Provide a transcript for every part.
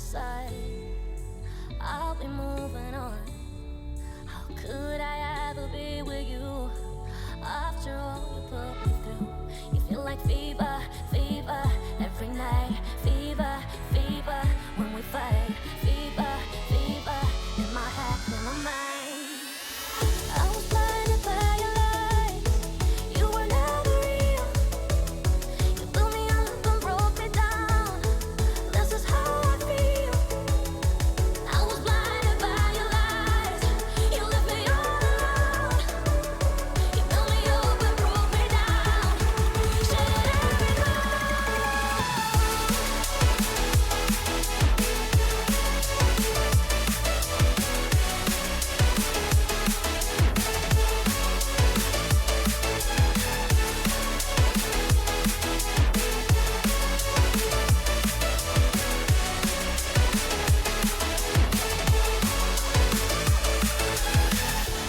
side. I'll be moving on. How could I ever be with you? After all you put me through, you feel like fever, fever every night. Fever, fever when we fight. Fever, fever in my head, in my mind. I was blinded by your lies. You were never real. You blew me up and broke me down. This is how I feel. I was blinded by your lies. You left me all alone. You built me up and broke me down. Shattered every bone.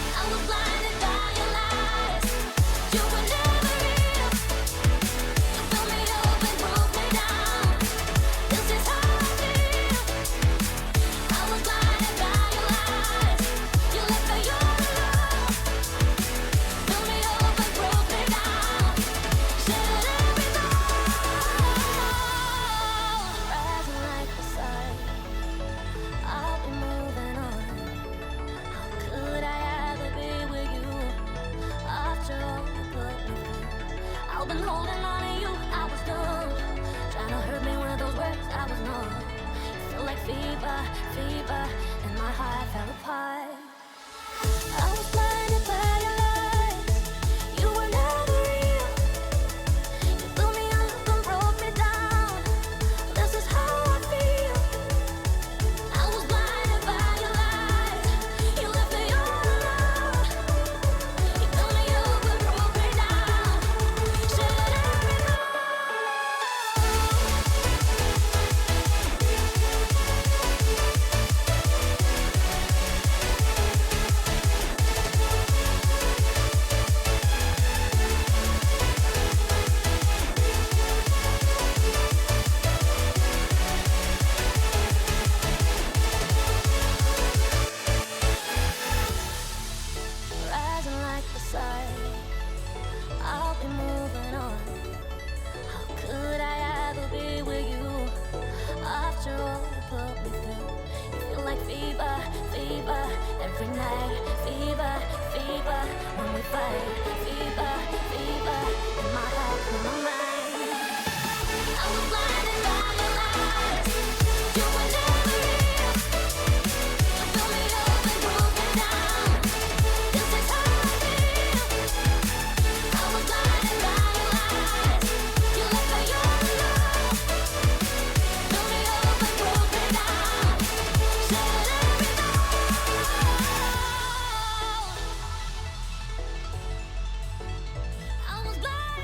I was blinded by your lies. You were never real. You built me up and broke me down. This is how I feel. I was blinded by your lies. You left me all alone. Built me up and broke me down. Shattered every bone. Rising like the sun, I'll be moving on. How could I ever be with you? After all you put me through, I've been holding on to you. I was dumb, trying to hurt me with those words. I was numb. You feel like fever, fever, and my heart fell apart. I was blinded by your lies. You were never real. You blew me up and broke me down. This is how I feel. I was blinded by your lies. You left me all alone. You built me up and broke me down. Shattered every bone. Rising like the sun, I'll be moving on. How could I ever be with you? After all you put me through, you feel like fever, fever every night. Fever, fever when we fight. Fever, fever in my heart, in my mind. I was blinded by your lies. You were never real. You built me up and broke me down. This is how I feel. I was blinded by your lies. You left me all alone. Built me up and broke me down. Shattered every bone. I was blind.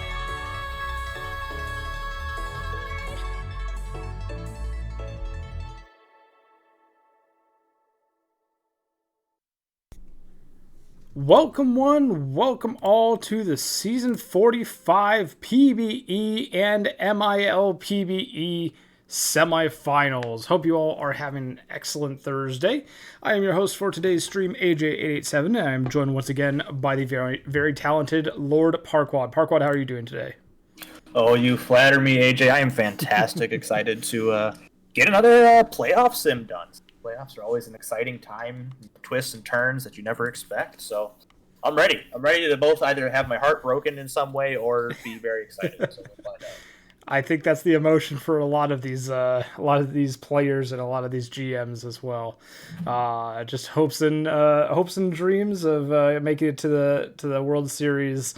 Welcome all to the Season 45 PBE and MIL PBE Semifinals. Hope you all are having an excellent Thursday. I am your host for today's stream, AJay887, and I am joined once again by the very talented Lord Parquad. Parquad, how are you doing today? Oh, you flatter me, AJ. I am fantastic. Excited to get another playoff sim done. Playoffs are always an exciting time, twists and turns that you never expect. So I'm ready. I'm ready to both either have my heart broken in some way or be very excited. So we'll find out. I think that's the emotion for a lot of these players and a lot of these GMs as well. Just hopes and dreams of making it to the World Series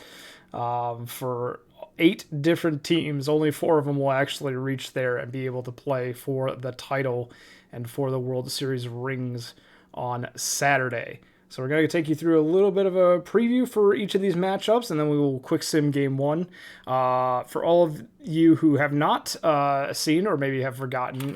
for 8 different teams. Only 4 of them will actually reach there and be able to play for the title and for the World Series rings on Saturday. So we're going to take you through a little bit of a preview for each of these matchups, and then we will quick sim game 1. For all of you who have not seen or maybe have forgotten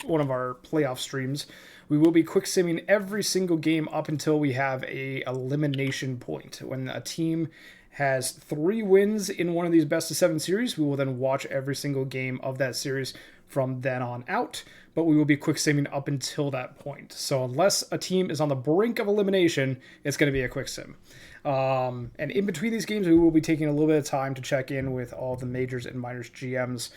one of our playoff streams, we will be quick simming every single game up until we have a elimination point. When a team has 3 wins in one of these best of 7 series, we will then watch every single game of that series from then on out, but we will be quick simming up until that point. So unless a team is on the brink of elimination, it's going to be a quick sim. And in between these games, we will be taking a little bit of time to check in with all the majors and minors GMs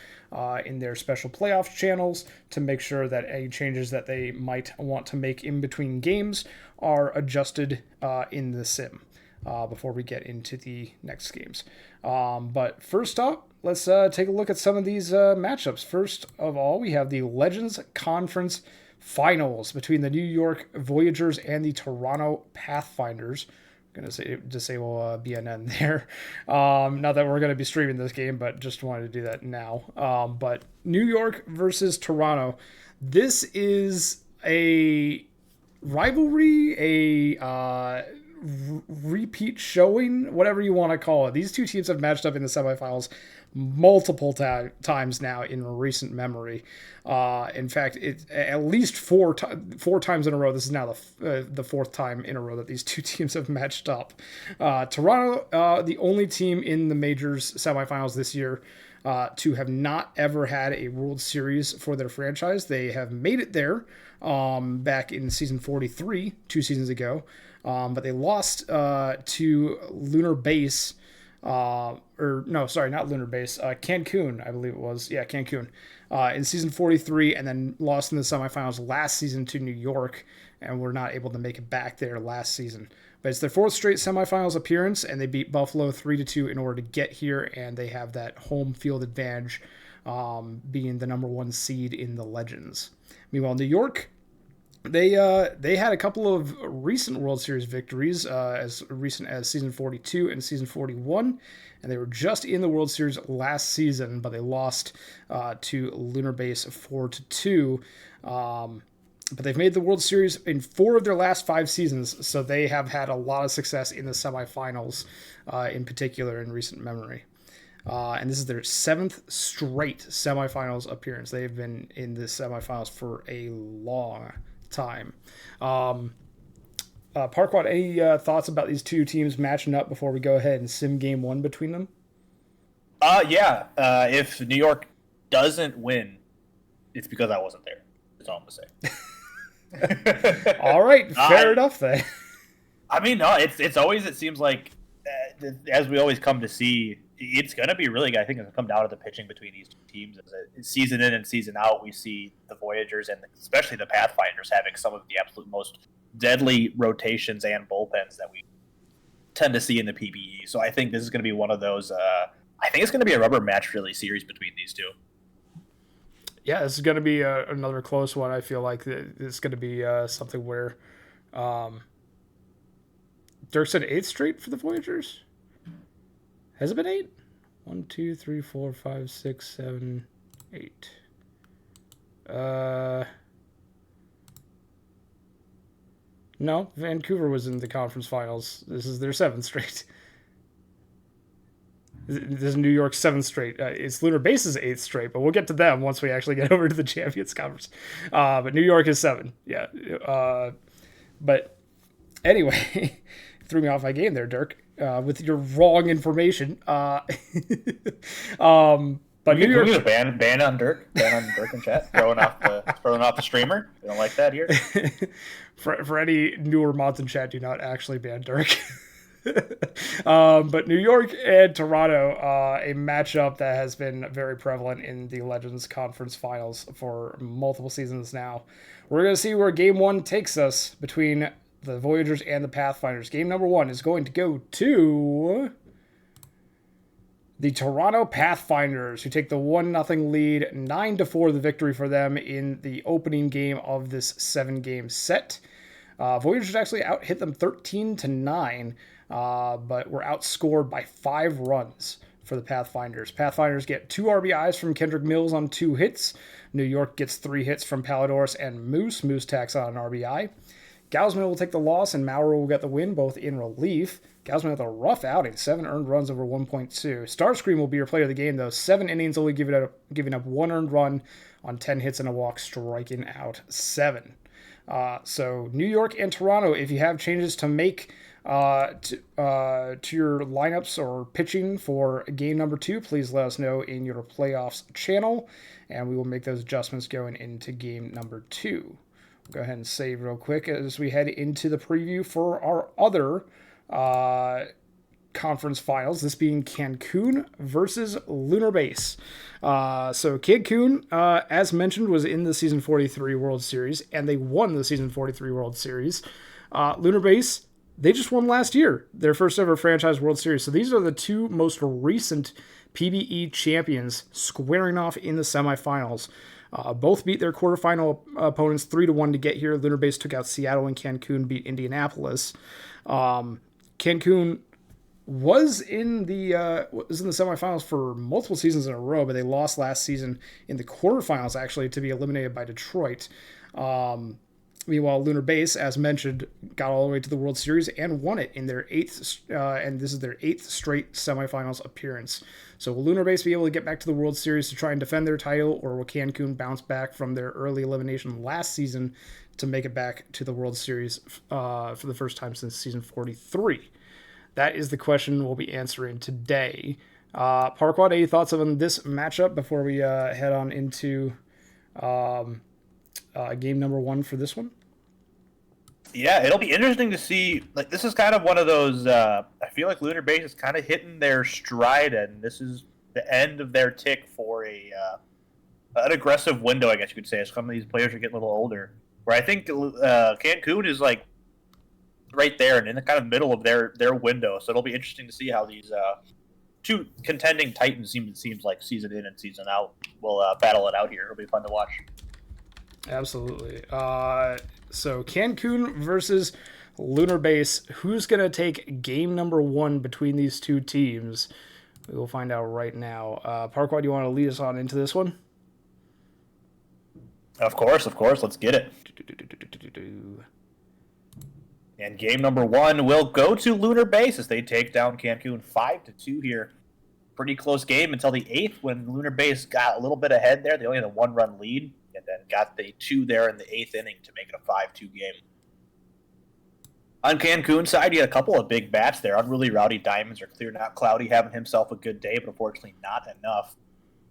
in their special playoffs channels to make sure that any changes that they might want to make in between games are adjusted in the sim before we get into the next games. But first up, let's take a look at some of these matchups. First of all, we have the Legends Conference Finals between the New York Voyagers and the Toronto Pathfinders. I'm going to disable BNN there. Not that we're going to be streaming this game, but just wanted to do that now. But New York versus Toronto. This is a rivalry, a repeat showing, whatever you want to call it. These two teams have matched up in the semifinals multiple times now in recent memory. In fact, it's at least four times in a row. This is now the 4th time in a row that these two teams have matched up. Toronto, the only team in the majors semifinals this year to have not ever had a World Series for their franchise. They have made it there back in season 43, 2 seasons ago. But they lost to Lunar Base, not Lunar Base, Cancun, I believe it was. Yeah, Cancun, in season 43, and then lost in the semifinals last season to New York, and were not able to make it back there last season. But it's their 4th straight semifinals appearance, and they beat Buffalo 3-2 in order to get here, and they have that home field advantage, being the number 1 seed in the Legends. Meanwhile, New York, they had a couple of recent World Series victories, as recent as season 42 and season 41, and they were just in the World Series last season, but they lost to Lunar Base 4-2. But they've made the World Series in 4 of their last 5 seasons, so they have had a lot of success in the semifinals, in particular in recent memory. And this is their 7th straight semifinals appearance. They've been in the semifinals for a long time. Parquad, any thoughts about these two teams matching up before we go ahead and sim game 1 between them? If New York doesn't win, it's because I wasn't there. That's all I'm gonna say. All right, fair enough then. I mean, no, it's always, it seems like, as we always come to see, it's going to be really good. I think it's going to come down to the pitching between these two teams. As a season in and season out, we see the Voyagers and especially the Pathfinders having some of the absolute most deadly rotations and bullpens that we tend to see in the PBE. So I think this is going to be one of those, I think it's going to be a rubber match really series between these two. Yeah, this is going to be another close one. I feel like it's going to be something where Dirk said 8th straight for the Voyagers. Has it been 8? 1, 2, 3, 4, 5, 6, 7, 8. No, Vancouver was in the conference finals. This is their 7th straight. This is New York's 7th straight. It's Lunar Base's 8th straight, but we'll get to them once we actually get over to the Champions Conference. But New York is 7. Yeah. But anyway, threw me off my game there, Dirk, with your wrong information. But New York, ban on Dirk in chat, throwing off the streamer. You don't like that here. for any newer mods in chat, do not actually ban Dirk. But New York and Toronto, a matchup that has been very prevalent in the Legends Conference Finals for multiple seasons now. We're going to see where Game 1 takes us between the Voyagers and the Pathfinders. Game number 1 is going to go to the Toronto Pathfinders, who take the 1-0 lead, 9-4 the victory for them in the opening game of this 7-game set. Voyagers actually hit them 13-9, but were outscored by 5 runs for the Pathfinders. Pathfinders get 2 RBIs from Kendrick Mills on 2 hits. New York gets 3 hits from Palidorus and Moose. Moose tacks on an RBI. Gausman will take the loss, and Maurer will get the win, both in relief. Gausman with a rough outing, 7 earned runs over 1.2. Starscream will be your player of the game, though. 7 innings, only giving up 1 earned run on 10 hits and a walk, striking out 7. So New York and Toronto, if you have changes to make to your lineups or pitching for game number 2, please let us know in your playoffs channel, and we will make those adjustments going into game number 2. We'll go ahead and save real quick as we head into the preview for our other conference finals, this being Cancun versus Lunar Base. So Cancun, as mentioned, was in the Season 43 World Series, and they won the Season 43 World Series. Lunar Base, they just won last year, their first ever franchise World Series. So these are the two most recent PBE champions squaring off in the semifinals. Both beat their quarterfinal opponents 3-1 to get here. Lunar Base took out Seattle, and Cancun beat Indianapolis. Cancun was in the semifinals for multiple seasons in a row, but they lost last season in the quarterfinals, actually, to be eliminated by Detroit. Meanwhile, Lunar Base, as mentioned, got all the way to the World Series and won it in their and this is their 8th straight semifinals appearance. So will Lunar Base be able to get back to the World Series to try and defend their title, or will Cancun bounce back from their early elimination last season to make it back to the World Series for the first time since season 43? That is the question we'll be answering today. Parquad, any thoughts on this matchup before we head on into game number 1 for this one? Yeah, it'll be interesting to see. Like, this is kind of one of those. I feel like Lunar Base is kind of hitting their stride, and this is the end of their tick for an aggressive window, I guess you could say, as some of these players are getting a little older. Where I think Cancun is like right there and in the kind of middle of their window. So it'll be interesting to see how these two contending Titans seems like season in and season out will battle it out here. It'll be fun to watch. Absolutely. So Cancun versus Lunar Base. Who's going to take game number 1 between these two teams? We will find out right now. Parquad, you want to lead us on into this one? Of course. Let's get it. And game number 1 will go to Lunar Base as they take down Cancun 5-2 here. Pretty close game until the 8th when Lunar Base got a little bit ahead there. They only had a 1-run lead and then got the 2 there in the 8th inning to make it a 5-2 game. On Cancun's side, you had a couple of big bats there. Unruly Rowdy Diamonds are clear not cloudy, having himself a good day, but unfortunately not enough.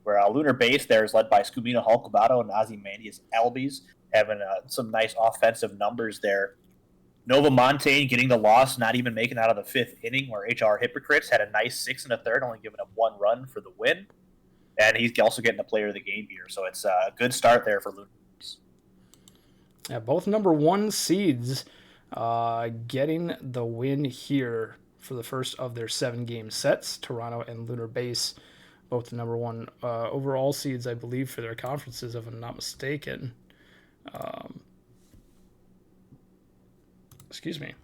Where Lunar Base there is led by Scumino Hulkabato and Ozymandias Albies, having some nice offensive numbers there. Nova Montaigne getting the loss, not even making out of the 5th inning, where HR Hypocrites had a nice 6 1/3, only giving up 1 run for the win. And he's also getting the player of the game here, so it's a good start there for Lunar Base. Yeah, both number 1 seeds getting the win here for the first of their 7-game sets. Toronto and Lunar Base, both the number 1 overall seeds, I believe, for their conferences, if I'm not mistaken. Excuse me.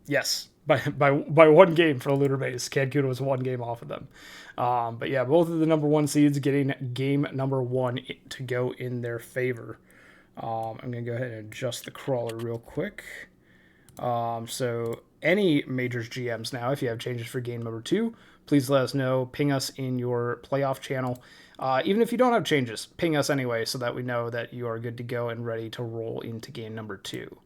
Yes, by 1 game for Lunar Base. Cancun was 1 game off of them. But yeah, both of the number 1 seeds getting game number 1 to go in their favor. I'm going to go ahead and adjust the crawler real quick. So any Majors GMs now, if you have changes for game number 2, please let us know. Ping us in your playoff channel. Even if you don't have changes, ping us anyway so that we know that you are good to go and ready to roll into game number 2.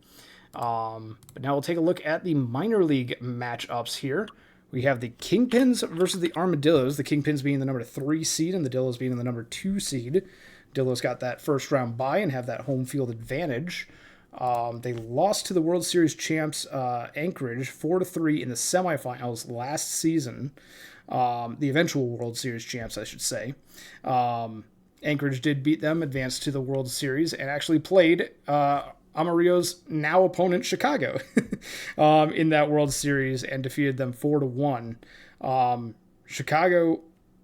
But now we'll take a look at the minor league matchups here. We have the Kingpins versus the Armadillos. The Kingpins being the number 3 seed and the Dillos being the number 2 seed. Dillos got that first round bye and have that home field advantage. They lost to the World Series champs Anchorage 4-3 in the semifinals last season. The eventual World Series champs, I should say. Anchorage did beat them, advanced to the World Series, and actually played Amarillo's now opponent Chicago in that World Series and defeated them 4-1. Chicago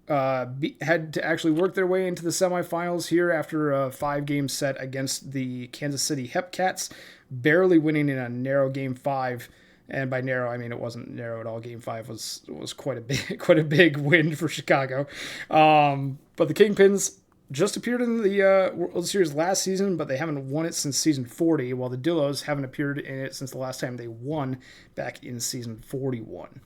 had to actually work their way into the semifinals here after a 5-game set against the Kansas City Hepcats, barely winning in a narrow Game 5. And by narrow, I mean it wasn't narrow at all. Game 5 was quite a big win for Chicago. But the Kingpins just appeared in the World Series last season, but they haven't won it since season 40, while the Dillos haven't appeared in it since the last time they won back in season 41.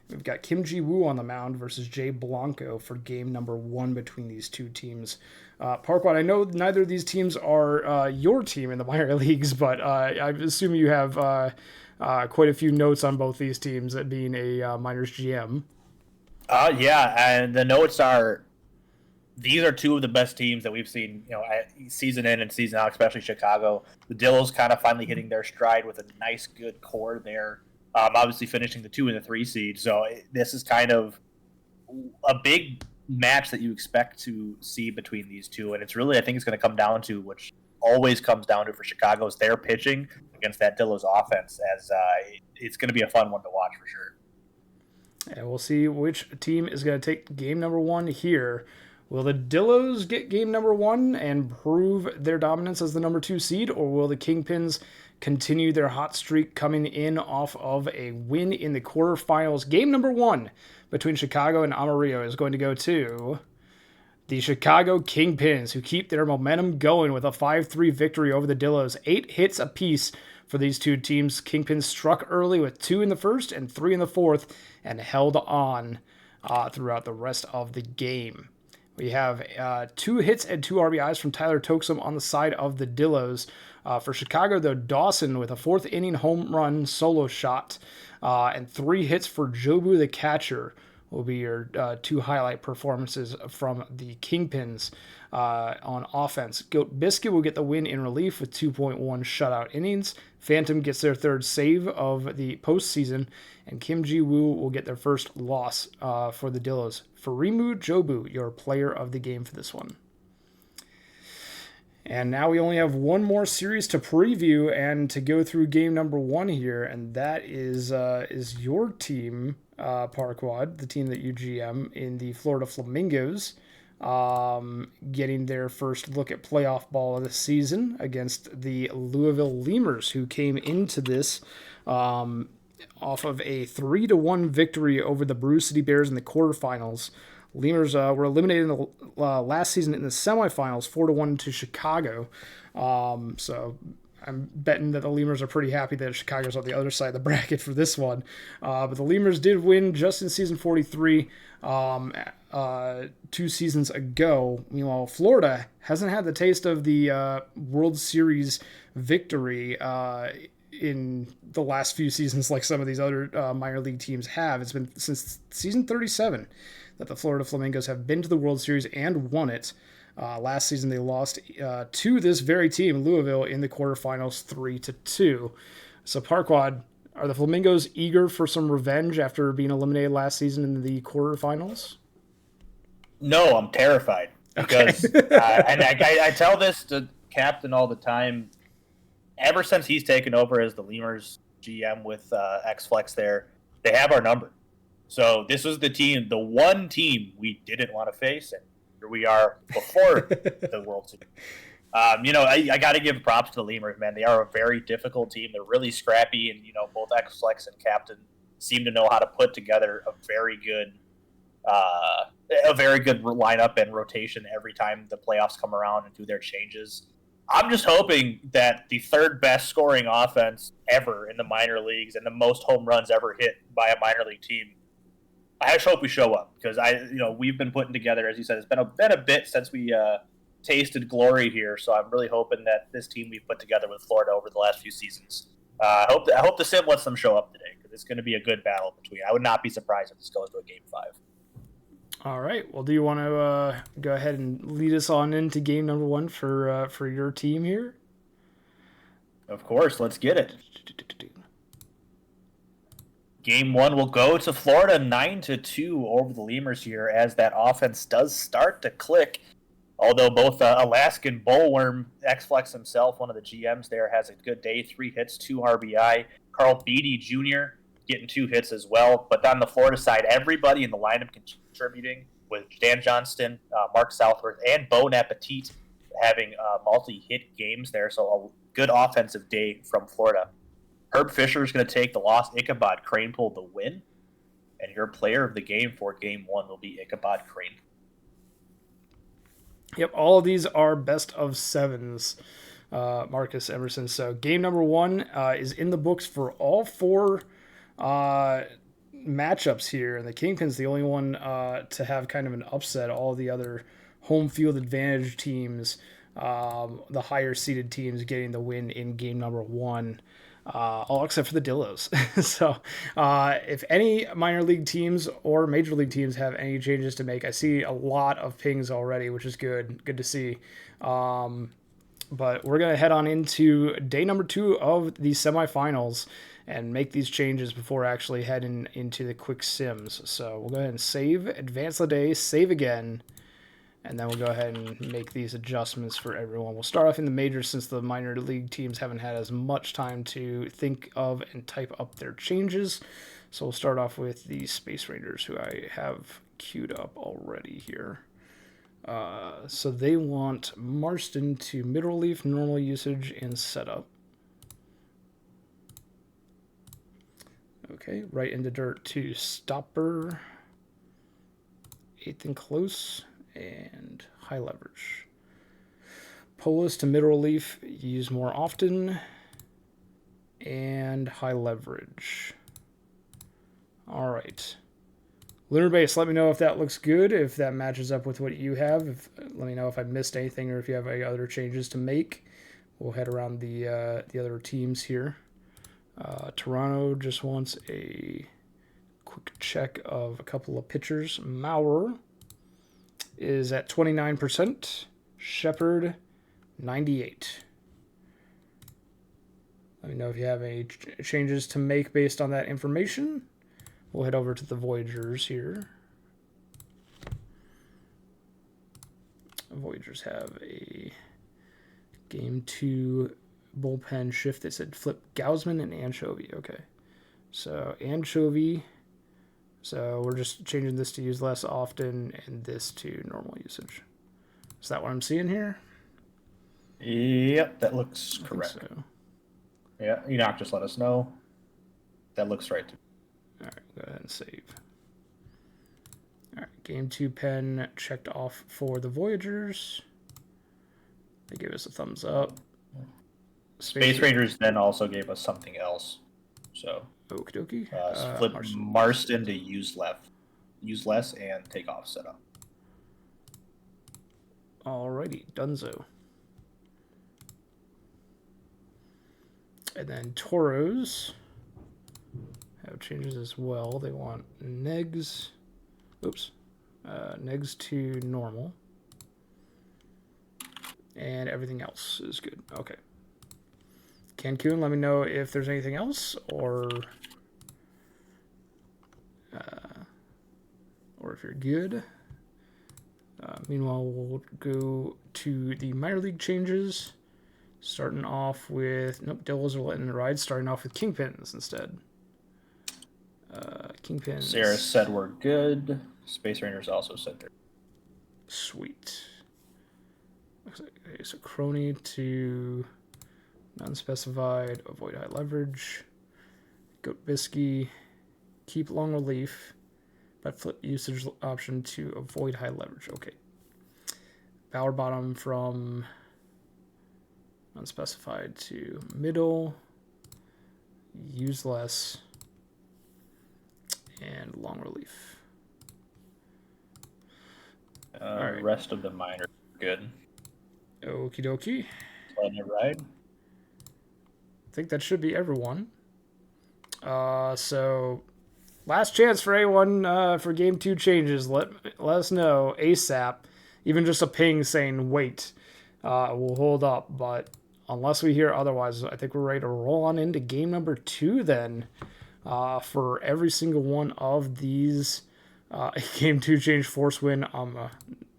We've got Kim Ji-woo on the mound versus Jay Blanco for game number 1 between these two teams. Parquad, I know neither of these teams are your team in the minor leagues, but I assume you have quite a few notes on both these teams, being a minors GM. Yeah, and the notes are these are two of the best teams that we've seen, season in and season out, especially Chicago. The Dillos kind of finally hitting their stride with a nice, good core there. Obviously finishing the 2 and the 3 seed. So this is kind of a big match that you expect to see between these two. And it's really, I think it's going to come down to, which always comes down to for Chicago, is their pitching against that Dillos offense, as it's going to be a fun one to watch for sure. And we'll see which team is going to take game number 1 here. Will the Dillos get game number 1 and prove their dominance as the number 2 seed, or will the Kingpins continue their hot streak coming in off of a win in the quarterfinals? Game number 1 between Chicago and Amarillo is going to go to the Chicago Kingpins, who keep their momentum going with a 5-3 victory over the Dillos. 8 hits apiece for these two teams. Kingpins struck early with 2 in the first and 3 in the fourth and held on throughout the rest of the game. We have 2 hits and 2 RBIs from Tyler Toxum on the side of the Dillos. For Chicago, though, Dawson with a 4th inning home run solo shot and 3 hits for Jobu the catcher will be your 2 highlight performances from the Kingpins on offense. Goat Biscuit will get the win in relief with 2.1 shutout innings. Phantom gets their 3rd save of the postseason, and Kim Ji-woo will get their first loss for the Dillos. Furimu Jobu, your player of the game for this one. And now we only have one more series to preview and to go through game number 1 here, and that is your team, Parquad, the team that you GM in the Florida Flamingos, getting their first look at playoff ball of the season against the Louisville Lemurs, who came into this off of a 3-1 victory over the Brew City Bears in the quarterfinals. Lemurs were eliminated in the last season in the semifinals, 4-1 to Chicago. So I'm betting that the Lemurs are pretty happy that Chicago's on the other side of the bracket for this one. But the Lemurs did win just in season 43 2 seasons ago. Meanwhile, Florida hasn't had the taste of the World Series victory in the last few seasons like some of these other minor league teams have. It's been since season 37 that the Florida Flamingos have been to the World Series and won it. Last season they lost to this very team, Louisville, in the quarterfinals 3-2. So Parquad, are the Flamingos eager for some revenge after being eliminated last season in the quarterfinals? No, I'm terrified. Because, and I tell this to Captain all the time, ever since he's taken over as the Lemurs GM with X-Flex there, they have our number. So this was the one team we didn't want to face, and here we are before the World Series. I got to give props to the Lemurs, man. They are a very difficult team. They're really scrappy, and both X-Flex and Captain seem to know how to put together a very good lineup and rotation every time the playoffs come around and do their changes. I'm just hoping that the 3rd best scoring offense ever in the minor leagues and the most home runs ever hit by a minor league team, I just hope we show up, because we've been putting together, as you said, it's been a bit since we tasted glory here. So I'm really hoping that this team we've put together with Florida over the last few seasons, I hope the sim lets them show up today, because it's going to be a good battle between. I would not be surprised if this goes to a game 5. All right. Well, do you want to go ahead and lead us on into game number 1 for your team here? Of course. Let's get it. Game 1 will go to Florida 9-2 over the Lemurs here, as that offense does start to click. Although both Alaskan Bullworm, X-Flex himself, one of the GMs there, has a good day. 3 hits, 2 RBI. Carl Beatty Jr. getting 2 hits as well. But on the Florida side, everybody in the lineup contributing, with Dan Johnston, Mark Southworth, and Bon Appetit having multi-hit games there. So a good offensive day from Florida. Herb Fisher is going to take the loss. Ichabod Cranepool the win. And your player of the game for game 1 will be Ichabod Cranepool. Yep, all of these are best of 7s, Marcus Emerson. So game number 1 is in the books for all 4 matchups here, and the Kingpin's the only one to have kind of an upset. All the other home field advantage teams, the higher seeded teams, getting the win in game number 1. All except for the Dillos. So, if any minor league teams or major league teams have any changes to make, I see a lot of pings already, which is good. Good to see. But we're going to head on into day number 2 of the semifinals and make these changes before actually heading into the quick sims. So we'll go ahead and save, advance the day, save again, and then we'll go ahead and make these adjustments for everyone. We'll start off in the majors since the minor league teams haven't had as much time to think of and type up their changes. So we'll start off with the Space Rangers, who I have queued up already here. So they want Marston to mid-relief, normal usage, and setup. Okay, right in the dirt to stopper, 8th and close, and high leverage. Polos to mid-relief, use more often, and high leverage. All right. Lunar Base, let me know if that looks good, if that matches up with what you have. Let me know if I missed anything or if you have any other changes to make. We'll head around the other teams here. Toronto just wants a quick check of a couple of pitchers. Maurer is at 29%. Shepard, 98. Let me know if you have any changes to make based on that information. We'll head over to the Voyagers here. Voyagers have a game 2 bullpen shift. They said flip Gaussman and Anchovy. Okay. So Anchovy. So we're just changing this to use less often and this to normal usage. Is that what I'm seeing here? Yep, that looks correct. So. Yeah, Enoch just let us know. That looks right to me. All right, go ahead and save. All right, game 2 pen checked off for the Voyagers. They gave us a thumbs up. Space Rangers then also gave us something else. So, okie dokie. Flip Marston to use less, and take off setup. Alrighty, Dunzo. And then Toros have changes as well. They want negs. Oops. Negs to normal. And everything else is good. Okay. Cancun, let me know if there's anything else or if you're good. Meanwhile, we'll go to the minor league changes. Starting off with... Nope, Devils are letting it ride. Starting off with Kingpins instead. Kingpins. Sarah said we're good. Space Rangers also said they're sweet. Okay, so Crony to unspecified, avoid high leverage. Goat Bisky, keep long relief, but flip usage option to avoid high leverage. Okay. Power bottom from unspecified to middle, use less, and long relief. All right. Rest of the minor good. Okie dokie. Letting it ride. I think that should be everyone. So last chance for anyone for game 2 changes. Let us know ASAP. Even just a ping saying wait. We'll hold up, but unless we hear otherwise, I think we're ready to roll on into game number 2 then. For every single one of these game 2 change force win.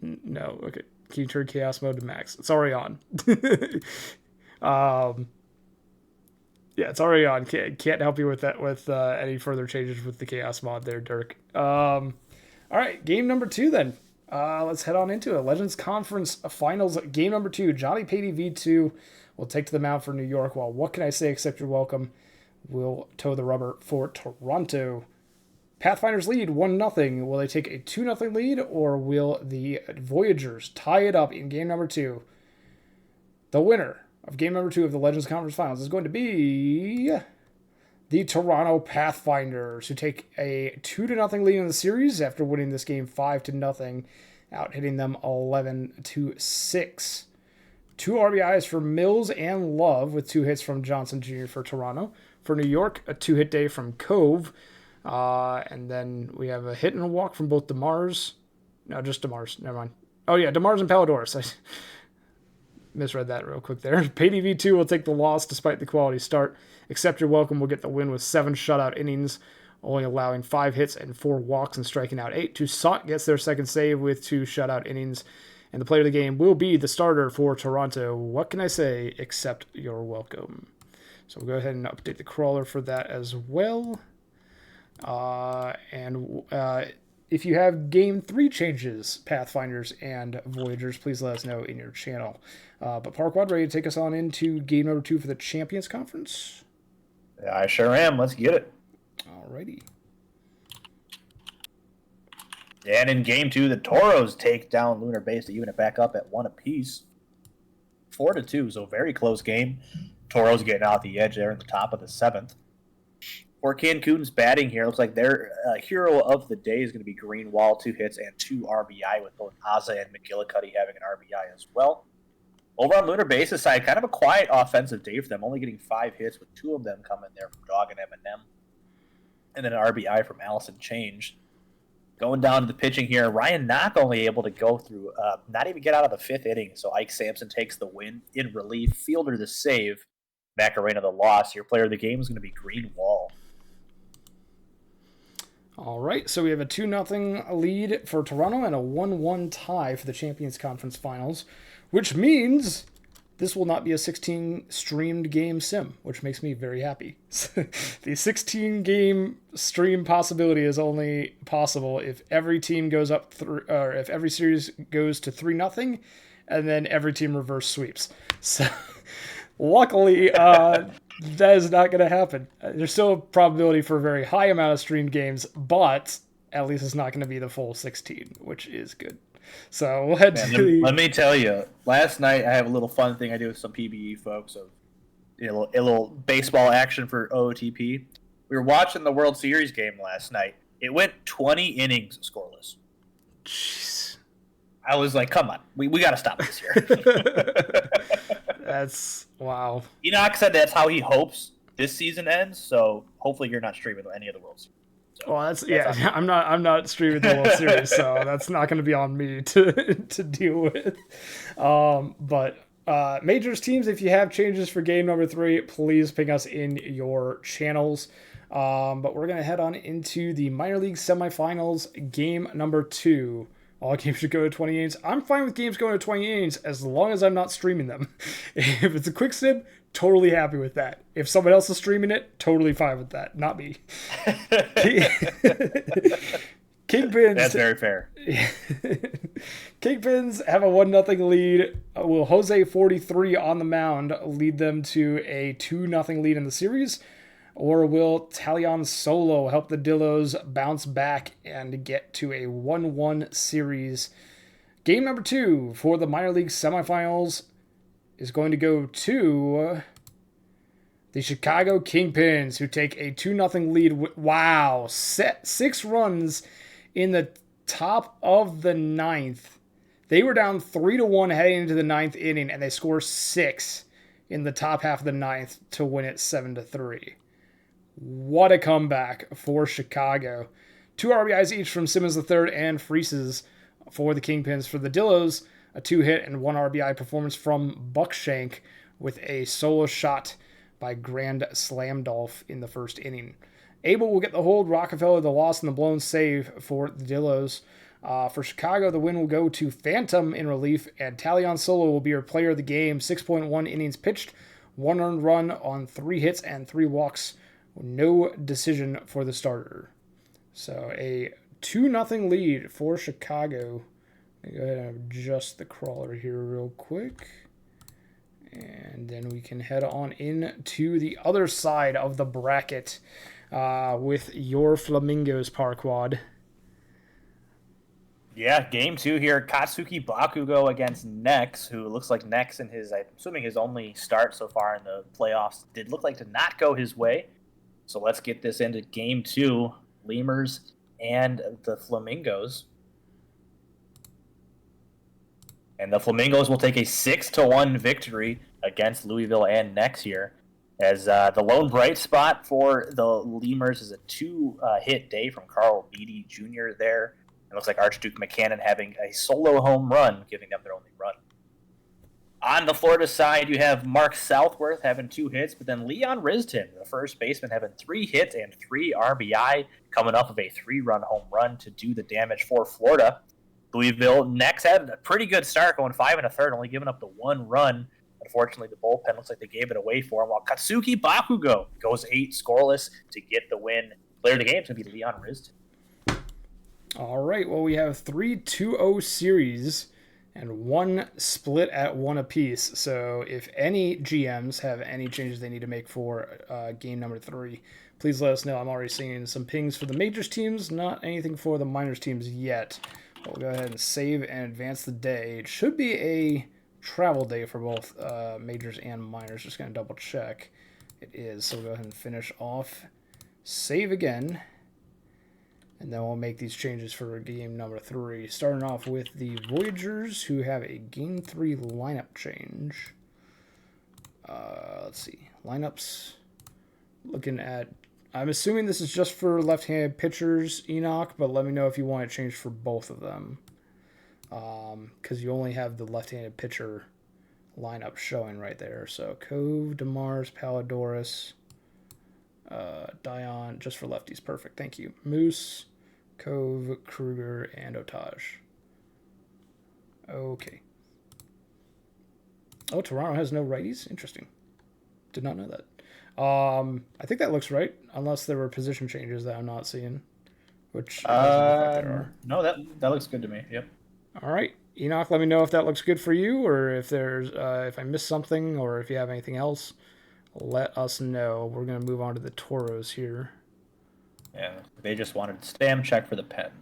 No, okay. Can you turn chaos mode to max? It's already on. Yeah, it's already on. Can't help you with that with any further changes with the chaos mod there, Dirk. All right, game number 2 then. Let's head on into it. Legends Conference Finals, game number 2. Johnny Patey V2 will take to the mound for New York. Well, what can I say except you're welcome? We'll toe the rubber for Toronto. Pathfinders lead 1-0. Will they take a 2-0 lead, or will the Voyagers tie it up in game number 2? The winner of game number 2 of the Legends Conference Finals is going to be the Toronto Pathfinders, who take a 2-0 lead in the series after winning this game 5-0, out hitting them 11-6. 2 RBIs for Mills and Love, with 2 hits from Johnson Jr. for Toronto. For New York, a 2-hit day from Cove. And then we have a hit and a walk from both DeMars. No, just DeMars. Never mind. Oh, yeah, DeMars and Palladores. I misread that real quick there. PDV2 will take the loss despite the quality start. Accept Your Welcome will get the win with 7 shutout innings, only allowing 5 hits and 4 walks and striking out 8. Toussaint gets their second save with 2 shutout innings. And the player of the game will be the starter for Toronto. What can I say except You're welcome? So we'll go ahead and update the crawler for that as well. If you have Game 3 changes, Pathfinders and Voyagers, please let us know in your channel. But Parquad, ready to take us on into Game number 2 for the Champions Conference? Yeah, I sure am. Let's get it. Alrighty. And in Game 2, the Toros take down Lunar Base to even it back up at 1 apiece. 4-2, so very close game. Toros getting out the edge there at the top of the 7th. For Cancun's batting here, looks like their hero of the day is going to be Greenwald, 2 hits and 2 RBI, with both Aza and McGillicuddy having an RBI as well. Over on Lunar Base's side, kind of a quiet offensive day for them, only getting 5 hits, with 2 of them coming there from Dog and Eminem. And then an RBI from Allison Change. Going down to the pitching here, Ryan Knock only able to go through, not even get out of the 5th inning. So Ike Sampson takes the win in relief. Fielder the save. Macarena the loss. Your player of the game is going to be Greenwald. All right, so we have a 2-0 lead for Toronto and a 1-1 tie for the Champions Conference Finals, which means this will not be a 16 streamed game sim, which makes me very happy. The 16 game stream possibility is only possible if every team goes up or if every series goes to 3-0 and then every team reverse sweeps. So luckily, that is not going to happen. There's still a probability for a very high amount of streamed games, but at least it's not going to be the full 16, which is good. So we'll head to the... Let me tell you, last night I have a little fun thing I do with some PBE folks of a little baseball action for OOTP. We were watching the World Series game last night. It went 20 innings scoreless. Jeez. I was like, come on, we got to stop this here. That's wow. Enoch said that's how he hopes this season ends, so hopefully you're not streaming any of the World Series. So well, I'm not streaming the World Series, so that's not going to be on me to deal with. But majors teams, if you have changes for game number 3, please ping us in your channels. But we're going to head on into the minor league semifinals, game number 2. All games should go to 20 innings. I'm fine with games going to 20 innings as long as I'm not streaming them. If it's a quick sim, totally happy with that. If someone else is streaming it, totally fine with that. Not me. Kingpins. That's very fair. Kingpins have a 1-0 lead. Will Jose 43 on the mound lead them to a 2-0 lead in the series? Or will Talion Solo help the Dillos bounce back and get to a 1-1 series? Game number 2 for the minor league semifinals is going to go to the Chicago Kingpins, who take a 2-0 lead. Wow. 6 runs in the top of the 9th. They were down 3-1 heading into the 9th inning, and they score 6 in the top half of the 9th to win it 7-3. What a comeback for Chicago. 2 RBIs each from Simmons III and Freeses for the Kingpins. For the Dillos, a 2-hit and 1 RBI performance from Buckshank with a solo shot by Grand Slamdolph in the first inning. Abel will get the hold, Rockefeller the loss, and the blown save for the Dillos. For Chicago, the win will go to Phantom in relief, and Talion Solo will be our player of the game. 6.1 innings pitched, 1 earned run on 3 hits and 3 walks. No decision for the starter. So a 2-0 lead for Chicago. Let me go ahead and adjust the crawler here real quick. And then we can head on in to the other side of the bracket with your Flamingos, Parquad. Yeah, game 2 here. Katsuki Bakugo against Nex, who looks like Nex in his, I'm assuming his only start so far in the playoffs, did look like to not go his way. So let's get this into game 2, Lemurs and the Flamingos. And the Flamingos will take a 6-1 victory against Louisville and Nex here. As the lone bright spot for the Lemurs is a 2-hit day from Carl Beatty Jr. there. It looks like Archduke McCannon having a solo home run, giving them their only run. On the Florida side, you have Mark Southworth having 2 hits, but then Leon Riston, the first baseman, having 3 hits and 3 RBI, coming up of a 3-run home run to do the damage for Florida. Louisville next had a pretty good start, going 5 1/3, only giving up the 1 run. Unfortunately, the bullpen looks like they gave it away for him, while Katsuki Bakugo goes 8 scoreless to get the win. Player of the game is going to be Leon Riston. All right, well, we have 3 2-0 series and 1 split at 1 apiece. So if any GMs have any changes they need to make for game number 3, please let us know. I'm already seeing some pings for the majors teams, not anything for the minors teams yet. But we'll go ahead and save and advance the day. It should be a travel day for both majors and minors. Just going to double check. It is. So we'll go ahead and finish off. Save again. And then we'll make these changes for game number 3. Starting off with the Voyagers, who have a game 3 lineup change. Let's see. Lineups. Looking at... I'm assuming this is just for left-handed pitchers, Enoch, but let me know if you want it changed for both of them. Because you only have the left-handed pitcher lineup showing right there. So Cove, DeMars, Palladorus, Dion, just for lefties. Perfect. Thank you. Moose, Cove, Kruger, and Otage. Okay. Oh, Toronto has no righties? Interesting. Did not know that. I think that looks right, unless there were position changes that I'm not seeing, which it doesn't look like there are. No, that looks good to me. Yep. All right, Enoch, let me know if that looks good for you, or if there's if I missed something, or if you have anything else. Let us know. We're gonna move on to the Toros here. Yeah, they just wanted stamp check for the pen.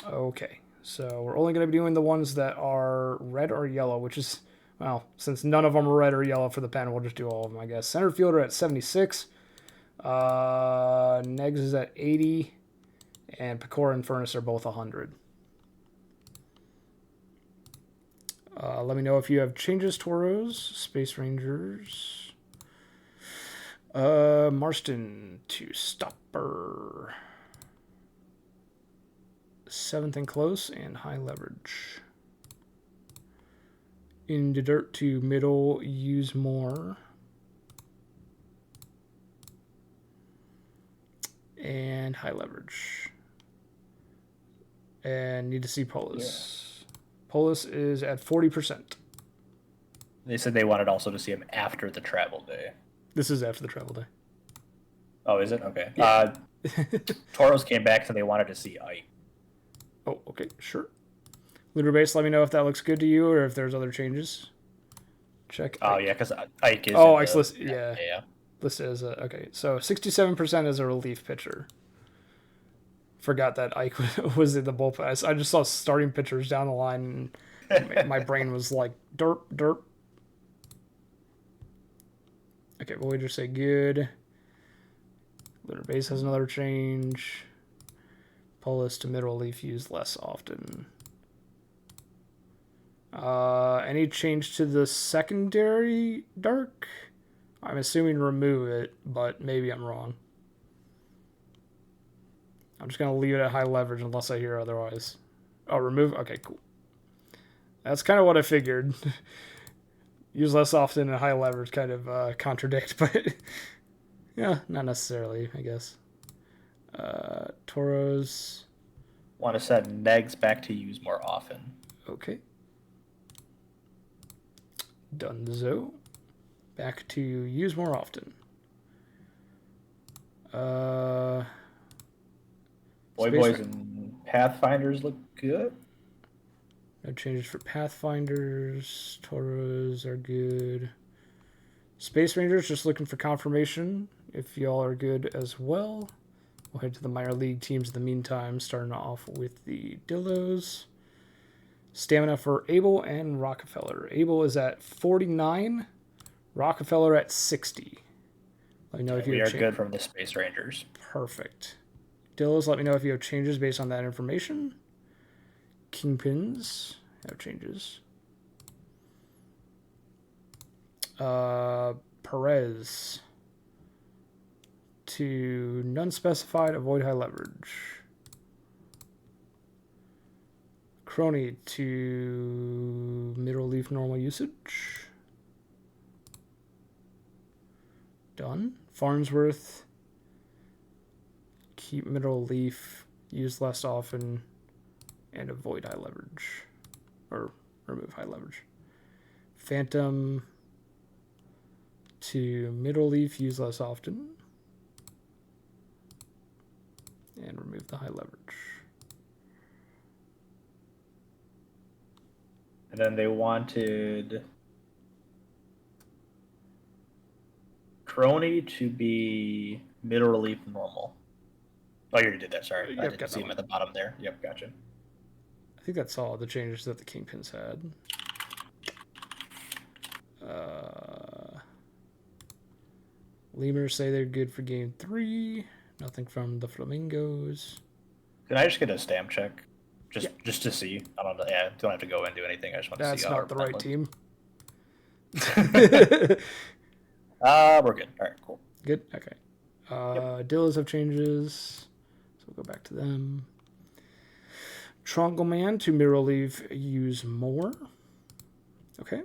Okay, so we're only gonna be doing the ones that are red or yellow, which is, well, since none of them are red or yellow for the pen, we'll just do all of them, I guess. Center fielder at 76. Negs is at 80. And Pecora and Furnace are both 100. Let me know if you have changes, Toros. Space Rangers. Marston to stopper. 7th and close and high leverage. In the dirt to middle, use more. And high leverage. And need to see Polis. Yeah. Polis is at 40%. They said they wanted also to see him after the travel day. This is after the travel day. Oh, is it? Okay. Yeah. Toros came back and they wanted to see Ike. Oh, okay, sure. Lunar Base, let me know if that looks good to you or if there's other changes. Check. Oh, yeah, because Ike is. Oh, Ike's listed. Yeah. Yeah. Listed as a. Okay, so 67% as a relief pitcher. Forgot that Ike was in the bullpen. I just saw starting pitchers down the line, and my brain was like, derp, derp. Okay, Voyager say good. Lunar Base has another change. Polis to middle relief used less often. Any change to the secondary dark? I'm assuming remove it, but maybe I'm wrong. I'm just going to leave it at high leverage unless I hear otherwise. Oh, remove? Okay, cool. That's kind of what I figured. Use less often and high leverage kind of contradict, but yeah, not necessarily, I guess. Toros. Want to set Negs back to use more often. Okay. Dunzo. Back to use more often. Boys and Pathfinders look good. No changes for Pathfinders. Toros are good. Space Rangers, just looking for confirmation if y'all are good as well. We'll head to the minor league teams in the meantime, starting off with the Dillos. Stamina for Abel and Rockefeller. Abel is at 49. Rockefeller at 60. Let me know if you We have are good from the Space Rangers. Perfect. Dills, let me know if you have changes based on that information. Kingpins have changes. Perez to none specified, avoid high leverage. Crony to middle leaf normal usage. Done. Farnsworth, keep middle leaf, use less often, and avoid high leverage. Or remove high leverage. Phantom to middle leaf, use less often, and remove the high leverage. And then they wanted Crony to be middle relief normal. Oh, you already did that. Sorry. Yep, I didn't see him at the bottom there. Yep, gotcha. I think that's all the changes that the Kingpins had. Lemurs say they're good for game 3. Nothing from the Flamingos. Can I just get a stamp check? Just to see. I don't know. Yeah, don't have to go and do anything. I just want to see. That's not the right team. We're good. All right, cool. Good? Okay. Dillas have changes. So we'll go back to them. Trongleman to mirror leave, use more. Okay.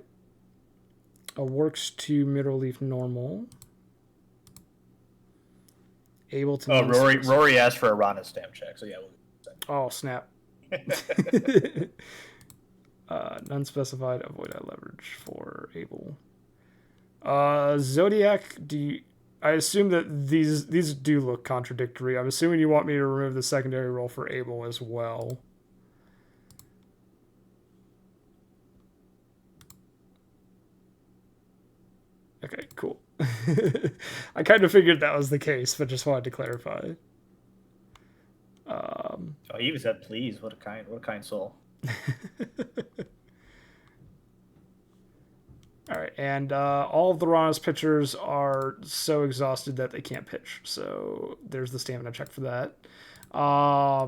Works to middle leaf normal. Able to. Oh, Rory asked for a Rana stamp check. So yeah. Oh, snap. None specified, avoid high leverage for Able. Zodiac, I assume that these do look contradictory. I'm assuming you want me to remove the secondary role for Able as well. Okay, cool. I kind of figured that was the case, but just wanted to clarify. Oh, he even said, "Please." What a kind soul. All right, and all of the Rana's pitchers are so exhausted that they can't pitch. So there's the stamina check for that. I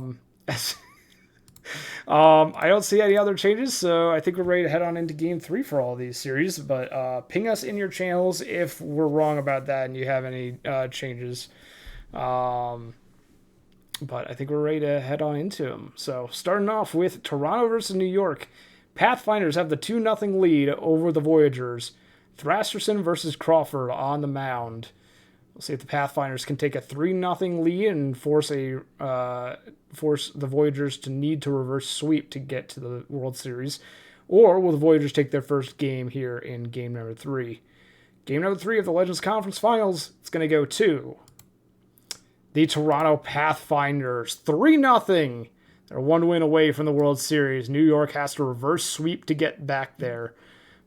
don't see any other changes, so I think we're ready to head on into Game 3 for all these series. But ping us in your channels if we're wrong about that and you have any changes. But I think we're ready to head on into them. So starting off with Toronto versus New York. Pathfinders have the 2-0 lead over the Voyagers. Thrasterson versus Crawford on the mound. We'll see if the Pathfinders can take a 3-0 lead and force the Voyagers to need to reverse sweep to get to the World Series. Or will the Voyagers take their first game here in game number 3? Game number 3 of the Legends Conference Finals, it's going to go to the Toronto Pathfinders. 3-0. They're one win away from the World Series. New York has to reverse sweep to get back there.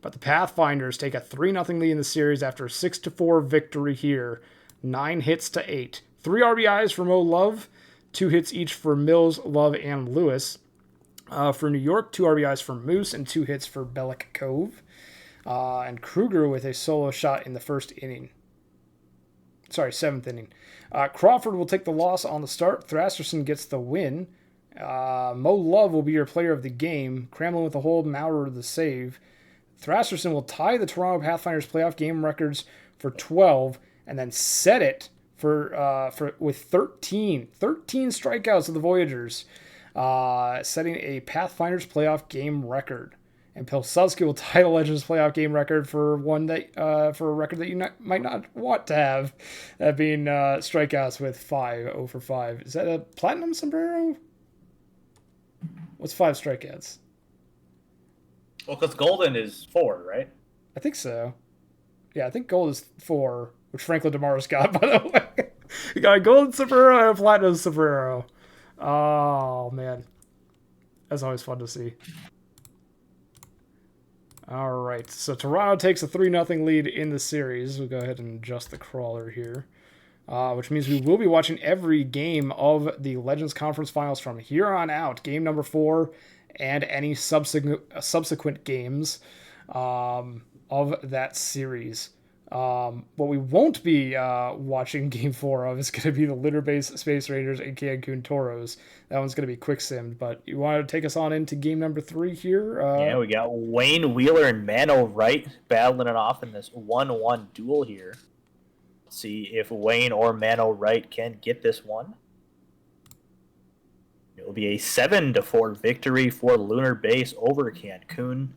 But the Pathfinders take a 3-0 lead in the series after a 6-4 victory here. 9 hits to 8. 3 RBIs for Mo Love. 2 hits each for Mills, Love, and Lewis. For New York, 2 RBIs for Moose and 2 hits for Bellick Cove. And Kruger with a solo shot in the first inning. Sorry, 7th inning. Crawford will take the loss on the start. Thrasterson gets the win. Mo Love will be your player of the game. Cramlin with the hold, Maurer the save. Thrasterson will tie the Toronto Pathfinders playoff game records for 12 and then set it with 13 strikeouts of the Voyagers, setting a Pathfinders playoff game record. And Pilsudski will tie the Legends playoff game record for a record that you might not want to have, that being strikeouts with 0 for 5. Is that a platinum sombrero? What's 5 strikeouts? Well, because golden is 4, right? I think so. Yeah, I think gold is 4, which Franklin DeMaris got, by the way. He got a golden sombrero and a platinum sombrero. Oh, man. That's always fun to see. All right, so Toronto takes a 3-0 lead in the series. We'll go ahead and adjust the crawler here, which means we will be watching every game of the Legends Conference Finals from here on out. Game number 4 and any subsequent games of that series. What we won't be watching Game 4 of is going to be the Litter Base Space Raiders and Cancun Toros. That one's going to be quick simmed. But you want to take us on into game number 3 here? Yeah, we got Wayne Wheeler and Mano Wright battling it off in this 1-1 duel here. Let's see if Wayne or Mano Wright can get this one. It will be a 7-4 victory for Lunar Base over Cancun.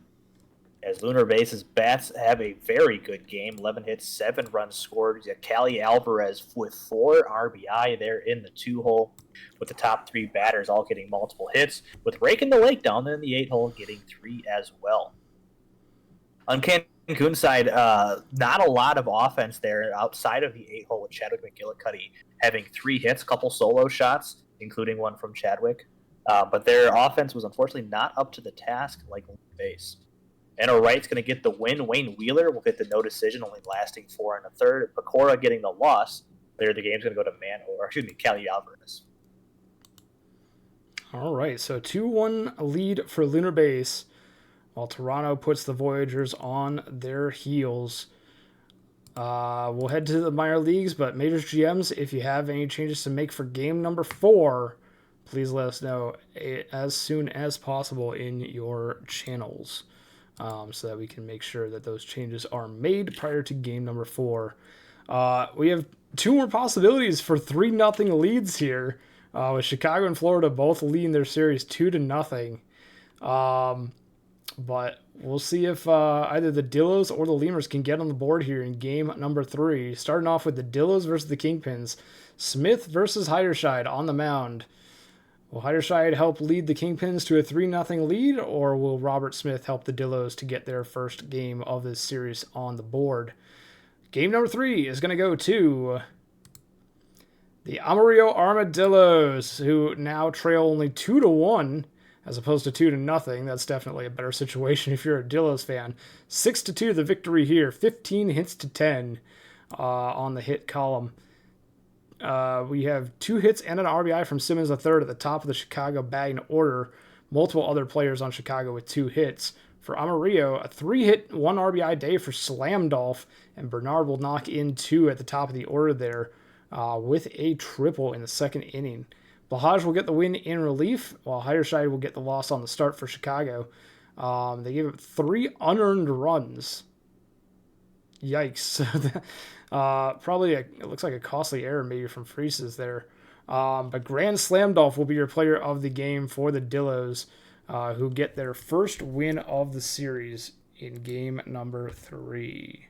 As Lunar Base's bats have a very good game. 11 hits, 7 runs scored. You got Cali Alvarez with 4 RBI there in the 2-hole, with the top 3 batters all getting multiple hits, with Rake in the Lake down there in the 8-hole getting 3 as well. On Cancun's side, not a lot of offense there outside of the 8-hole, with Chadwick McGillicuddy having 3 hits, a couple solo shots, including one from Chadwick. But their offense was unfortunately not up to the task like Lunar Base. Mano Wright's going to get the win. Wayne Wheeler will get the no decision, only lasting 4 1/3. Pecora getting the loss. There, the game's going to go to Cali Alvarez. All right, so 2-1 lead for Lunar Base, while Toronto puts the Voyagers on their heels. We'll head to the minor leagues, but Majors GMs, if you have any changes to make for game number 4, please let us know as soon as possible in your channels. So that we can make sure that those changes are made prior to game number 4. We have 2 more possibilities for 3-0 leads here, with Chicago and Florida both leading their series 2-0. But we'll see if either the Dillos or the Lemurs can get on the board here in game number 3. Starting off with the Dillos versus the Kingpins. Smith versus Heiderscheid on the mound. Will Heiderscheid help lead the Kingpins to a 3-0 lead, or will Robert Smith help the Dillos to get their first game of this series on the board? Game number 3 is going to go to the Amarillo Armadillos, who now trail only 2-1 as opposed to 2-0. That's definitely a better situation if you're a Dillos fan. 6-2 the victory here, 15 hits to 10 on the hit column. We have 2 hits and an RBI from Simmons III at the top of the Chicago batting order. Multiple other players on Chicago with 2 hits. For Amarillo, a 3-hit, 1 RBI day for Slamdolf, and Bernard will knock in 2 at the top of the order there with a triple in the 2nd inning. Bahaj will get the win in relief, while Heiderscheid will get the loss on the start for Chicago. They gave up 3 unearned runs. Yikes. Probably it looks like a costly error maybe from Freeses there. But Grand Slamdolf will be your player of the game for the Dillos, who get their first win of the series in game number 3.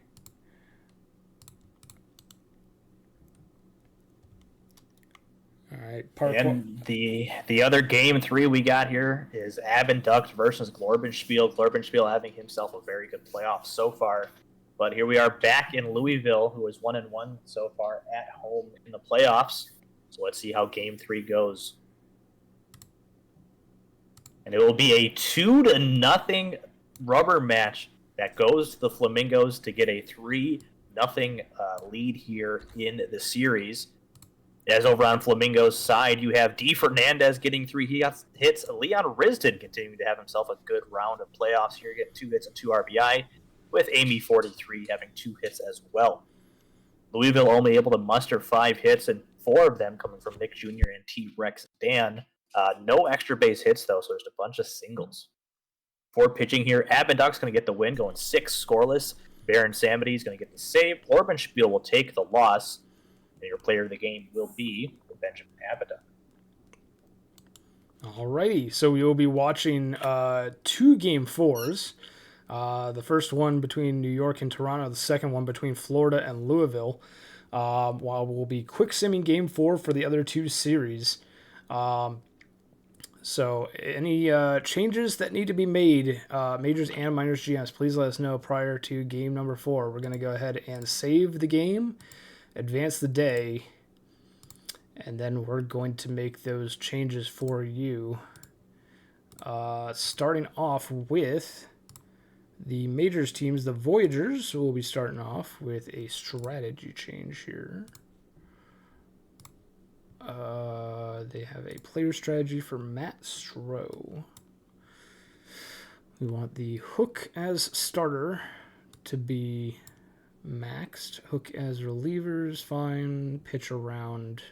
All right, And the other game 3 we got here is Abendux versus Glorbenspiel. Glorbenspiel having himself a very good playoff so far. But here we are back in Louisville, who is 1-1 so far at home in the playoffs. So let's see how game 3 goes. And it will be a 2-0 rubber match that goes to the Flamingos to get a 3-0 lead here in the series. As over on Flamingo's side, you have D. Fernandez getting 3 hits. Leon Risden continuing to have himself a good round of playoffs here, getting 2 hits and 2 RBI, with Amy 43 having 2 hits as well. Louisville only able to muster 5 hits, and 4 of them coming from Nick Jr. and T-Rex Dan. No extra base hits, though, so there's a bunch of singles. For pitching here, Abendux going to get the win, going 6 scoreless. Baron Samity is going to get the save. Glorbenspiel will take the loss. And your player of the game will be Benjamin Abendux. Alrighty, so we will be watching 2 game 4s. The first one between New York and Toronto, the second one between Florida and Louisville. While we'll be quick simming game 4 for the other 2 series. So any changes that need to be made, majors and minors GMs, please let us know prior to game number 4. We're going to go ahead and save the game, advance the day, and then we're going to make those changes for you. Starting off with the majors teams, the Voyagers will be starting off with a strategy change here. They have a player strategy for Matt Stroh. We want the hook as starter to be maxed. Hook as relievers, fine. Pitch around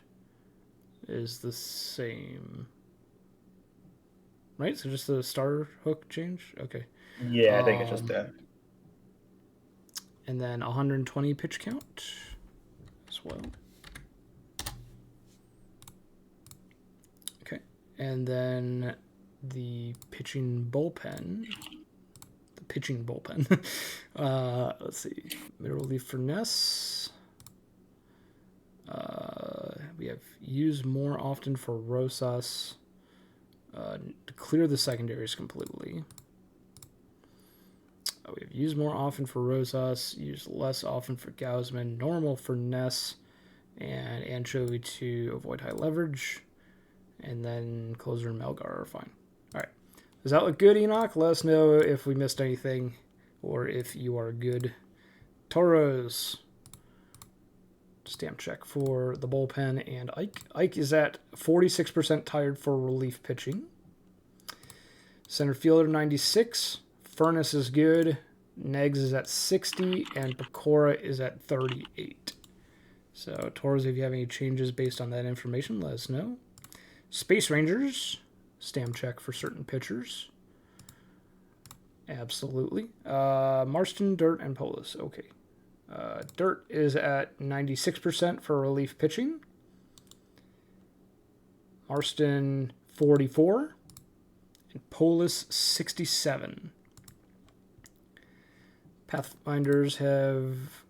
is the same. Right? So just the star hook change? Okay. Yeah, I think it's just that. And then 120 pitch count as well. Okay. And then the pitching bullpen. Let's see. Middle relief for Ness. We have used more often for Rosas. To clear the secondaries completely. We have used more often for Rosas, used less often for Gausman, normal for Ness, and Anchovy to avoid high leverage. And then closer and Melgar are fine. All right. Does that look good, Enoch? Let us know if we missed anything or if you are good. Toros. Stamp check for the bullpen and Ike. Ike is at 46% tired for relief pitching. Center fielder 96. Furnace is good. Negs is at 60 and Pecora is at 38. So Toros, if you have any changes based on that information, let us know. Space Rangers. Stamp check for certain pitchers. Absolutely. Marston, Dirt, and Polis. Okay. Dirt is at 96% for relief pitching. Marston, 44. And Polis, 67. Pathfinders have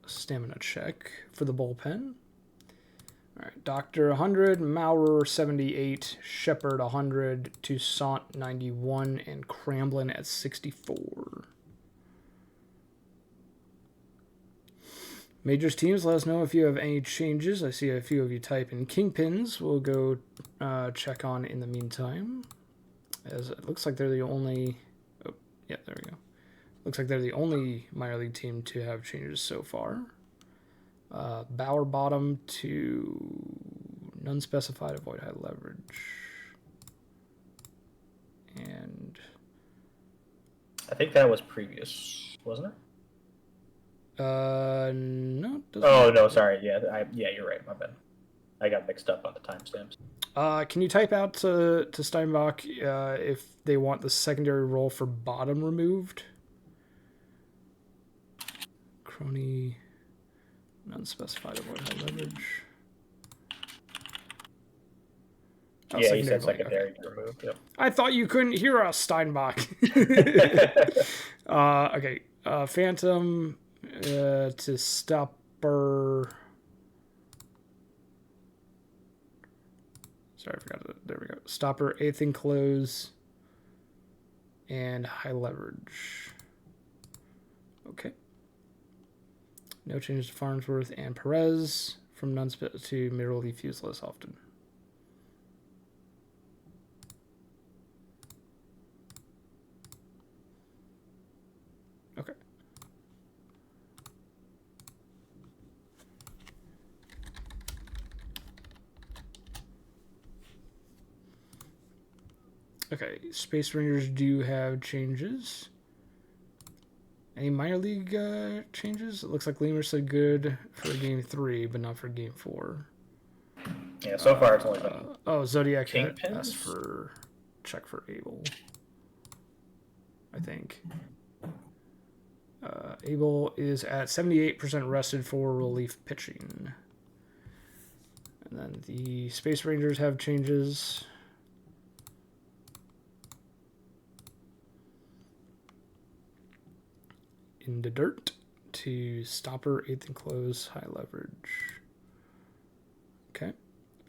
stamina check for the bullpen. All right, Doctor 100, Maurer 78, Shepard 100, Toussaint 91, and Cramblin at 64. Majors teams, let us know if you have any changes. I see a few of you type in Kingpins. We'll go check on in the meantime. As it looks like they're the only... Oh, yeah, there we go. Looks like they're the only minor league team to have changes so far. Bauer bottom to none specified, avoid high leverage. And I think that was previous, wasn't it? No. It doesn't. Oh no, sorry. Yeah, you're right. My bad. I got mixed up on the timestamps. Can you type out to Steinbach if they want the secondary role for bottom removed? Crony, unspecified, avoid high leverage. Oh, yeah, he said blank, secondary okay. removed. Yep. I thought you couldn't hear us, Steinbach. Okay. Phantom to stopper. Sorry, I forgot. There we go. Stopper, eighth and close, and high leverage. Okay. No changes to Farnsworth and Perez from none to middle relief use less often. Okay. Okay, Space Rangers do have changes. Any minor league changes? It looks like Lemur said good for game 3, but not for game 4. Yeah, so far it's only been Zodiac Kingpins? asked for check for Abel, I think. Abel is at 78% rested for relief pitching. And then the Space Rangers have changes. In the dirt to stopper, eighth and close, high leverage. Okay.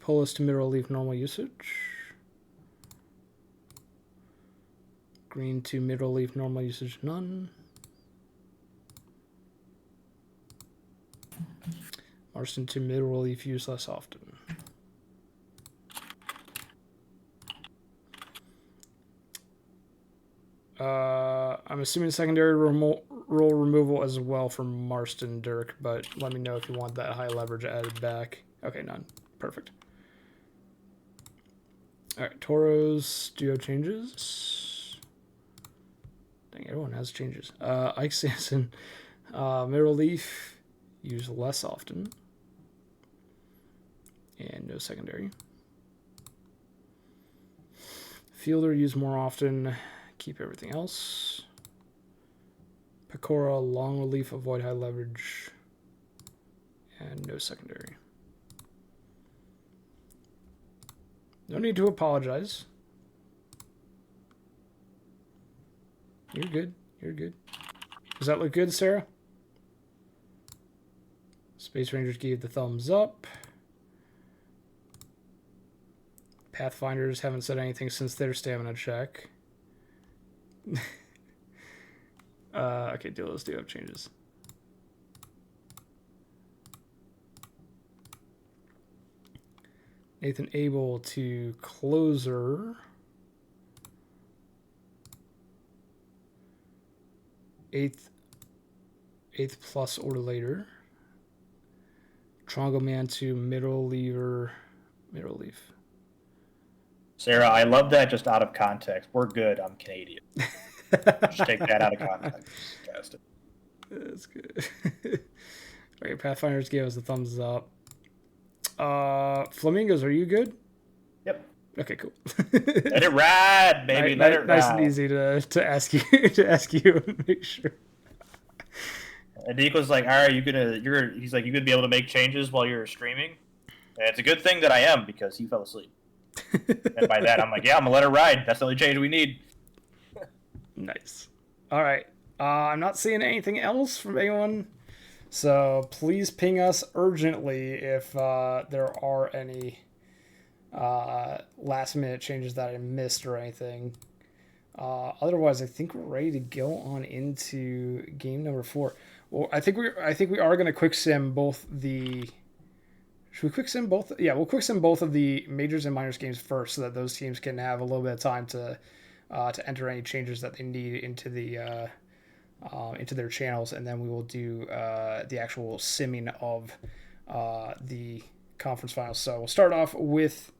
Pull us to middle relief, normal usage. Green to middle relief, normal usage, none. Marston to middle relief, use less often. I'm assuming secondary role removal as well for Marston Dirk, but let me know if you want that high leverage added back. Okay, none. Perfect. All right, Toros duo changes. Dang, everyone has changes. Ike Sanson, Middle relief, use less often. And no secondary. Fielder, use more often. Keep everything else. Pecora, long relief, avoid high leverage. And no secondary. No need to apologize. You're good. You're good. Does that look good, Sarah? Space Rangers gave the thumbs up. Pathfinders haven't said anything since their stamina check. Okay, Delos do have changes. Nathan Abel to closer. Eighth plus or later. Trongo Man to middle lever. Middle leaf. Sarah, I love that just out of context. We're good. I'm Canadian. Just take that out of context. Cast it. That's good. Okay, Pathfinders gave us a thumbs up. Flamingos, are you good? Yep. Okay, cool. Let it ride, baby. Let it ride. Nice and easy to ask you to ask you and make sure. And Nico's like, all right, he's like, you gonna be able to make changes while you're streaming? And it's a good thing that I am because he fell asleep. And by that, I'm like, yeah, I'm gonna let it ride. That's the only change we need. Nice. All right. I'm not seeing anything else from anyone, so please ping us urgently if there are any last minute changes that I missed or anything. Otherwise, I think we're ready to go on into game number 4. Well, I think we are going to quick sim both the. Should we quick sim both? Yeah, we'll quick sim both of the majors and minors games first, so that those teams can have a little bit of time to enter any changes that they need into the into their channels, and then we will do the actual simming of the conference finals. So we'll start off with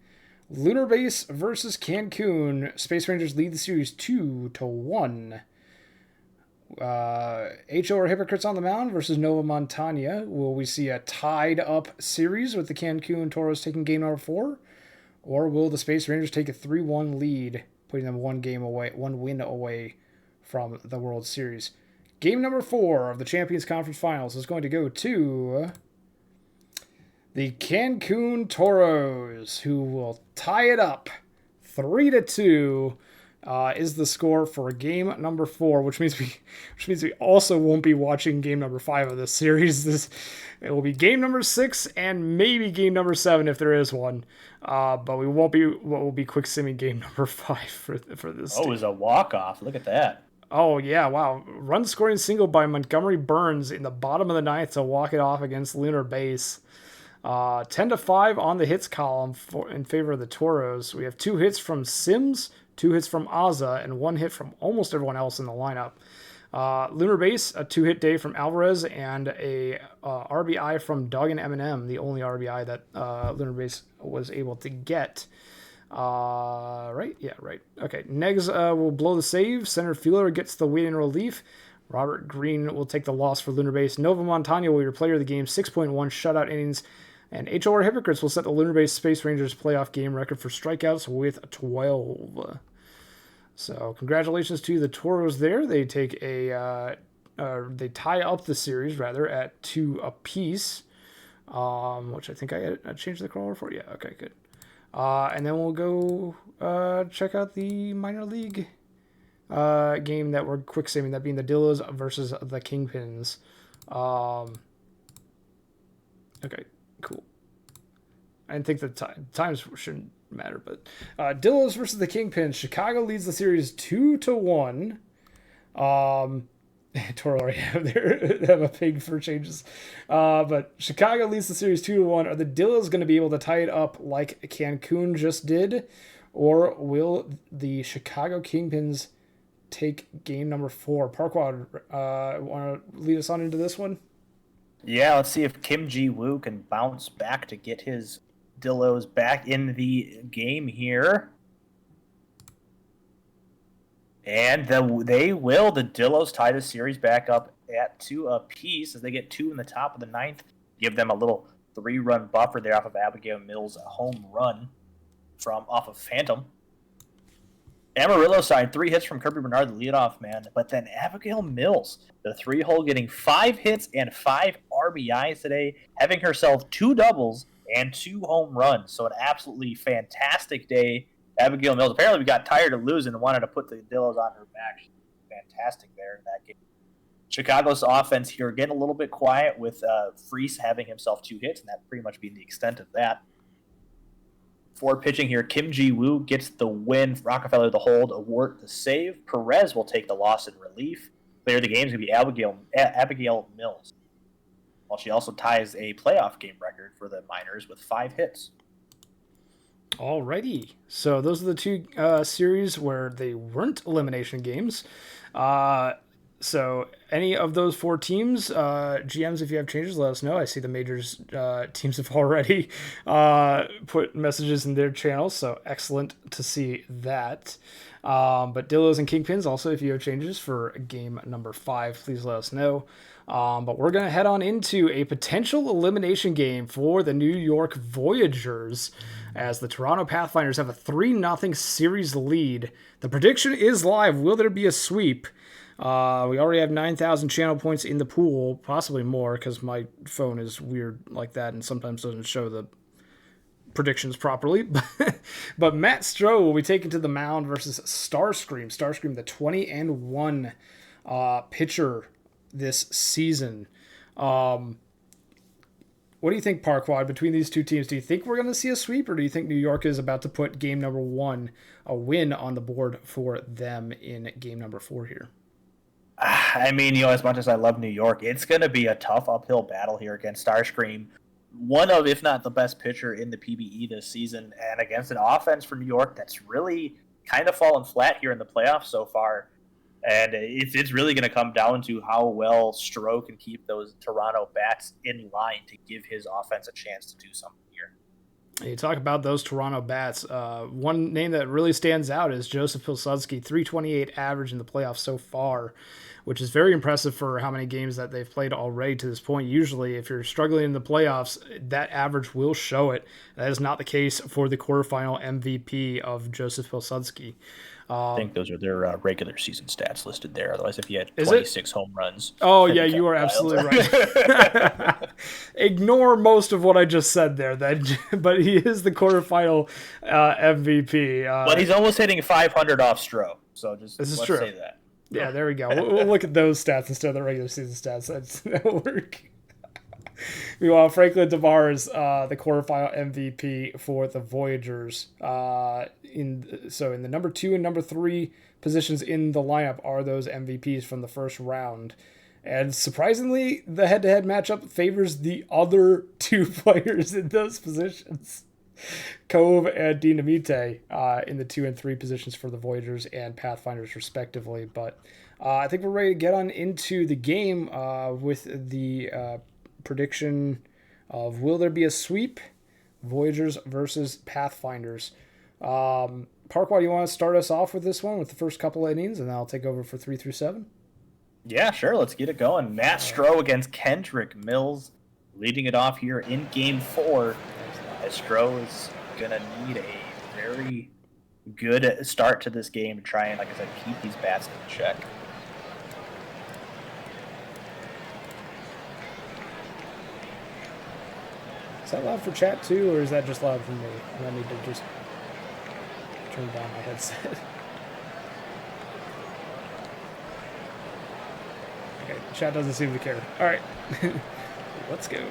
Lunar Base versus Cancun. Space Rangers lead the series 2-1. HO or Hypocrites on the mound versus Nova Montana. Will we see a tied up series with the Cancun Toros taking game number 4? Or will the Space Rangers take a 3-1 lead, putting them one win away from the World Series? Game number 4 of the Champions Conference Finals is going to go to the Cancun Toros, who will tie it up 3-2. Is the score for game number 4, which means we also won't be watching game number 5 of this series. It will be game number 6 and maybe game number 7 if there is one. But we won't be. We'll be quick simming game number 5 for this. Oh, it was a walk-off. Look at that. Oh yeah, wow! Run scoring single by Montgomery Burns in the bottom of the 9th to walk it off against Lunar Base. 10-5 on the hits column in favor of the Toros. We have 2 hits from Sims, 2 hits from Aza, and 1 hit from almost everyone else in the lineup. Lunar Base, a 2-hit day from Alvarez, and a RBI from Doug and Eminem, the only RBI that Lunar Base was able to get. Right? Yeah, right. Okay, Negs will blow the save. Center fielder gets the win in relief. Robert Green will take the loss for Lunar Base. Nova Montana will be your player of the game, 6.1 shutout innings. And HO or Hypocrites will set the Lunar Base Space Rangers playoff game record for strikeouts with 12. So congratulations to the Toros there. They take they tie up the series rather at 2 apiece, which I think I changed the crawler for. Yeah, okay, good. And then we'll go check out the minor league game that we're quick simming, that being the Dillos versus the Kingpins. Okay, cool. I didn't think the times shouldn't matter, but Dillos versus the Kingpins. Chicago leads the series 2-1. Toro already have a pig for changes. But Chicago leads the series 2-1. Are the Dillos going to be able to tie it up like Cancun just did? Or will the Chicago Kingpins take game number 4? Parquad, want to lead us on into this one? Yeah, let's see if Kim Ji-woo can bounce back to get his Dillos back in the game here. And the Dillos tie the series back up at 2 apiece as they get 2 in the top of the 9th. Give them a little 3-run buffer there off of Abigail Mills' home run off of Phantom. Amarillo side, 3 hits from Kirby Bernard, the leadoff man. But then Abigail Mills, the 3-hole, getting 5 hits and 5 RBIs today, having herself 2 doubles and 2 home runs. So an absolutely fantastic day. Abigail Mills apparently got tired of losing and wanted to put the Dillos on her back. She's fantastic there in that game. Chicago's offense here getting a little bit quiet with Freese having himself 2 hits, and that pretty much being the extent of that. For pitching here, Kim Ji-woo gets the win, Rockefeller the hold, Award the save. Perez will take the loss in relief. Player of the game is going to be Abigail Mills, while she also ties a playoff game record for the Miners with 5 hits. Alrighty, so those are the 2 series where they weren't elimination games. So any of those 4 teams, GMs, if you have changes, let us know. I see the majors teams have already put messages in their channels, so excellent to see that. But Dillos and Kingpins, also, if you have changes for game number 5, please let us know. But we're going to head on into a potential elimination game for the New York Voyagers as the Toronto Pathfinders have a 3-0 series lead. The prediction is live. Will there be a sweep? We already have 9,000 channel points in the pool, possibly more, because my phone is weird like that and sometimes doesn't show the predictions properly. But Matt Stroh will be taken to the mound versus Starscream. Starscream, the 20-1 pitcher this season. What do you think, Parquad, between these 2 teams? Do you think we're going to see a sweep, or do you think New York is about to put game number 1, a win, on the board for them in game number 4 here? I mean, as much as I love New York, it's going to be a tough uphill battle here against Starscream. One of, if not the best pitcher in the PBE this season, and against an offense for New York that's really kind of fallen flat here in the playoffs so far. And it's really going to come down to how well Stroh can keep those Toronto bats in line to give his offense a chance to do something here. You talk about those Toronto bats. One name that really stands out is Joseph Pilsudski, 328 average in the playoffs so far, which is very impressive for how many games that they've played already to this point. Usually, if you're struggling in the playoffs, that average will show it. That is not the case for the quarterfinal MVP of Joseph Pilsudski. I think those are their regular season stats listed there. Otherwise, if you had 26 home runs. Oh, yeah, you are absolutely right. Ignore most of what I just said there. But he is the quarterfinal MVP. But he's almost hitting 500 off Stroh. So let's true. say that. Yeah, there we go. We'll look at those stats instead of the regular season stats. That'll work. Meanwhile, Franklin Tavares, the quarterfinal MVP for the Voyagers. In the number 2 and number 3 positions in the lineup are those MVPs from the first round. And surprisingly, the head-to-head matchup favors the other 2 players in those positions. Cove and Dinamite in the 2 and 3 positions for the Voyagers and Pathfinders respectively. But I think we're ready to get on into the game with the prediction of will there be a sweep? Voyagers versus Pathfinders. Parquad, you want to start us off with this one with the first couple of innings, and then I'll take over for 3 through 7? Yeah, sure. Let's get it going. Matt Stroh against Kendrick Mills, leading it off here in Game 4. Stroh is going to need a very good start to this game to try and, like I said, keep these bats in check. Is that loud for chat too, or is that just loud for me? And I need to just turn down my headset. Okay, chat doesn't seem to care. All right, let's go.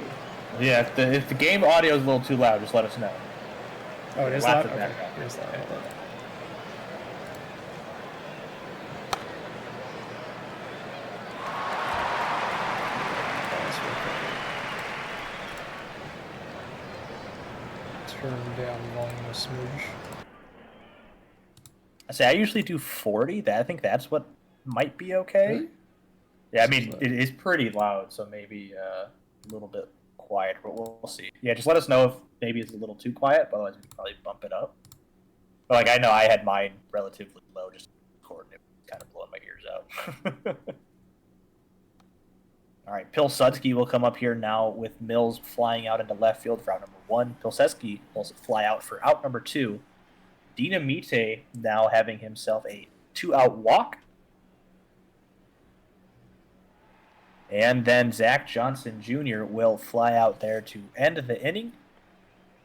Yeah, if the game audio is a little too loud, just let us know. Oh, it is loud? Okay, it is loud. Turn down volume a smidge. I usually do 40. I think that's what might be okay. Really? Yeah, I mean, it is pretty loud, so maybe a little bit quiet, but we'll see. Yeah, just let us know if maybe it's a little too quiet, but otherwise we can probably bump it up. But, I know I had mine relatively low just to record, and it was kind of blowing my ears out. All right, Pilsudski will come up here now with Mills flying out into left field for out number 1. Pilsudski will fly out for out number 2. Dinamite now having himself a 2-out walk. And then Zach Johnson Jr. will fly out there to end the inning.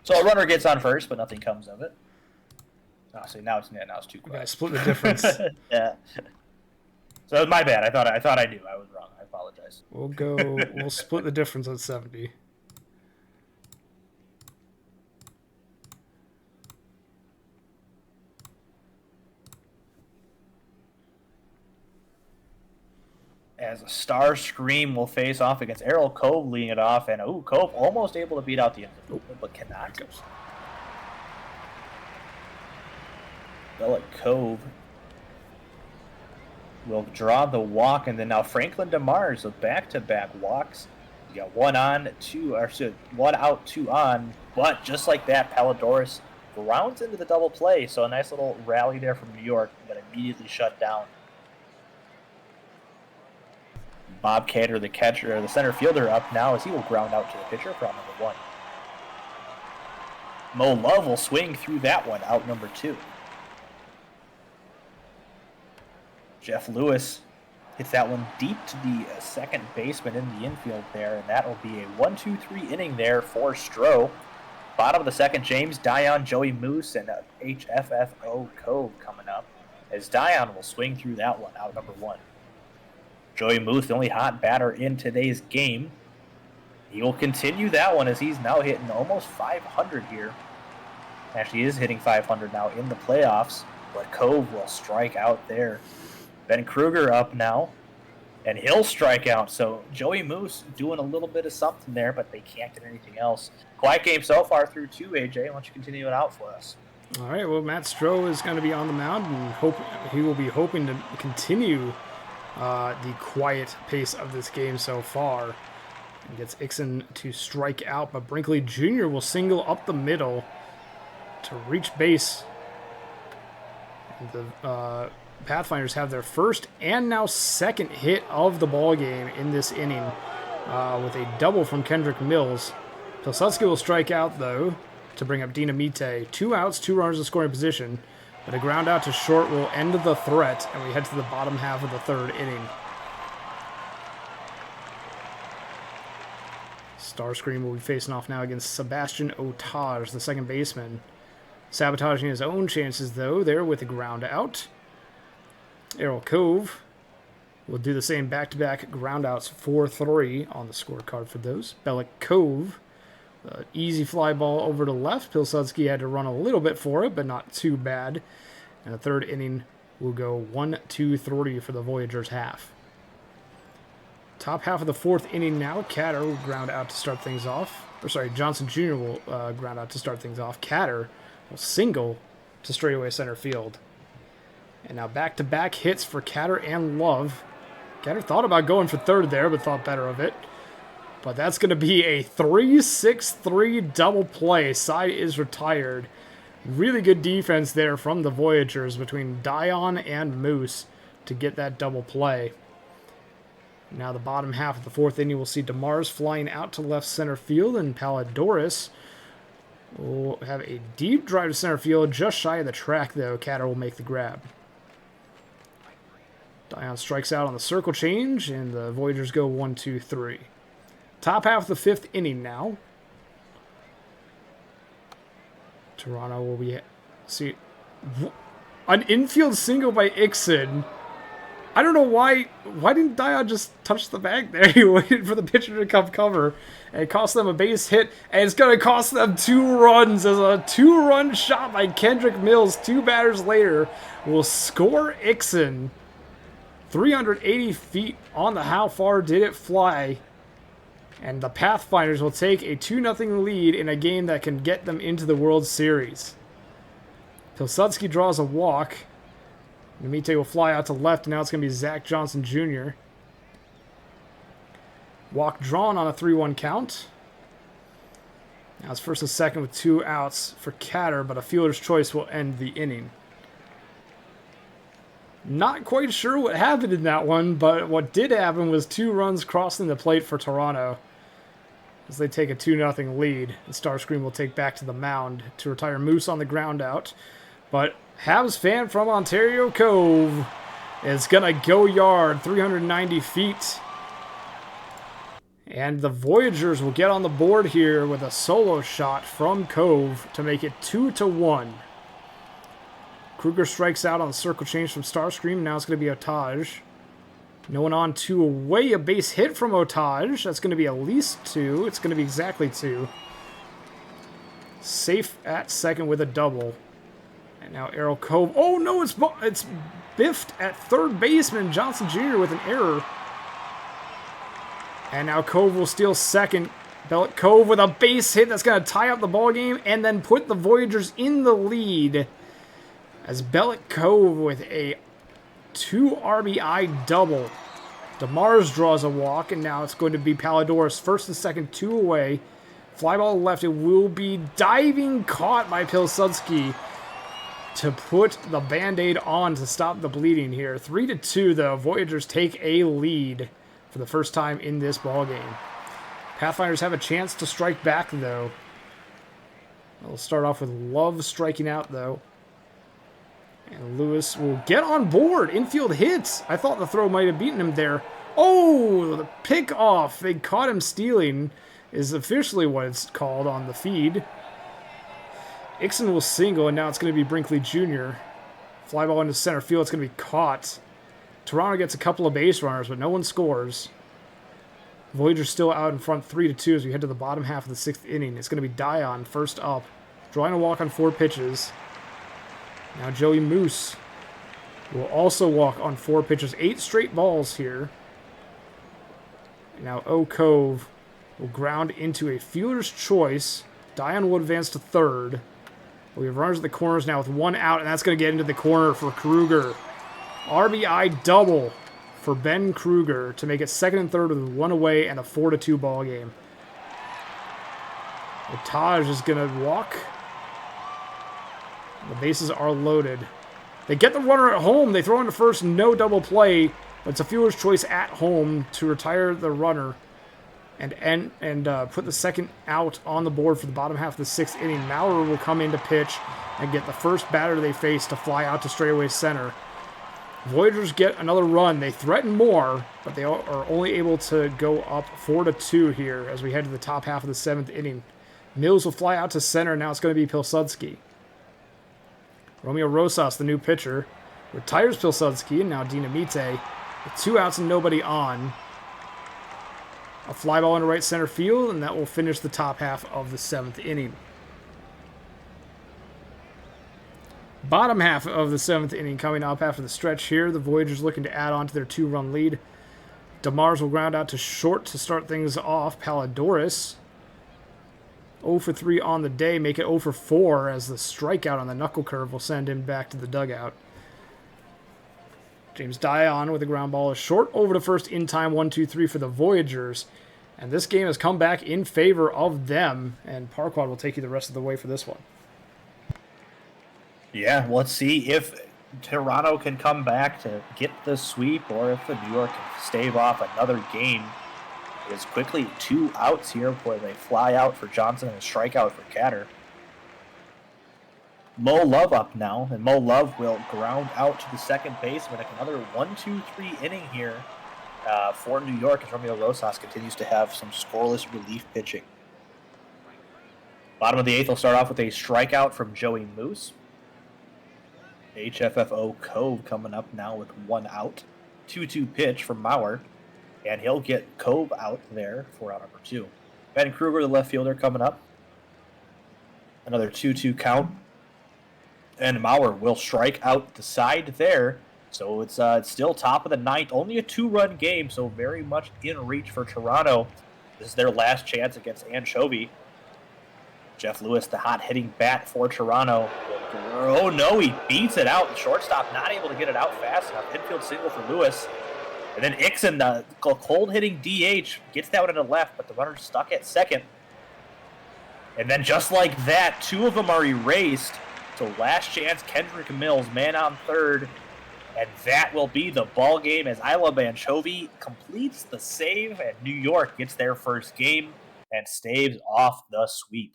So a runner gets on first, but nothing comes of it. Oh, see, now it's too quick. Okay, split the difference. Yeah. So my bad. I thought I knew. I was wrong. I apologize. We'll split the difference at 70. As a Star Scream will face off against Errol Cove leading it off, and Cove almost able to beat out the infield, but cannot. Bella Cove will draw the walk, and then now Franklin DeMars with back-to-back walks. You got one out, 2 on, but just like that, Palladorus rounds into the double play, so a nice little rally there from New York, but immediately shut down. Bob Cater, the catcher, or the center fielder, up now as he will ground out to the pitcher for out number 1. Mo Love will swing through that one, out number 2. Jeff Lewis hits that one deep to the second baseman in the infield there, and that will be a 1-2-3 inning there for Stroh. Bottom of the second, James Dion, Joey Moose, and HFFO Cove coming up, as Dion will swing through that one, out number 1. Joey Moose, the only hot batter in today's game. He will continue that one as he's now hitting almost 500 here. Actually, he is hitting 500 now in the playoffs, but Cove will strike out there. Ben Kruger up now, and he'll strike out. So Joey Moose doing a little bit of something there, but they can't get anything else. Quiet game so far through 2, AJ. Why don't you continue it out for us? All right, well, Matt Stroh is going to be on the mound, and he will be hoping to continue the quiet pace of this game so far. And gets Ixon to strike out, but Brinkley Jr. will single up the middle to reach base. And the Pathfinders have their first and now second hit of the ball game in this inning with a double from Kendrick Mills. Pilsudski will strike out, though, to bring up Dinamite. 2 outs, 2 runners in scoring position. But a ground out to short will end the threat, and we head to the bottom half of the 3rd inning. Starscream will be facing off now against Sebastian Otage, the second baseman. Sabotaging his own chances, though, there with a ground out. Errol Cove will do the same back-to-back groundouts, 4-3 on the scorecard for those. Bellick Cove, easy fly ball over to left. Pilsudski had to run a little bit for it, but not too bad. And the 3rd inning will go 1-2-3 for the Voyagers half. Top half of the 4th inning now. Catter will ground out to start things off. Johnson Jr. will ground out to start things off. Catter will single to straightaway center field. And now back-to-back hits for Catter and Love. Catter thought about going for 3rd there, but thought better of it. But that's going to be a 3-6-3 double play. Side is retired. Really good defense there from the Voyagers between Dion and Moose to get that double play. Now the bottom half of the 4th inning, we'll see DeMars flying out to left center field, and Palladorus will have a deep drive to center field, just shy of the track, though. Catter will make the grab. Dion strikes out on the circle change, and the Voyagers go 1-2-3. Top half of the 5th inning now. Toronto will be... See, an infield single by Ixon. I don't know why didn't Dion just touch the bag there? He waited for the pitcher to come cover, and it cost them a base hit, and it's going to cost them 2 runs as a 2-run shot by Kendrick Mills 2 batters later will score Ixon. 380 feet on the how far did it fly. And the Pathfinders will take a 2-0 lead in a game that can get them into the World Series. Pilsudski draws a walk. Namite will fly out to left, and now it's going to be Zach Johnson Jr. Walk drawn on a 3-1 count. Now it's 1st and 2nd with 2 outs for Catter, but a fielder's choice will end the inning. Not quite sure what happened in that one, but what did happen was 2 runs crossing the plate for Toronto as they take a 2-0 lead. And Starscream will take back to the mound to retire Moose on the ground out. But Habs fan from Ontario Cove is going to go yard 390 feet. And the Voyagers will get on the board here with a solo shot from Cove to make it 2-1. Kruger strikes out on the circle change from Starscream. Now it's going to be Otage. No one on, 2 away. A base hit from Otage. That's going to be at least 2. It's going to be exactly 2. Safe at second with a double. And now Errol Cove. Oh no, it's biffed at third baseman. Johnson Jr. with an error. And now Cove will steal second. Bellet Cove with a base hit that's going to tie up the ball game and then put the Voyagers in the lead. As Bellet Cove with a 2 RBI double. DeMars draws a walk, and now it's going to be Palladorus first and second, 2 away. Fly ball left, it will be diving caught by Pilsudski to put the Band-Aid on to stop the bleeding here. 3-2, the Voyagers take a lead for the first time in this ballgame. Pathfinders have a chance to strike back, though. They'll start off with Love striking out, though. And Lewis will get on board. Infield hits. I thought the throw might have beaten him there. Oh, the pick off. They caught him stealing is officially what it's called on the feed. Ixon will single, and now it's going to be Brinkley Jr. Fly ball into center field. It's going to be caught. Toronto gets a couple of base runners, but no one scores. Voyagers still out in front 3-2 as we head to the bottom half of the 6th inning. It's going to be Dion first up. Drawing a walk on 4 pitches. Now Joey Moose will also walk on 4 pitches. 8 straight balls here. Now O Cove will ground into a fielder's choice. Dion will advance to third. We have runners at the corners now with 1 out, and that's going to get into the corner for Kruger. RBI double for Ben Kruger to make it second and third with 1 away and a 4-2 ball game. Otage is going to walk. The bases are loaded. They get the runner at home. They throw into first, no double play. But it's a fielder's choice at home to retire the runner and put the second out on the board for the bottom half of the 6th inning. Maurer will come in to pitch and get the first batter they face to fly out to straightaway center. Voyagers get another run. They threaten more, but they are only able to go up 4-2 here as we head to the top half of the 7th inning. Mills will fly out to center. Now it's going to be Pilsudski. Romeo Rosas, the new pitcher, retires Pilsudski, and now Dinamite with 2 outs and nobody on. A fly ball into right center field, and that will finish the top half of the 7th inning. Bottom half of the 7th inning coming up after the stretch here. The Voyagers looking to add on to their 2-run lead. DeMars will ground out to short to start things off. Palladorus 0 for 3 on the day, make it 0 for 4 as the strikeout on the knuckle curve will send him back to the dugout. James Dion with a ground ball is short over to first in time, 1-2-3 for the Voyagers. And this game has come back in favor of them, and Parquad will take you the rest of the way for this one. Yeah, let's see if Toronto can come back to get the sweep or if the New York can stave off another game. It is quickly 2 outs here before they fly out for Johnson and a strikeout for Catter. Mo Love up now, and Mo Love will ground out to the second base. But another 1-2-3 inning here for New York as Romeo Rosas continues to have some scoreless relief pitching. Bottom of the 8th will start off with a strikeout from Joey Moose. HFFO Cove coming up now with 1 out. 2-2 pitch from Maurer. And he'll get Cove out there for out number 2. Ben Kruger, the left fielder, coming up. Another 2-2 count. And Maurer will strike out the side there. So it's still top of the 9th. Only a 2-run game, so very much in reach for Toronto. This is their last chance against Anchovy. Jeff Lewis, the hot-hitting bat for Toronto. Oh, no, he beats it out. The shortstop not able to get it out fast enough. Infield single for Lewis. And then Ixon, the cold-hitting DH, gets that one to the left, but the runner's stuck at second. And then just like that, 2 of them are erased. So last chance, Kendrick Mills, man on third. And that will be the ball game as Isla Anchovy completes the save and New York gets their first game and staves off the sweep.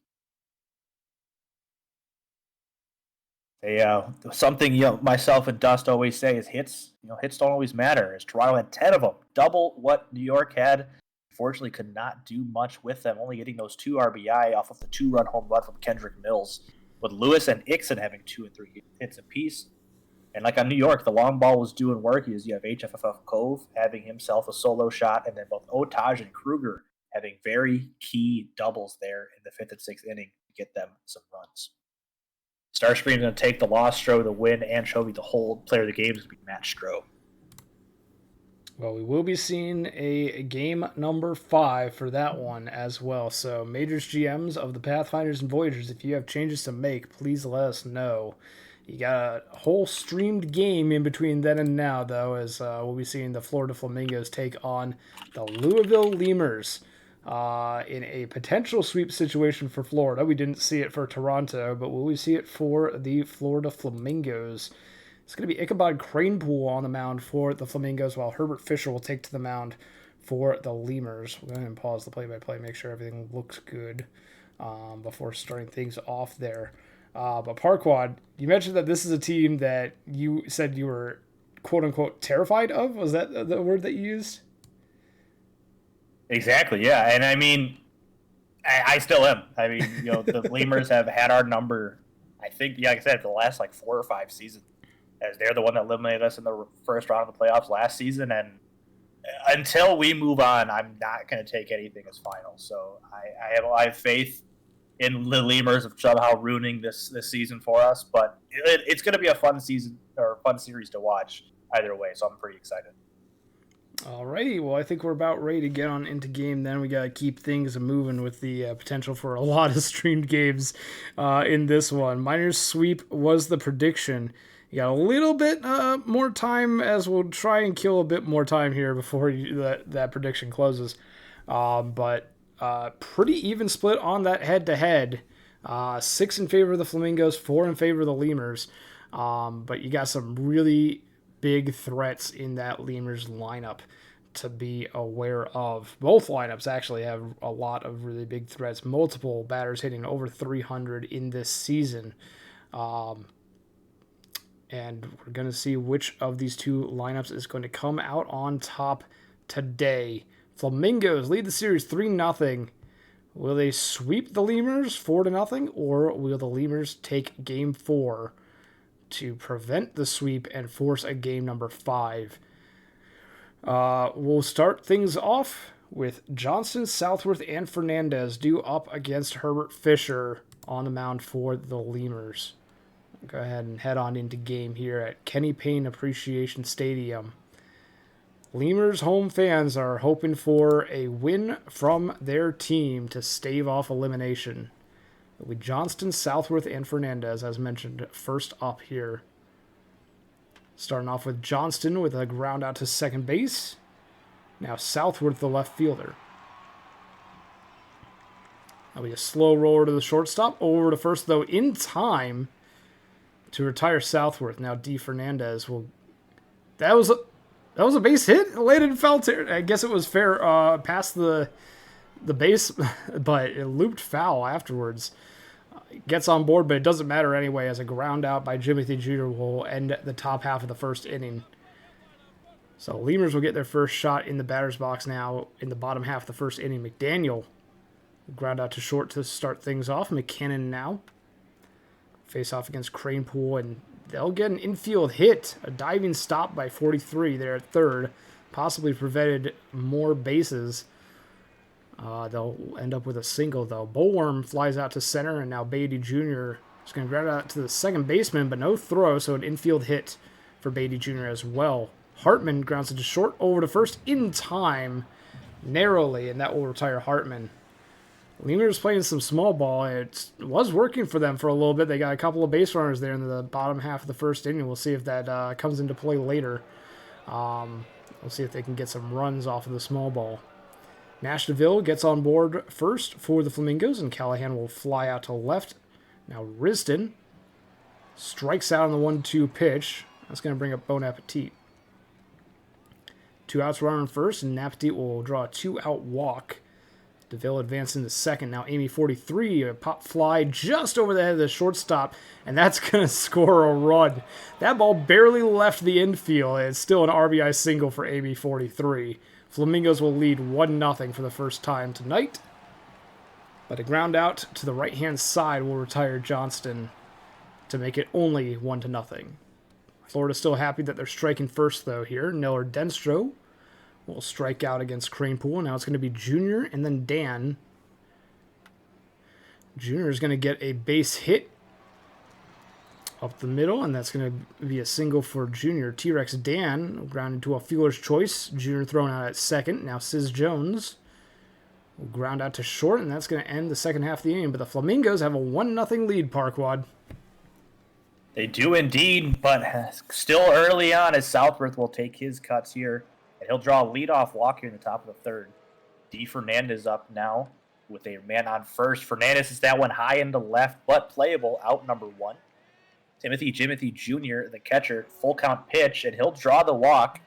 Something myself and Dust always say is hits. Hits don't always matter. As Toronto had 10 of them, double what New York had. Unfortunately, could not do much with them, only getting those 2 RBI off of the 2-run home run from Kendrick Mills, with Lewis and Ixon having 2 and 3 hits apiece. And like on New York, the long ball was doing work. You have HFFF Cove having himself a solo shot, and then both Otaj and Kruger having very key doubles there in the 5th and 6th inning to get them some runs. Starscream's going to take the loss, Stroh the win, and Chovy the hold. Player of the game is going to be Matt Stroh. Well, we will be seeing a game number 5 for that one as well. So, Majors GMs of the Pathfinders and Voyagers, if you have changes to make, please let us know. You got a whole streamed game in between then and now, though, as we'll be seeing the Florida Flamingos take on the Louisville Lemurs in a potential sweep situation for Florida. We didn't see it for Toronto, but will we see it for the Florida Flamingos? It's going to be Ichabod Cranepool on the mound for the Flamingos, while Herbert Fisher will take to the mound for the Lemurs. We'll go ahead and pause the play-by-play, make sure everything looks good before starting things off there. But Parquad, you mentioned that this is a team that you said you were quote-unquote terrified of. Was that the word that you used? Exactly, yeah. And I mean, I still am. I mean, the Lemurs have had our number, I think, like I said, for the last 4 or 5 seasons, as they're the one that eliminated us in the first round of the playoffs last season. And until we move on, I'm not going to take anything as final. So I have faith in the Lemurs of somehow ruining this season for us, but it's going to be a fun season or fun series to watch either way. So I'm pretty excited. Alrighty, well, I think we're about ready to get on into game then. We got to keep things moving with the potential for a lot of streamed games in this one. Miners sweep was the prediction. You got a little bit more time, as we'll try and kill a bit more time here before that prediction closes. But pretty even split on that head-to-head. 6 in favor of the Flamingos, 4 in favor of the Lemurs. But you got some really big threats in that Lemurs lineup to be aware of. Both lineups actually have a lot of really big threats. Multiple batters hitting over 300 in this season. And we're going to see which of these two lineups is going to come out on top today. Flamingos lead the series 3-0. Will they sweep the Lemurs 4-0, or will the Lemurs take game 4 to prevent the sweep and force a game number 5? We'll start things off with Johnston, Southworth, and Fernandez due up against Herbert Fisher on the mound for the Lemurs. Go ahead and head on into game here at Kenny Payne Appreciation Stadium. Lemurs home fans are hoping for a win from their team to stave off elimination. With Johnston, Southworth, and Fernandez, as mentioned, first up here. Starting off with Johnston with a ground out to second base. Now Southworth, the left fielder. That'll be a slow roller to the shortstop. Over to first, though, in time to retire Southworth. Now D. Fernandez will... That was a base hit. It landed foul territory. I guess it was fair past the base, but it looped foul afterwards. Gets on board, but it doesn't matter anyway, as a ground out by Jimothy Jr. will end the top half of the first inning. So Lemurs will get their first shot in the batter's box now in the bottom half of the first inning. McDaniel ground out to short to start things off. McKinnon now face off against Cranepool, and they'll get an infield hit. A diving stop by 43 there at third. Possibly prevented more bases. They'll end up with a single, though. Bullworm flies out to center, and now Beatty Jr. is going to ground out to the second baseman, but no throw, so an infield hit for Beatty Jr. as well. Hartman grounds it to short, over to first in time, narrowly, and that will retire Hartman. Lemurs playing some small ball. It was working for them for a little bit. They got a couple of base runners there in the bottom half of the first inning. We'll see if that comes into play later. We'll see if they can get some runs off of the small ball. Nashville gets on board first for the Flamingos, and Callahan will fly out to left. Now Riston strikes out on the 1-2 pitch. That's going to bring up Bon Appetit. 2 outs, runner on first, and Appetit will draw a 2-out walk. DeVille advanced into second. Now Amy 43, a pop fly just over the head of the shortstop, and that's going to score a run. That ball barely left the infield. It's still an RBI single for Amy 43. Flamingos will lead 1-0 for the first time tonight. But a ground out to the right-hand side will retire Johnston to make it only 1-0. Florida's still happy that they're striking first, though, here. Neller Denstro will strike out against Cranepool. Now it's going to be Junior and then Dan. Junior is going to get a base hit up the middle, and that's going to be a single for Junior. T-Rex Dan ground into a fielder's choice. Junior thrown out at second. Now Sis Jones will ground out to short, and that's going to end the second half of the inning. But the Flamingos have a 1-0 lead, Parquad. They do indeed, but still early on as Southworth will take his cuts here. And he'll draw a leadoff walk here in the top of the third. D. Fernandez up now with a man on first. Fernandez is that one high into left, but playable, out number 1. Timothy Jr., the catcher, full count pitch, and he'll draw the walk.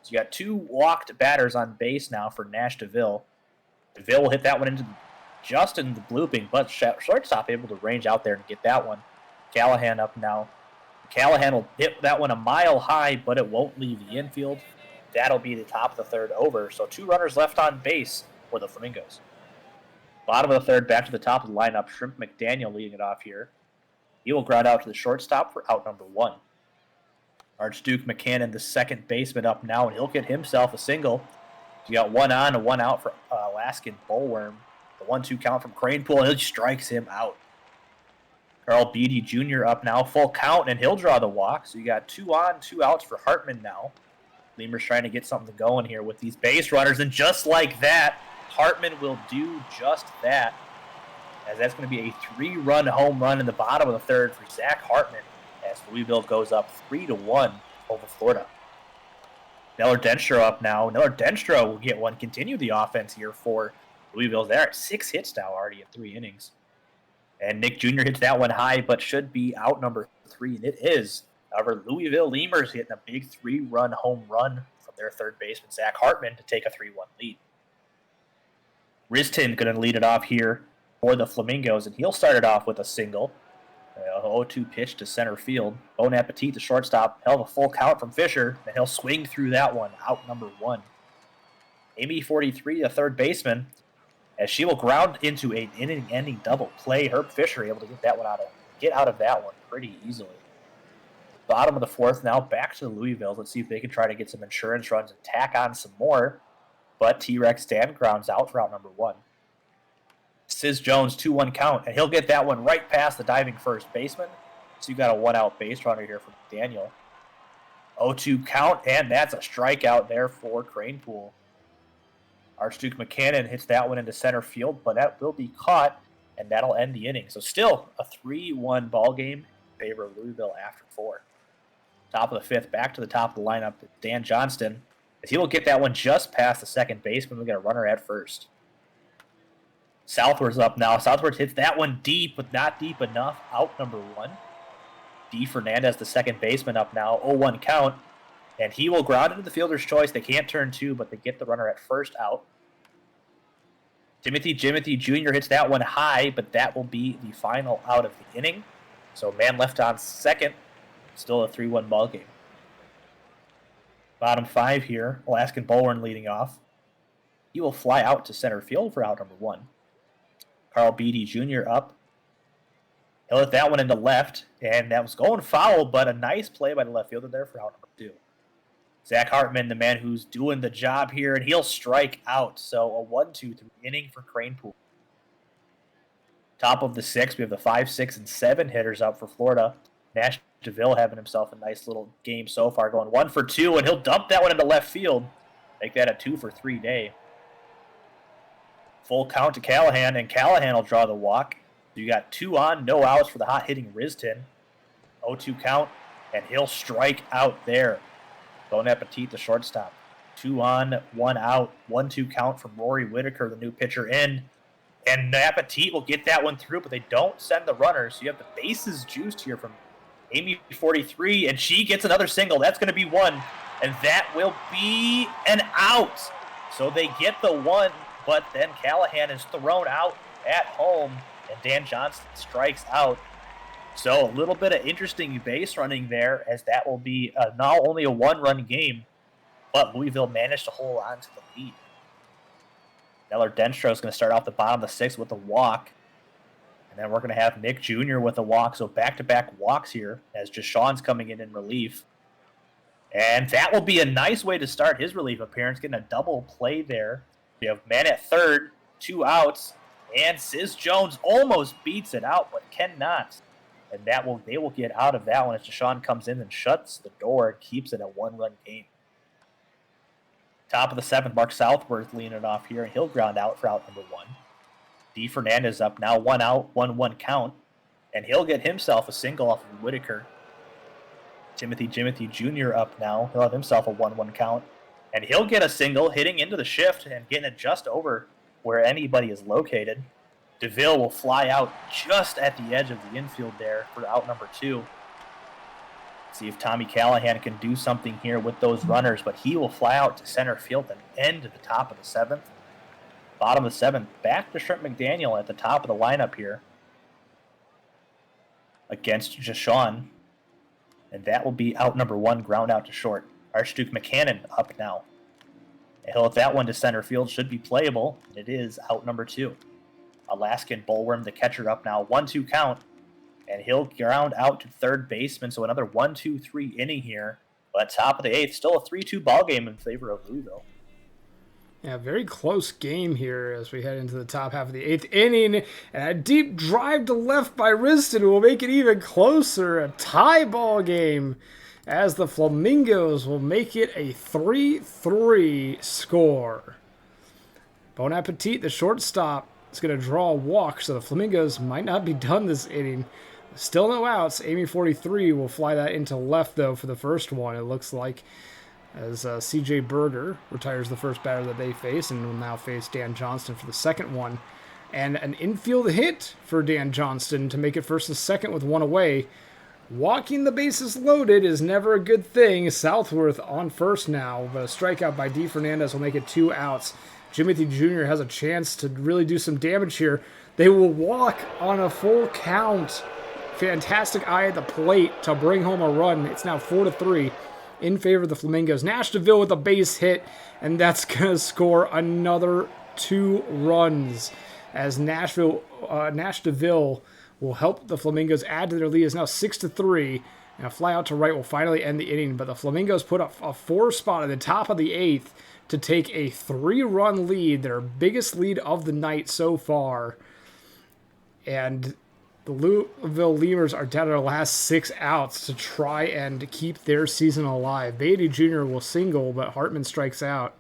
So you got 2 walked batters on base now for Nash DeVille. DeVille will hit that one just in the blooping, but shortstop able to range out there and get that one. Callahan up now. Callahan will hit that one a mile high, but it won't leave the infield. That'll be the top of the third over. So 2 runners left on base for the Flamingos. Bottom of the third, back to the top of the lineup. Shrimp McDaniel leading it off here. He will ground out to the shortstop for out number 1. Archduke McCannon, the second baseman, up now, and he'll get himself a single. You got 1 on and 1 out for Alaskan Bullworm. The 1-2 count from Cranepool, he strikes him out. Carl Beatty Jr. up now, full count, and he'll draw the walk. So you got 2 on, 2 outs for Hartman now. Lemur's trying to get something going here with these base runners, and just like that, Hartman will do just that, as that's going to be a 3-run home run in the bottom of the third for Zach Hartman, as Louisville goes up 3-1 over Florida. Neller Denstro up now. Neller Denstro will get one, continue the offense here for Louisville. They're at 6 hits now already in 3 innings. And Nick Jr. hits that one high, but should be out number 3, and it is. However, Louisville Lemurs hitting a big 3-run home run from their third baseman, Zach Hartman, to take a 3-1 lead. Riston going to lead it off here for the Flamingos, and he'll start it off with a single. 0-2 pitch to center field. Bon Appetit, the shortstop, held a full count from Fisher, and he'll swing through that one, out number 1. Amy 43, the third baseman, as she will ground into an inning-ending double play. Herb Fisher able to get out of that one pretty easily. Bottom of the fourth now, back to Louisville. Let's see if they can try to get some insurance runs and tack on some more. But T-Rex Dan grounds out for out number 1. Sis Jones, 2-1 count, and he'll get that one right past the diving first baseman. So you got a 1-out base runner here from Daniel. 0-2 count, and that's a strikeout there for Cranepool. Archduke McCannon hits that one into center field, but that will be caught, and that'll end the inning. So still a 3-1 ball game in favor of Louisville after 4. Top of the fifth, back to the top of the lineup, Dan Johnston, as he will get that one just past the second baseman. We got a runner at first. Southward's up now. Southward hits that one deep, but not deep enough. Out number 1. D. Fernandez, the second baseman, up now. 0-1 count. And he will ground into the fielder's choice. They can't turn 2, but they get the runner at first out. Timothy Jr. hits that one high, but that will be the final out of the inning. So man left on second. Still a 3-1 ball game. Bottom 5 here. Alaskan Bullworm leading off. He will fly out to center field for out number 1. Carl Beatty Jr. up. He'll hit that one into left, and that was going foul, but a nice play by the left fielder there for out number 2. Zach Hartman, the man who's doing the job here, and he'll strike out. So a 1-2-3 inning for Cranepool. Top of the 6, we have the 5, 6, and 7 hitters up for Florida. Nash DeVille having himself a nice little game so far, going 1 for 2, and he'll dump that one into left field. Make that a 2 for 3 day. Full count to Callahan, and Callahan will draw the walk. So you got 2 on, no outs for the hot-hitting Riston. 0-2 count, and he'll strike out there. Bon Appetit, the shortstop. 2 on, 1 out. 1-2 count from Rory Whitaker, the new pitcher, in. And Appetit will get that one through, but they don't send the runners. So you have the bases juiced here from Amy 43, and she gets another single. That's going to be one, and that will be an out. So they get the one, but then Callahan is thrown out at home, and Dan Johnston strikes out. So a little bit of interesting base running there, as that will be not only a one-run game, but Louisville managed to hold on to the lead. Neller Denstro is going to start off the bottom of the sixth with a walk. And then we're going to have Nick Jr. with a walk. So back-to-back walks here as Jashawn's coming in relief. And that will be a nice way to start his relief appearance, getting a double play there. We have man at third, 2 outs, and Sis Jones almost beats it out, but cannot. And they will get out of that one as Jashawn comes in and shuts the door and keeps it a one-run game. Top of the seventh, Mark Southworth leading it off here, and he'll ground out for out number 1. D. Fernandez up now, 1 out, 1-1 count, and he'll get himself a single off of Whitaker. Timothy Jr. up now. He'll have himself a 1-1 count, and he'll get a single hitting into the shift and getting it just over where anybody is located. DeVille will fly out just at the edge of the infield there for out number 2. See if Tommy Callahan can do something here with those runners, but he will fly out to center field and end at the top of the 7th. Bottom of the 7th, back to Shrimp McDaniel at the top of the lineup here against Jashawn. And that will be out number 1, ground out to short. Archduke McCannon up now. And he'll hit that one to center field, should be playable. It is out number 2. Alaskan Bullworm, the catcher, up now, 1-2 count. And he'll ground out to third baseman, so another 1-2-3 inning here. But top of the 8th, still a 3-2 ball game in favor of Louisville. Yeah, very close game here as we head into the top half of the 8th inning. And a deep drive to left by Riston will make it even closer. A tie ball game as the Flamingos will make it a 3-3 score. Bon Appetit, the shortstop, is going to draw a walk, so the Flamingos might not be done this inning. Still no outs. Amy 43 will fly that into left, though, for the first one, it looks like, as C.J. Berger retires the first batter that they face and will now face Dan Johnston for the second one. And an infield hit for Dan Johnston to make it first and second with one away. Walking the bases loaded is never a good thing. Southworth on first now, but a strikeout by D. Fernandez will make it 2 outs. Timothy Jr. has a chance to really do some damage here. They will walk on a full count. Fantastic eye at the plate to bring home a run. It's now 4-3 in favor of the Flamingos. Nash DeVille with a base hit, and that's going to score another 2 runs as Nash DeVille will help the Flamingos add to their lead. It's now 6-3, and a fly out to right will finally end the inning, but the Flamingos put up a 4 spot at the top of the 8th to take a 3-run lead, their biggest lead of the night so far. And the Louisville Lemurs are down to their last 6 outs to try and keep their season alive. Beatty Jr. will single, but Hartman strikes out.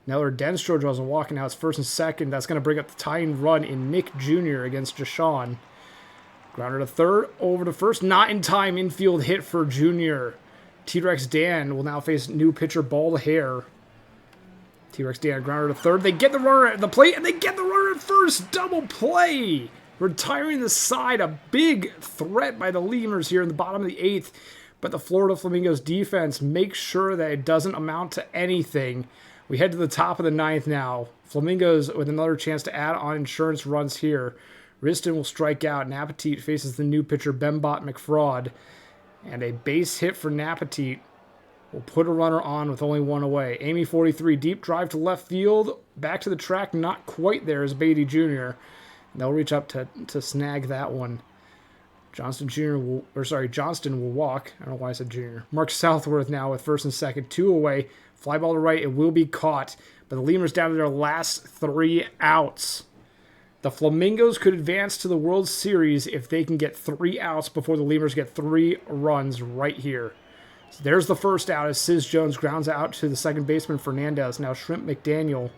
Neller Denstro draws a walk, and now it's first and second. That's going to bring up the tying run in Nick Jr. against Jashawn. Grounder to third, over to first, not in time. Infield hit for Jr. T-Rex Dan will now face new pitcher Bald Hair. T-Rex Dan, grounder to third. They get the runner at the plate, and they get the runner at first. Double play. Retiring the side. A big threat by the Lemurs here in the bottom of the 8th. But the Florida Flamingos defense makes sure that it doesn't amount to anything. We head to the top of the 9th now. Flamingos with another chance to add on insurance runs here. Riston will strike out. Napetit faces the new pitcher Bembot McFraud. And a base hit for Napetit will put a runner on with only 1 away. Amy 43, deep drive to left field. Back to the track, not quite there as Beatty Jr. And they'll reach up to snag that one. Johnston will walk. I don't know why I said Jr. Mark Southworth now with first and second, 2 away. Fly ball to right, it will be caught. But the Lemurs down to their last 3 outs. The Flamingos could advance to the World Series if they can get 3 outs before the Lemurs get 3 runs right here. So there's the first out as Sis Jones grounds out to the second baseman Fernandez. Now Shrimp McDaniel.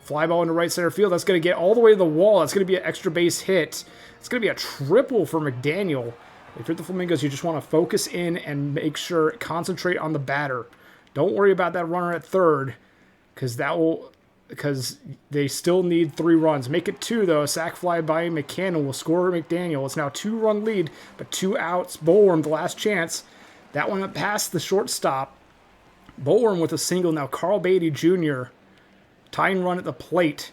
Fly ball into right center field. That's going to get all the way to the wall. That's going to be an extra base hit. It's going to be a triple for McDaniel. If you're the Flamingos, you just want to focus in and make sure, concentrate on the batter. Don't worry about that runner at third, because that will because they still need 3 runs. Make it 2, though. Sack fly by McCann will score McDaniel. It's now 2-run lead, but 2 outs. Bullworm, the last chance. That one past the shortstop. Bullworm with a single. Now Carl Beatty Jr. tying run at the plate.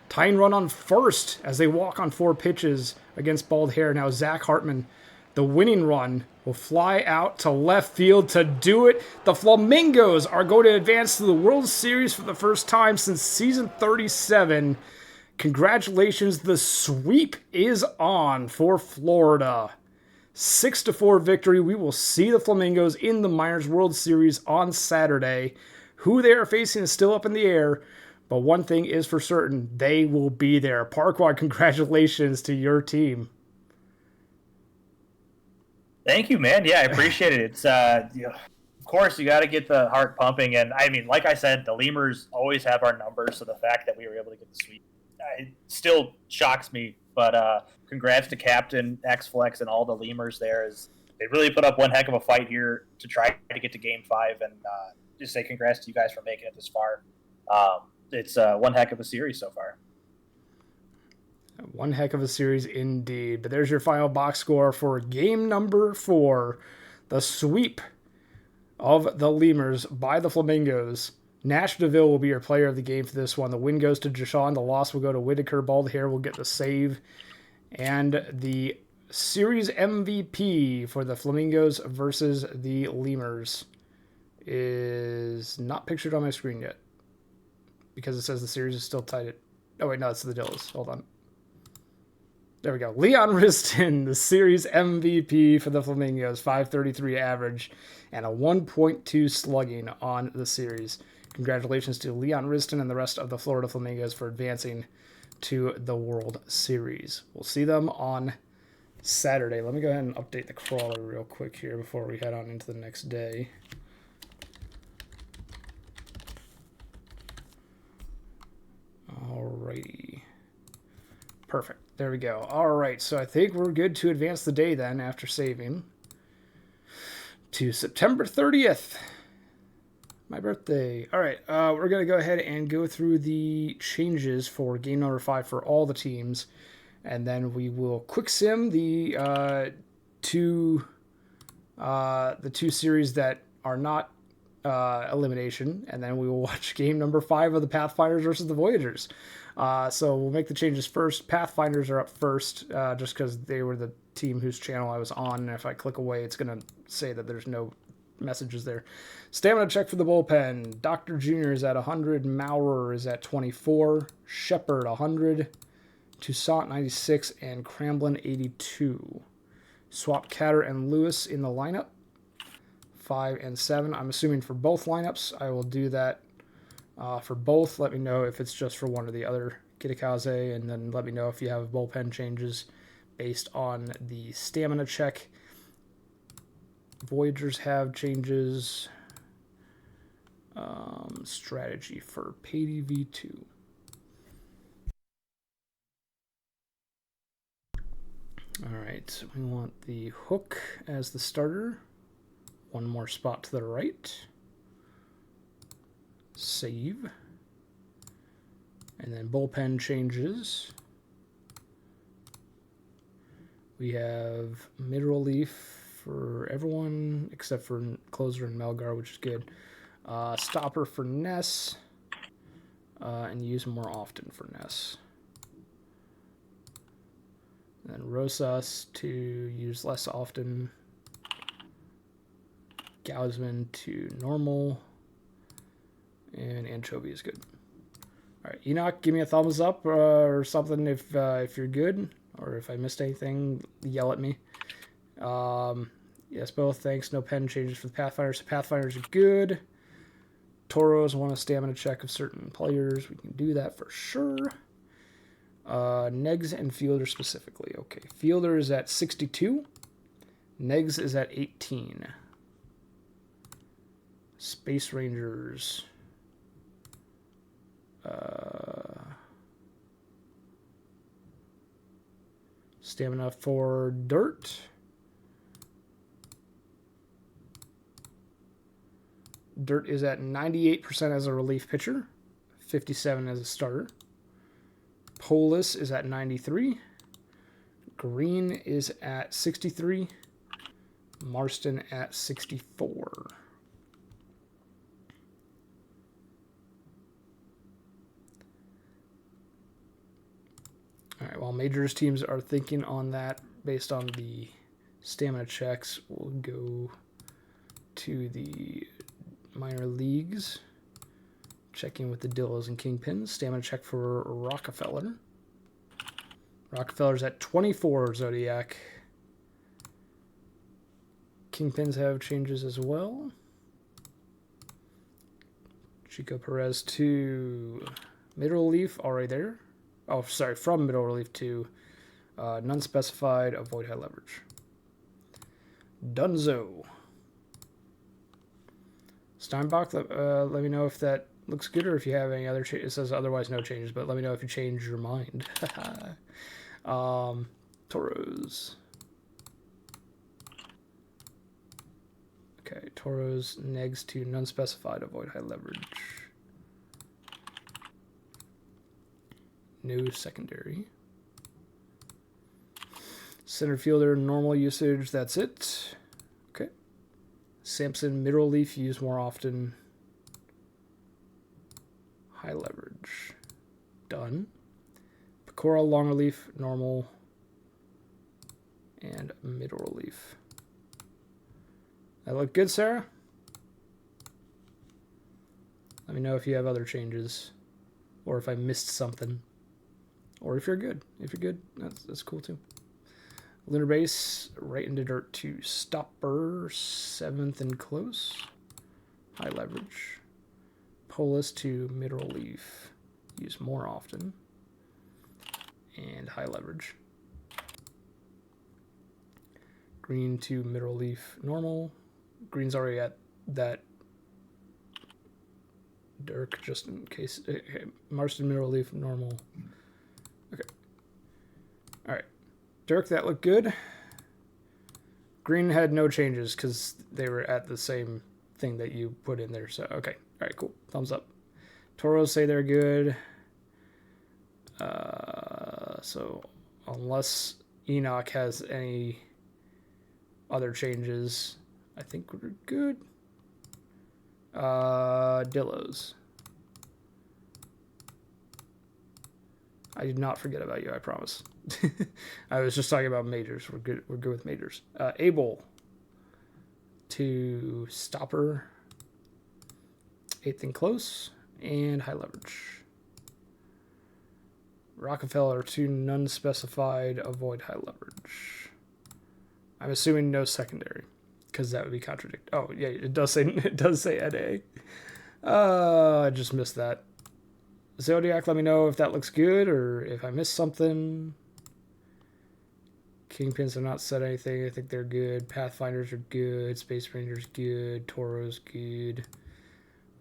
Tying run on first as they walk on 4 pitches against Bald Hair. Now Zach Hartman, the winning run, will fly out to left field to do it. The Flamingos are going to advance to the World Series for the first time since season 37. Congratulations, the sweep is on for Florida. 6-4 victory. We will see the Flamingos in the Miners World Series on Saturday. Who they are facing is still up in the air, but one thing is for certain, they will be there. Parquad, congratulations to your team. Thank you, man. Yeah, I appreciate it. It's of course you got to get the heart pumping, and I mean, like I said, the Lemurs always have our numbers, so the fact that we were able to get the sweep, it still shocks me. But congrats to Captain X-Flex and all the Lemurs there. As they really put up one heck of a fight here to try to get to Game 5, and just say congrats to you guys for making it this far. It's one heck of a series so far. One heck of a series indeed. But there's your final box score for game number 4. The sweep of the Lemurs by the Flamingos. Nash DeVille will be your player of the game for this one. The win goes to Jashawn. The loss will go to Whitaker. Bald Hair will get the save. And the series MVP for the Flamingos versus the Lemurs is not pictured on my screen yet, because it says the series is still tied at... Oh, wait, no, it's the Dills. Hold on. There we go. Leon Riston, the series MVP for the Flamingos, 533 average and a 1.2 slugging on the series. Congratulations to Leon Riston and the rest of the Florida Flamingos for advancing to the World Series. We'll see them on Saturday. Let me go ahead and update the crawler real quick here before we head on into the next day. Alrighty. Perfect. There we go. Alright, so I think we're good to advance the day then after saving to September 30th. My birthday. Alright, we're going to go ahead and go through the changes for game number 5 for all the teams. And then we will quick sim the two series that are not elimination, and then we will watch game number 5 of the Pathfinders versus the Voyagers. So we'll make the changes first. Pathfinders are up first, just because they were the team whose channel I was on, and if I click away, it's going to say that there's no messages there. Stamina check for the bullpen. Dr. Jr. is at 100. Maurer is at 24. Shepard 100. Toussaint 96, and Cramblin 82. Swap Catter and Lewis in the lineup. 5 and 7. I'm assuming for both lineups. I will do that for both. Let me know if it's just for one or the other. Kitakaze, and then let me know if you have bullpen changes based on the stamina check. Voyagers have changes. Strategy for Pady V2. Alright, we want the hook as the starter. One more spot to the right. Save. And then bullpen changes. We have mid-relief for everyone except for closer and Melgar, which is good. Stopper for Ness. And use more often for Ness. And then Rosas to use less often. Gausman to normal. And Anchovy is good. All right, Enoch, give me a thumbs up or something if you're good, or if I missed anything, yell at me. Yes, both. Thanks. No pen changes for the Pathfinders. The Pathfinders are good. Toros want a stamina check of certain players. We can do that for sure. Negs and Fielder specifically. Okay, Fielder is at 62. Negs is at 18. Space Rangers. Stamina for Dirt. Dirt is at 98% as a relief pitcher. 57 as a starter. Polis is at 93. Green is at 63. Marston at 64. All right, while Majors teams are thinking on that based on the stamina checks, we'll go to the minor leagues. Checking with the Dillos and Kingpins. Stamina check for Rockefeller. Rockefeller's at 24 Zodiac. Kingpins have changes as well. Chico Perez to Middle Relief, already there. Oh, sorry, from Middle Relief to none specified, avoid high leverage. Dunzo. Steinbach, let me know if that looks good or if you have any other changes. It says otherwise no changes, but let me know if you change your mind. Toros. Okay, Toros negs to none specified, avoid high leverage. No secondary. Center fielder, normal usage, that's it. Okay. Sampson, middle relief, use more often. High leverage. Done. Pecora, long relief, normal. And middle relief. That look good, Sarah? Let me know if you have other changes. Or if I missed something. Or if you're good. If you're good, that's cool too. Lunar base, right into dirt to stopper, 7th and close. High leverage. Polis to middle relief. Use more often. And high leverage. Green to middle relief, normal. Green's already at that. Dirk, just in case. Marston, middle relief, normal. Okay. All right. Dirk, that looked good. Green had no changes because they were at the same thing that you put in there. So, okay. All right, cool. Thumbs up. Toros say they're good. So, unless Enoch has any other changes, I think we're good. Dillos. I did not forget about you, I promise. I was just talking about majors. We're good with majors. Abel to stopper, 8th and close, and high leverage. Rockefeller to none specified, avoid high leverage. I'm assuming no secondary, because that would be contradict. Oh yeah, it does say NA. I just missed that. Zodiac, let me know if that looks good or if I missed something. Kingpins have not said anything. I think they're good. Pathfinders are good. Space Rangers good. Toros good.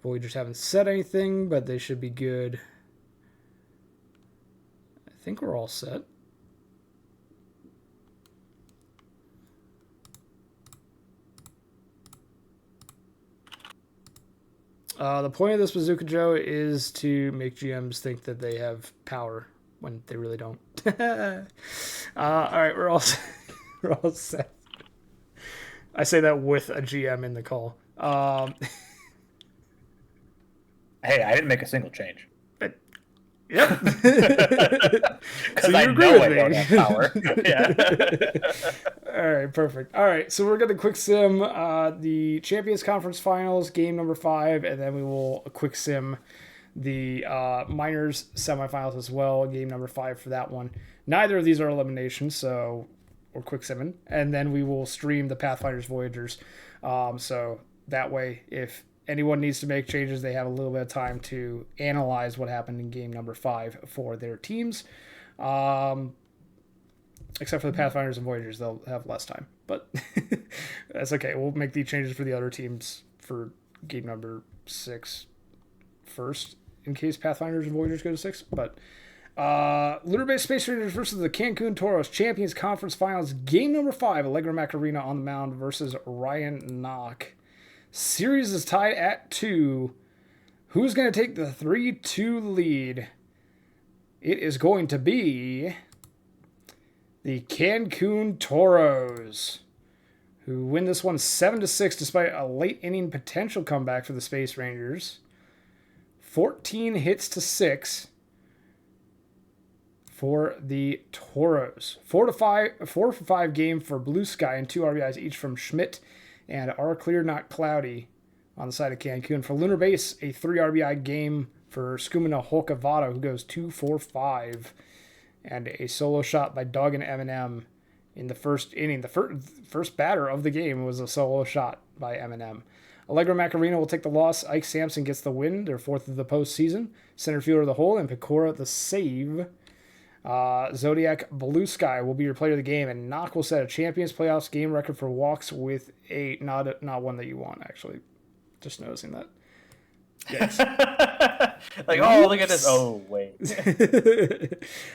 Voyagers haven't said anything, but they should be good. I think we're all set. The point of this Bazooka Joe is to make GMs think that they have power when they really don't. All right, we're all set. I say that with a GM in the call. Hey, I didn't make a single change. Yep. Because So I you agree know with I me. don't have power. Yeah. All right, perfect. All right, so we're going to quick sim the Champions Conference Finals, game number 5, and then we will quick sim the Minors semifinals as well, game number 5 for that one. Neither of these are eliminations, so we're quick simming, and then we will stream the Pathfinders Voyagers. So that way, if anyone needs to make changes, they have a little bit of time to analyze what happened in game number 5 for their teams. Except for the Pathfinders and Voyagers, they'll have less time. But that's okay. We'll make the changes for the other teams for game number 6 first, in case Pathfinders and Voyagers go to 6. But Lunar Base Space Rangers versus the Cancun Toros Champions Conference Finals, game number 5, Allegra Macarena on the mound versus Ryan Knock. Series is tied at 2. Who's going to take the 3-2 lead? It is going to be the Cancun Toros, who win this one 7-6 despite a late inning potential comeback for the Space Rangers. 14 hits to 6 for the Toros. 4-for-5 game for Blue Sky and 2 RBIs each from Schmidt and Are Clear Not Cloudy on the side of Cancun. For Lunar Base, a 3 RBI game for Skumina Holkavada, who goes 2-for-5. And a solo shot by Doug and Eminem in the first inning. The first batter of the game was a solo shot by Eminem. Allegra Macarena will take the loss. Ike Sampson gets the win, their 4th of the postseason. Center fielder the hole, and Pecora the save. Zodiac Blue Sky will be your player of the game, and Knock will set a Champions Playoffs game record for walks with a not one that you want, actually. Just noticing that. Yes. Like, oh, look at this. Oh, wait.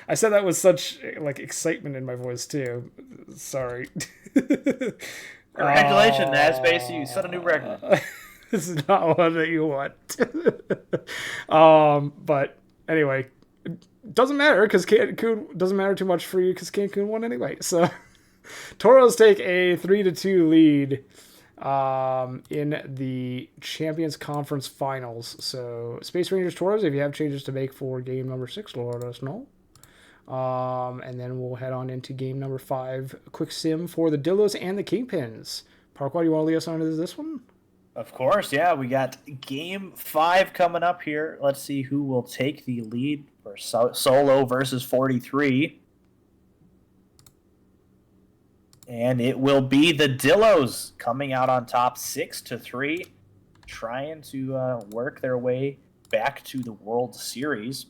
I said that with such like excitement in my voice too. Sorry. Congratulations, Nasbase. You set a new record. This is not one that you want. But anyway, it doesn't matter because Cancun doesn't matter too much for you because Cancun won anyway. So Toros take a 3-2 lead in the Champions Conference Finals. So Space Rangers Toros, if you have changes to make for game number 6, let us know. And then we'll head on into game number 5, a quick sim for the Dillos and the Kingpins. Parquad, you want to lead us on to this one? Of course, yeah. We got game 5 coming up here. Let's see who will take the lead for Solo versus 43. And it will be the Dillos coming out on top 6-3, trying to work their way back to the World Series.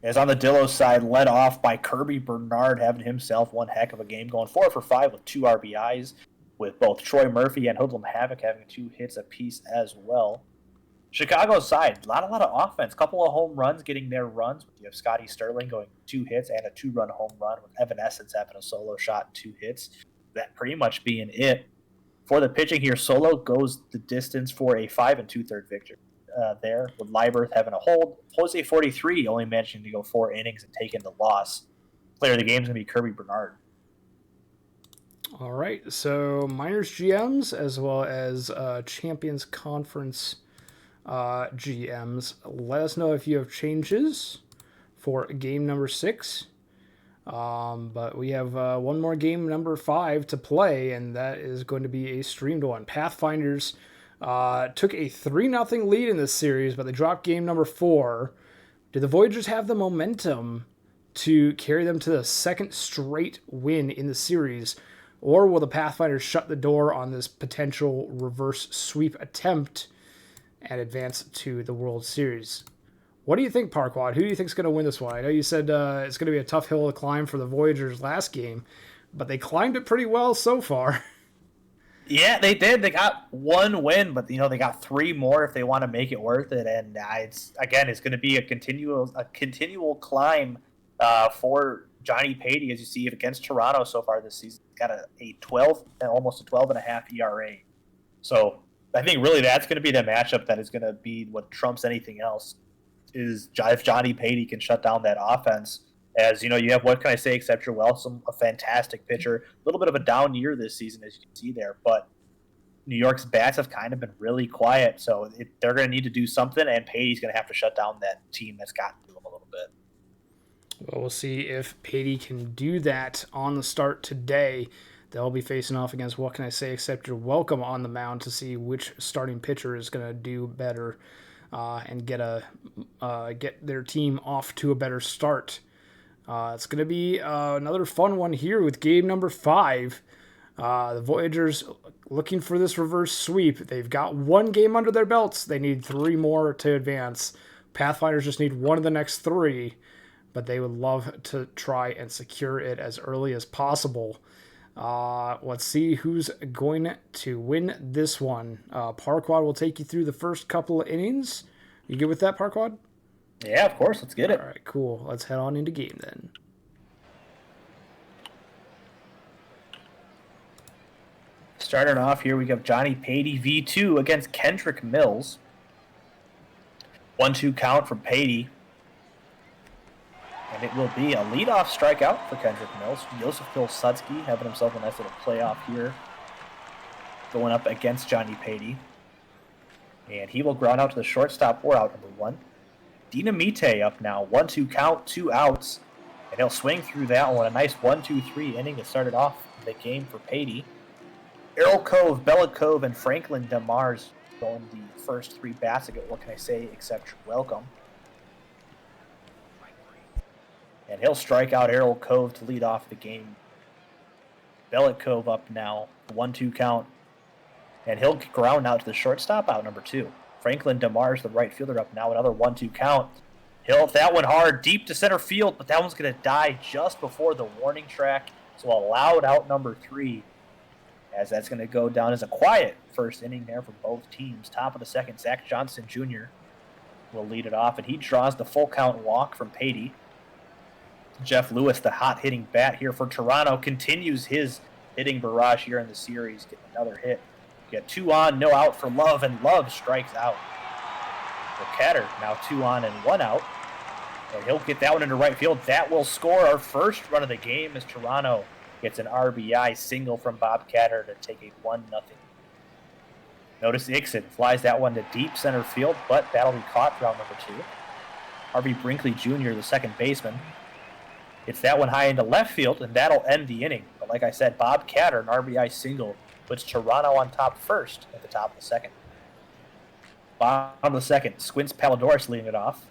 As on the Dillos side, led off by Kirby Bernard, having himself one heck of a game, going 4-for-5 with 2 RBIs, with both Troy Murphy and Hoodlum Havoc having 2 hits apiece as well. Chicago's side, a lot of offense. Couple of home runs getting their runs. You have Scotty Sterling going 2 hits and a 2-run home run, with Evanescence having a solo shot and 2 hits. That pretty much being it. For the pitching here, Solo goes the distance for a 5 2/3 victory there, with Lieberth having a hold. Jose 43 only managing to go 4 innings and taking the loss. Player of the game is going to be Kirby Bernard. All right, so Miners GMs as well as Champions Conference GMs, let us know if you have changes for game number 6. But we have one more game, number 5, to play, and that is going to be a streamed one. Pathfinders took a 3-0 lead in this series, but they dropped game number 4. Do the Voyagers have the momentum to carry them to the second straight win in the series, or will the Pathfinders shut the door on this potential reverse sweep attempt and advance to the World Series? What do you think, Parquad? Who do you think is going to win this one? I know you said it's going to be a tough hill to climb for the Voyagers last game, but they climbed it pretty well so far. Yeah, they did. They got 1 win, but they got 3 more if they want to make it worth it. And it's going to be a continual climb for Johnny Patey, as you see against Toronto so far this season. He's got almost a 12.5 ERA. So I think really that's going to be the matchup that is going to be what trumps anything else. Is if Johnny Patey can shut down that offense. As you have, what can I say except you're welcome, a fantastic pitcher. A little bit of a down year this season, as you can see there, but New York's bats have kind of been really quiet, so they're going to need to do something, and Patey's going to have to shut down that team that's gotten to them a little bit. Well, we'll see if Patey can do that on the start today. They'll be facing off against, what can I say except you're welcome, on the mound to see which starting pitcher is going to do better and get their team off to a better start. It's going to be another fun one here with game number 5. The Voyagers looking for this reverse sweep. They've got 1 game under their belts. They need 3 more to advance. Pathfinders just need 1 of the next 3, but they would love to try and secure it as early as possible. Let's see who's going to win this one. Parquad will take you through the first couple of innings. You good with that, Parquad? Yeah, of course. Let's get it. All right, cool. Let's head on into game then. Starting off here, we got Johnny Patey V2 against Kendrick Mills. 1-2 count from Patey. And it will be a leadoff strikeout for Kendrick Mills. Joseph Pilsudski having himself a nice little playoff here, going up against Johnny Patey. And he will ground out to the shortstop or out number 1. Dinamite up now. 1-2 count, 2 outs. And he'll swing through that one. A nice 1-2-3 inning to start it off the game for Patey. Errol Cove, Bella Cove, and Franklin DeMars going the first 3 bats. What can I say except welcome? And he'll strike out Errol Cove to lead off the game. Bella Cove up now. 1-2 count. And he'll ground out to the shortstop, out number 2. Franklin DeMars, the right fielder, up now. Another 1-2 count. He'll hit that one hard, deep to center field, but that one's going to die just before the warning track. So allowed out number 3, as that's going to go down as a quiet first inning there for both teams. Top of the second, Zach Johnson Jr. will lead it off, and he draws the full count walk from Patey. Jeff Lewis, the hot-hitting bat here for Toronto, continues his hitting barrage here in the series, getting another hit. You got 2 on, no out for Love, and Love strikes out. For Ketter, now 2 on and 1 out. And he'll get that one into right field. That will score our first run of the game as Toronto gets an RBI single from Bob Ketter to take a 1-0. Notice Ixon flies that one to deep center field, but that'll be caught for out number 2. Harvey Brinkley Jr., the second baseman, hits that one high into left field, and that'll end the inning. But like I said, Bob Ketter, an RBI single, puts Toronto on top first at the top of the second. Bottom of the second, Squints Palidorus leading it off.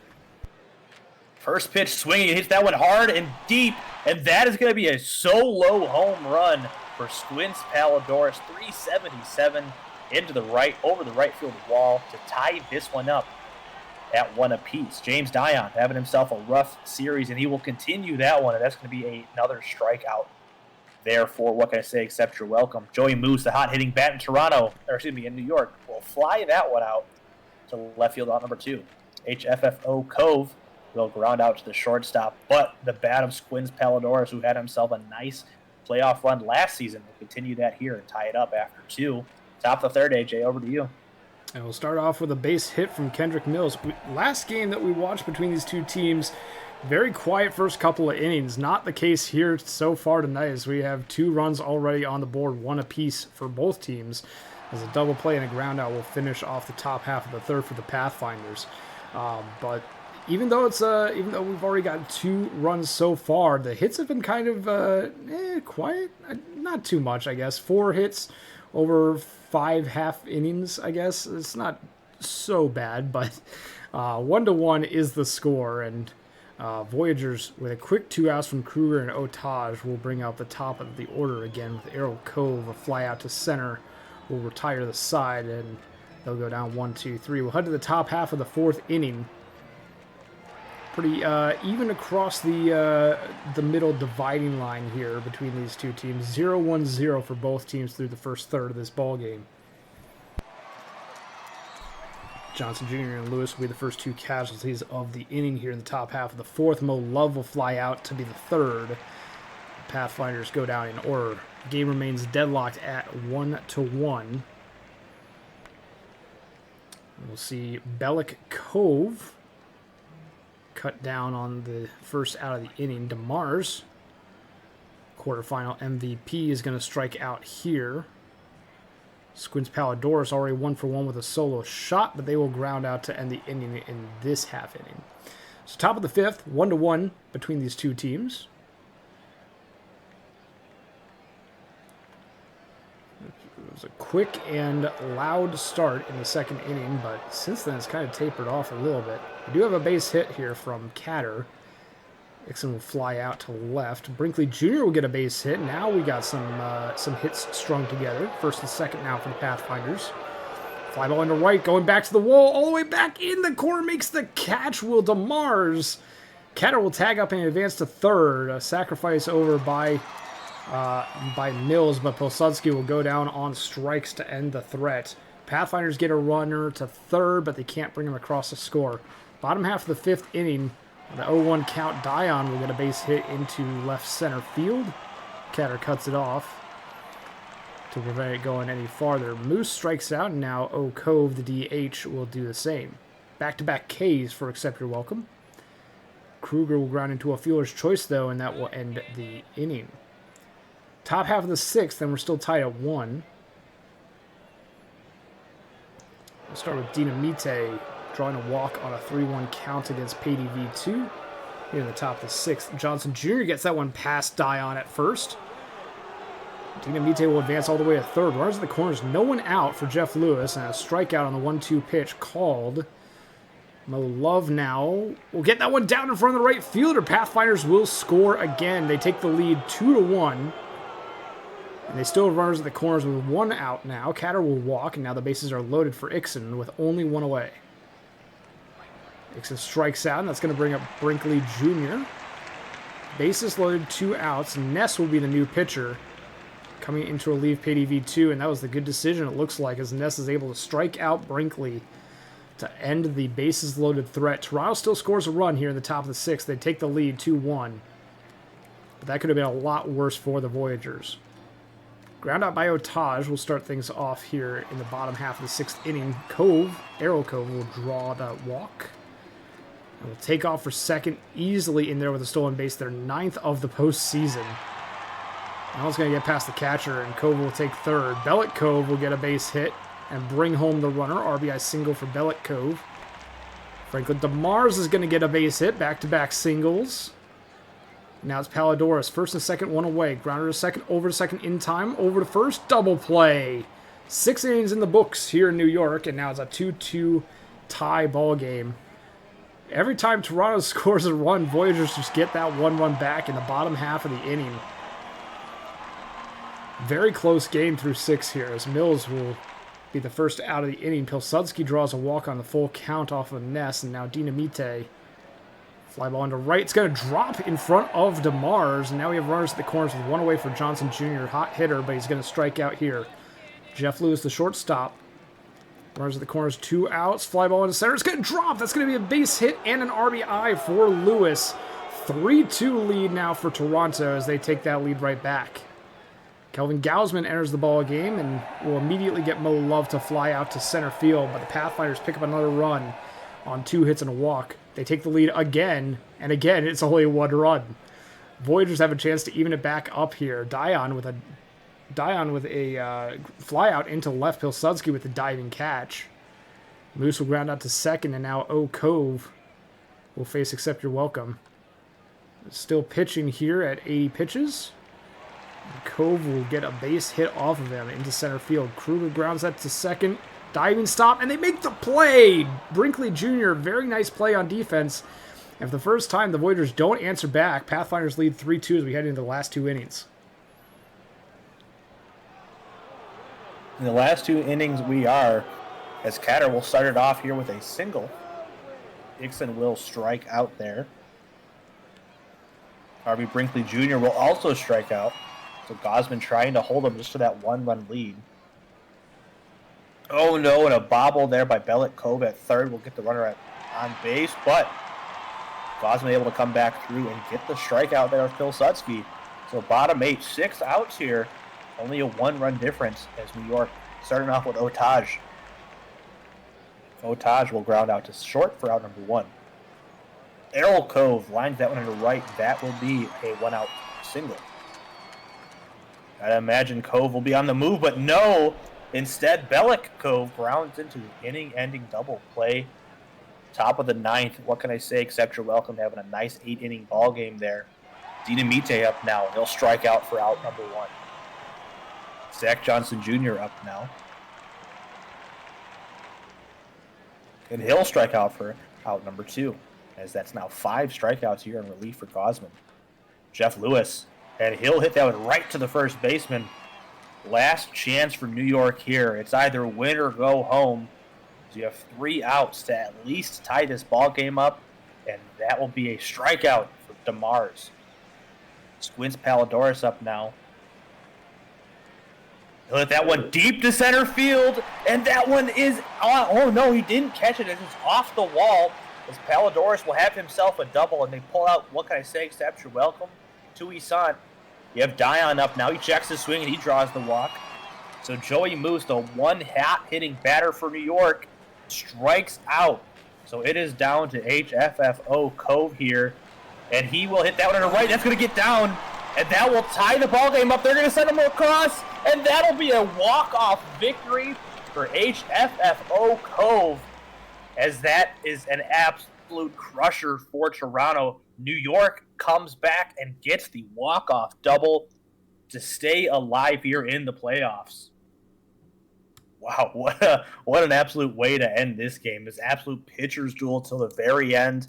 First pitch swinging, hits that one hard and deep, and that is going to be a solo home run for Squints Palidorus. 377 into the right, over the right field wall to tie this one up at 1 apiece. James Dion having himself a rough series, and he will continue that one, and that's going to be another strikeout. Therefore, what can I say except you're welcome. Joey Moose, the hot-hitting bat in New York, will fly that one out to left field out number 2. HFFO Cove will ground out to the shortstop, but the bat of Squints Palidorus, who had himself a nice playoff run last season, will continue that here and tie it up after 2. Top of the third, AJ, over to you. And we'll start off with a base hit from Kendrick Mills. Last game that we watched between these two teams, very quiet first couple of innings. Not the case here so far tonight, as we have 2 runs already on the board, 1 apiece for both teams, as a double play and a ground out will finish off the top half of the third for the Pathfinders. But even though we've already got 2 runs so far, the hits have been kind of quiet. Not too much, I guess. 4 hits over 5 half innings, I guess. It's not so bad, but 1-1 is the score, and Voyagers, with a quick 2 outs from Kruger and Otage, will bring out the top of the order again with Errol Cove. A fly out to center will retire the side, and they'll go down 1-2-3. We'll head to the top half of the 4th inning. Pretty even across the middle dividing line here between these two teams. 0-1-0 for both teams through the first third of this ball game. Johnson Jr. and Lewis will be the first 2 casualties of the inning here in the top half of the 4th. Mo Love will fly out to be the third. Pathfinders go down in order. The game remains deadlocked at 1-1. We'll see Bellick Cove cut down on the first out of the inning. DeMars, quarterfinal MVP, is going to strike out here. Squints Palidorus already 1-for-1 with a solo shot, but they will ground out to end the inning in this half inning. So top of the 5th, 1-1 between these two teams. It was a quick and loud start in the second inning, but since then it's kind of tapered off a little bit. We do have a base hit here from Ketter. Ixon will fly out to left. Brinkley Jr. will get a base hit. Now we got some hits strung together. First and second now for the Pathfinders. Fly ball into right, going back to the wall, all the way back in the corner, makes the catch. Will DeMars. Ketter will tag up and advance to third. A sacrifice over by Mills, but Pilsudski will go down on strikes to end the threat. Pathfinders get a runner to third, but they can't bring him across the score. Bottom half of the 5th inning, the 0-1 count, Dion will get a base hit into left center field. Ketter cuts it off to prevent it going any farther. Moose strikes out, and now O Cove, the DH, will do the same. back-to-back Ks for Accept Your Welcome. Kruger will ground into a fielder's choice, though, and that will end the inning. Top half of the 6th, and we're still tied at 1. We'll start with Dinamite drawing a walk on a 3-1 count against Pady V2. Here in the top of the 6th, Johnson Jr. gets that one past Dion at first. Dinamite will advance all the way to third. Runners in the corners, no one out for Jeff Lewis, and a strikeout on the 1-2 pitch called. Mo Love now will get that one down in front of the right fielder. Pathfinders will score again. They take the lead 2-1. And they still have runners at the corners with 1 out now. Catter will walk, and now the bases are loaded for Ixon with only 1 away. Ixon strikes out, and that's going to bring up Brinkley Jr. Bases loaded, 2 outs. Ness will be the new pitcher coming in to relieve Pady V2, and that was the good decision, it looks like, as Ness is able to strike out Brinkley to end the bases loaded threat. Toronto still scores a run here in the top of the 6th. They take the lead 2-1. But that could have been a lot worse for the Voyagers. Ground out by Otage will start things off here in the bottom half of the 6th inning. Arrow Cove will draw that walk. And will take off for second easily in there with a stolen base. Their 9th of the postseason. Now it's going to get past the catcher, and Cove will take third. Bellick Cove will get a base hit and bring home the runner. RBI single for Bellick Cove. Franklin DeMars is going to get a base hit. Back-to-back singles. Now it's Palladores. First and second, 1 away. Grounder to second, over to second in time. Over to first, double play. 6 innings in the books here in New York, and now it's a 2-2 tie ball game. Every time Toronto scores a run, Voyagers just get that 1 run back in the bottom half of the inning. Very close game through 6 here, as Mills will be the first out of the inning. Pilsudski draws a walk on the full count off of Ness, and now Dinamite. Fly ball into right. It's going to drop in front of DeMars, and now we have runners at the corners with 1 away for Johnson Jr. Hot hitter, but he's going to strike out here. Jeff Lewis, the shortstop. Runners at the corners, 2 outs. Fly ball into center. It's going to drop. That's going to be a base hit and an RBI for Lewis. 3-2 lead now for Toronto as they take that lead right back. Kelvin Gausman enters the ball game and will immediately get Mo Love to fly out to center field, but the Pathfinders pick up another run on 2 hits and a walk. They take the lead again, and again, it's only 1 run. Voyagers have a chance to even it back up here. Dion with a fly out into left. Pilsudski with a diving catch. Moose will ground out to second, and now O Cove will face Accept Your Welcome. Still pitching here at 80 pitches. Cove will get a base hit off of him into center field. Kruger grounds that to second. Diving stop, and they make the play! Brinkley Jr., very nice play on defense. And for the first time, the Voyagers don't answer back. Pathfinders lead 3-2 as we head into the last 2 innings. In the last 2 innings, we are, as Catter will start it off here with a single. Dixon will strike out there. Harvey Brinkley Jr. will also strike out. So Gausman trying to hold him just to that 1-run lead. Oh no, and a bobble there by Bellick Cove at third will get the runner on base, but Gausman able to come back through and get the strikeout there of Pilsudski. So bottom 8, 6 outs here, only a 1-run difference as New York starting off with Otage. Otage will ground out to short for out number 1. Errol Cove lines that one into right. That will be a 1-out single. I'd imagine Cove will be on the move, but no. Instead, Bellick Cove grounds into the inning-ending double play. Top of the 9th. What can I say? Accept Your Welcome, having a nice 8-inning ball game there. Dinamite up now. He'll strike out for out number 1. Zach Johnson Jr. up now. And he'll strike out for out number 2, as that's now 5 strikeouts here in relief for Gausman. Jeff Lewis, and he'll hit that one right to the first baseman. Last chance for New York here. It's either win or go home. So you have 3 outs to at least tie this ball game up, and that will be a strikeout for DeMars. Squints Palladores up now. He'll hit that one deep to center field, and that one is oh no, he didn't catch it. It's off the wall. As Palladores will have himself a double, and they pull out, what can I say, Accept Your Welcome to Isan. You have Dion up now. He checks his swing, and he draws the walk. So Joey Moose, the one-hat hitting batter for New York, strikes out So it is down to HFFO Cove here, and he will hit that one on the right. That's going to get down, and that will tie the ball game up. They're going to send him across, and that'll be a walk-off victory for HFFO Cove, as that is an absolute crusher for Toronto. New York comes back and gets the walk-off double to stay alive here in the playoffs. Wow, what an absolute way to end this game. This absolute pitcher's duel till the very end.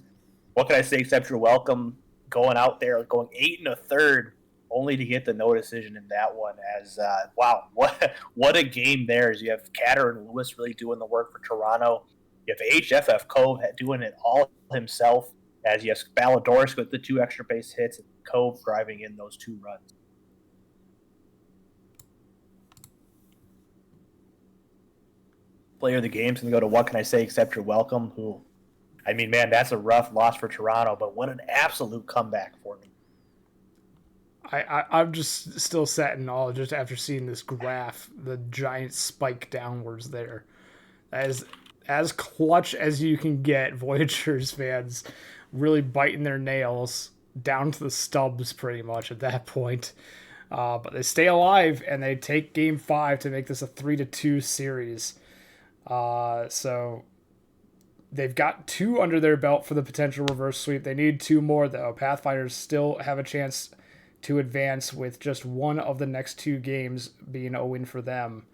What can I say except you're welcome, going out there, going 8 1/3, only to get the no decision in that one. As wow, what a game there. As you have Catter and Lewis really doing the work for Toronto. You have HFF Cove doing it all himself, as you have Baladoris with the 2 extra base hits and Cove driving in those 2 runs. Player of the game's going to go to what can I say except you're welcome, who, I mean, man, that's a rough loss for Toronto, but what an absolute comeback for them. I'm just still sat in awe just after seeing this graph, the giant spike downwards there. As clutch as you can get, Voyagers fans really biting their nails down to the stubs pretty much at that point. But they stay alive, and they take Game 5 to make this a 3-2 series. So they've got 2 under their belt for the potential reverse sweep. They need 2 more, though. Pathfinders still have a chance to advance with just one of the next 2 games being a win for them.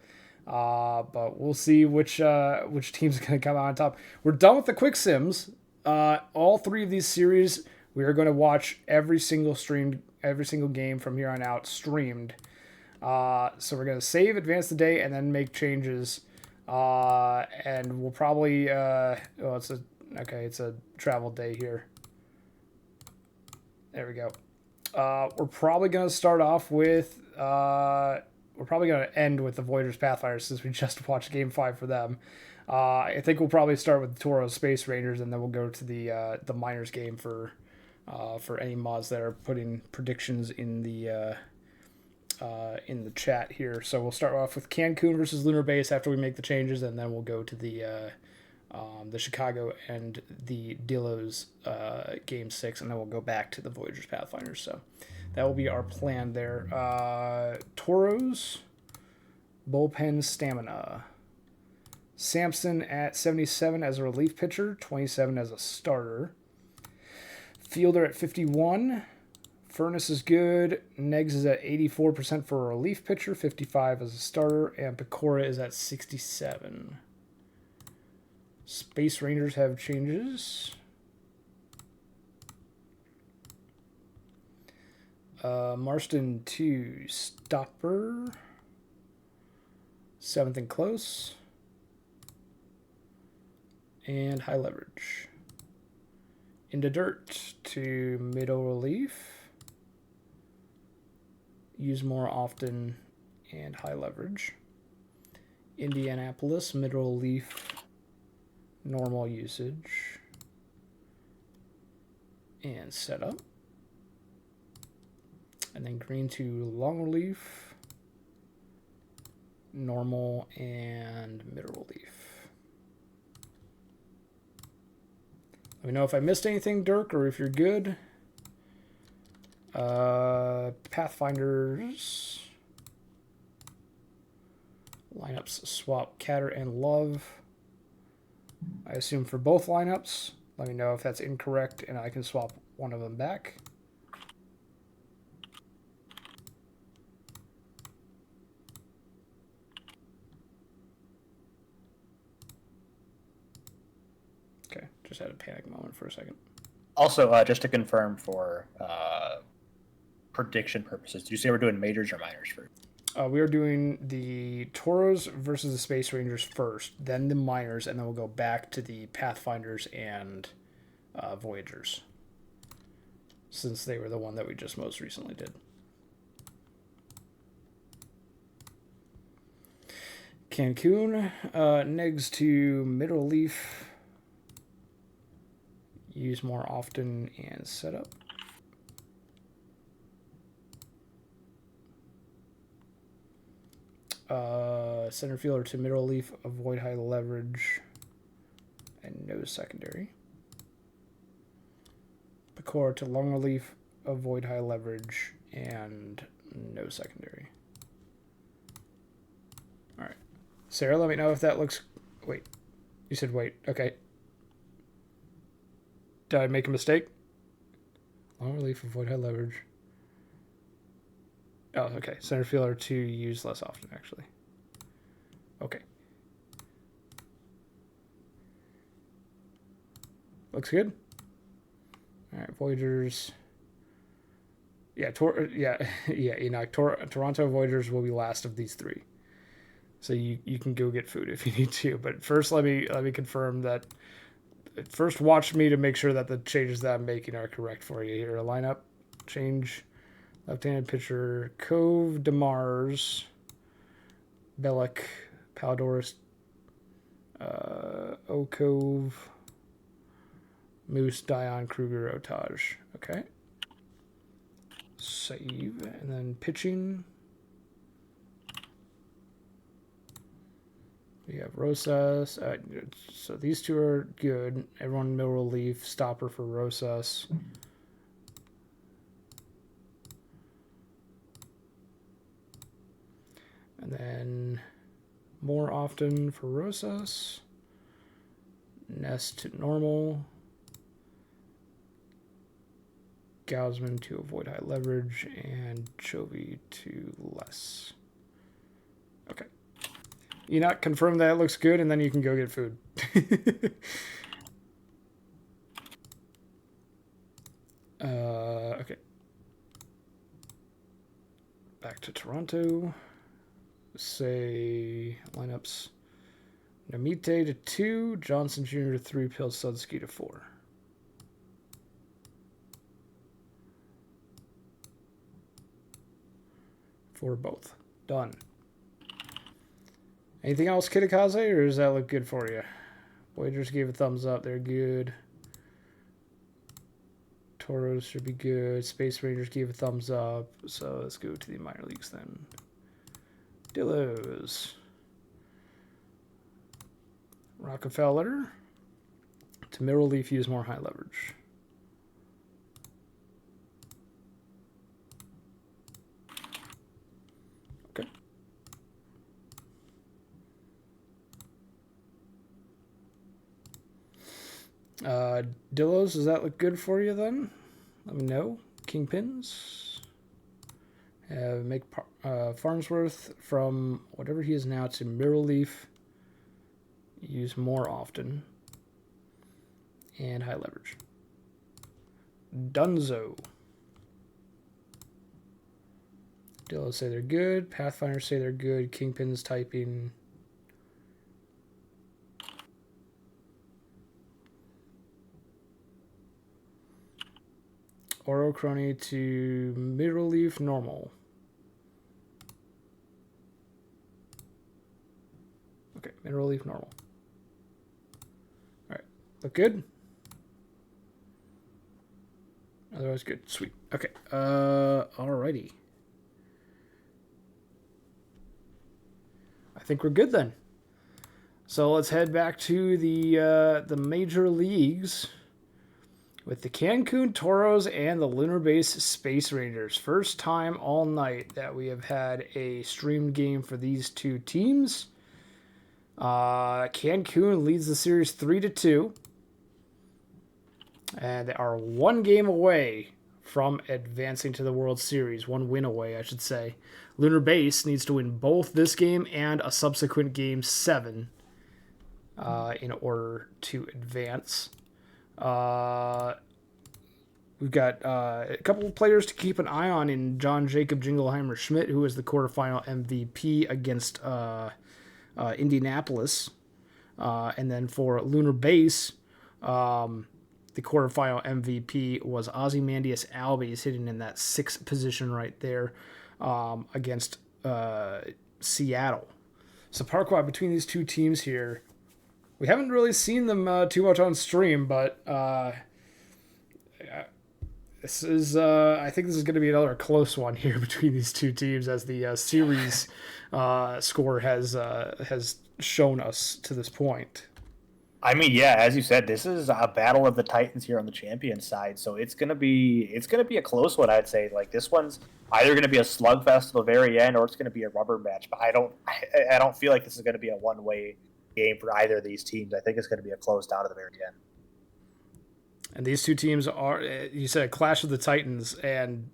But we'll see which team's going to come out on top. We're done with the quick sims. All 3 of these series, we are going to watch every single game from here on out streamed. So we're going to save, advance the day, and then make changes. And we'll probably it's a travel day here. There we go. We're probably going to start off with we're probably going to end with the Voyagers Pathfinders, since we just watched Game 5 for them. I think we'll probably start with the Toro Space Rangers, and then we'll go to the Miners game for any mods that are putting predictions in the chat here. So we'll start off with Cancun versus Lunar Base after we make the changes, and then we'll go to the Chicago and the Delos Game 6, and then we'll go back to the Voyagers Pathfinders. So that will be our plan there. Toros, bullpen stamina. Sampson at 77 as a relief pitcher, 27 as a starter. Fielder at 51. Furnace is good. Negs is at 84% for a relief pitcher, 55 as a starter, and Pecora is at 67. Space Rangers have changes. Marston 2, stopper. 7th and close. And high leverage. Into dirt to middle relief. Use more often and high leverage. Indianapolis, middle relief, normal usage. And setup. And then green to long relief, normal, and middle relief. Let me know if I missed anything, Dirk, or if you're good. Pathfinders. Lineups swap Catter and Love. I assume for both lineups. Let me know if that's incorrect and I can swap one of them back. Okay, just had a panic moment for a second. Also, just to confirm for prediction purposes, did you say we're doing majors or minors first? We are doing the Toros versus the Space Rangers first, then the Miners, and then we'll go back to the Pathfinders and Voyagers, since they were the one that we just most recently did. Cancun, negs to middle relief, use more often, and setup. Center fielder to middle relief, avoid high leverage, and no secondary. Parquad to long relief, avoid high leverage, and no secondary. All right. Sarah, let me know if that looks... Wait. You said wait. Okay. Did I make a mistake? Long relief, avoid high leverage. Oh, okay. Center fielder to use less often, actually. Okay. Looks good. All right, Voyagers. Yeah, Enoch. Toronto Voyagers will be last of these three. So you can go get food if you need to. But first, let me confirm that. First, watch me to make sure that the changes that I'm making are correct for you here. Lineup change. Left-handed pitcher Cove, DeMars, Bellick, Paldoris, Okove, Moose, Dion, Kruger, Otage. Okay. Save. And then pitching. We have Rosas. So these two are good. Everyone middle relief. Stopper for Rosas. And then more often for Rosas. Nest to normal. Gausman to avoid high leverage. And Chovy to less. Okay. Enoch, confirm that it looks good, and then you can go get food. Okay. Back to Toronto. Say lineups. Namite to 2, Johnson Jr. to 3, Pilsudski to 4. For both. Done. Anything else, Kitakaze, or does that look good for you? Voyagers gave a thumbs up. They're good. Toros should be good. Space Rangers gave a thumbs up. So let's go to the minor leagues then. Dillos. Rockefeller. To middle relief, use more high leverage. Okay. Dillos, does that look good for you then? Let me know. Kingpins. Make Farnsworth from whatever he is now to middle relief. Use more often. And high leverage. Dunzo. Dillos say they're good. Pathfinders say they're good. Kingpins typing. Oro Crony to middle relief normal. Okay, middle relief normal. Alright. Look good? Otherwise good. Sweet. Okay. Alrighty. I think we're good then. So let's head back to the major leagues with the Cancun Toros and the Lunar Base Space Rangers. First time all night that we have had a streamed game for these two teams. Cancun leads the series 3-2. And they are one game away from advancing to the World Series. One win away, I should say. Lunar Base needs to win both this game and a subsequent Game 7 in order to advance. We've got a couple of players to keep an eye on in John Jacob Jingleheimer Schmidt, who is the quarterfinal MVP against Indianapolis. And then for Lunar Base, the quarterfinal MVP was Ozymandias Albies, hitting in that 6th position right there against Seattle. So Parquad, between these two teams here, we haven't really seen them too much on stream, but this is I think this is going to be another close one here between these two teams, as the series score has shown us to this point. I mean, yeah, as you said, this is a battle of the Titans here on the champion side, so it's gonna be a close one, I'd say. Like this one's either gonna be a slugfest to the very end, or it's gonna be a rubber match. But I don't feel like this is gonna be a one-way game for either of these teams. I think it's gonna be a close down to the very end. And these two teams are, you said, Clash of the Titans, and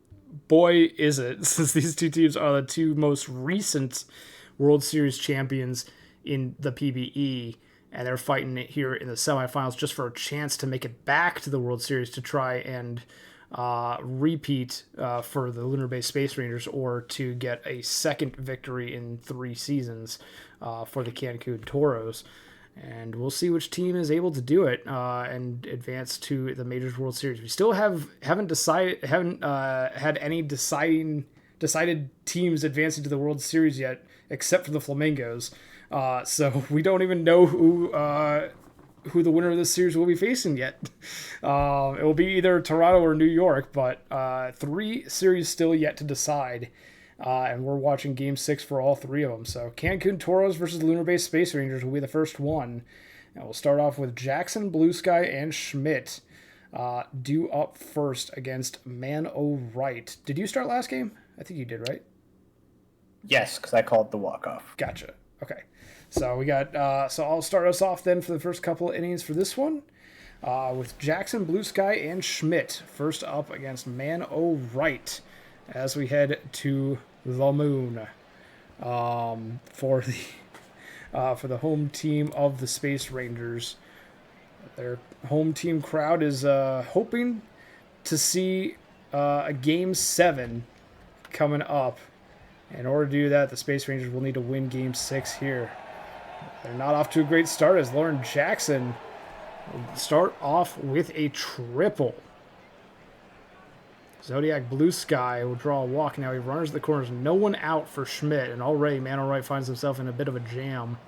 boy, is it, since these two teams are the two most recent World Series champions in the PBE, and they're fighting it here in the semifinals just for a chance to make it back to the World Series to try and repeat for the Lunar Base Space Rangers, or to get a second victory in 3 seasons for the Cancun Toros. And we'll see which team is able to do it and advance to the Majors World Series. We still haven't had any decided teams advancing to the World Series yet, except for the Flamingos. So we don't even know who the winner of this series will be facing yet. It will be either Toronto or New York, but 3 series still yet to decide. And we're watching Game 6 for all 3 of them. So Cancun Toros versus Lunar Base Space Rangers will be the first one. And we'll start off with Jackson, Blue Sky, and Schmidt due up first against Man O'Right. Did you start last game? I think you did, right? Yes, because I called the walk-off. Gotcha. Okay. So we got. So I'll start us off then for the first couple of innings for this one, with Jackson, Blue Sky, and Schmidt first up against Man O'Right, as we head to the moon for the home team of the Space Rangers. Their home team crowd is hoping to see a Game 7 coming up. In order to do that, the Space Rangers will need to win Game 6 here. They're not off to a great start, as Lauren Jackson will start off with a triple. Zodiac Blue Sky will draw a walk. Now he runners the corners. No one out for Schmidt, and already Man O'Right finds himself in a bit of a jam.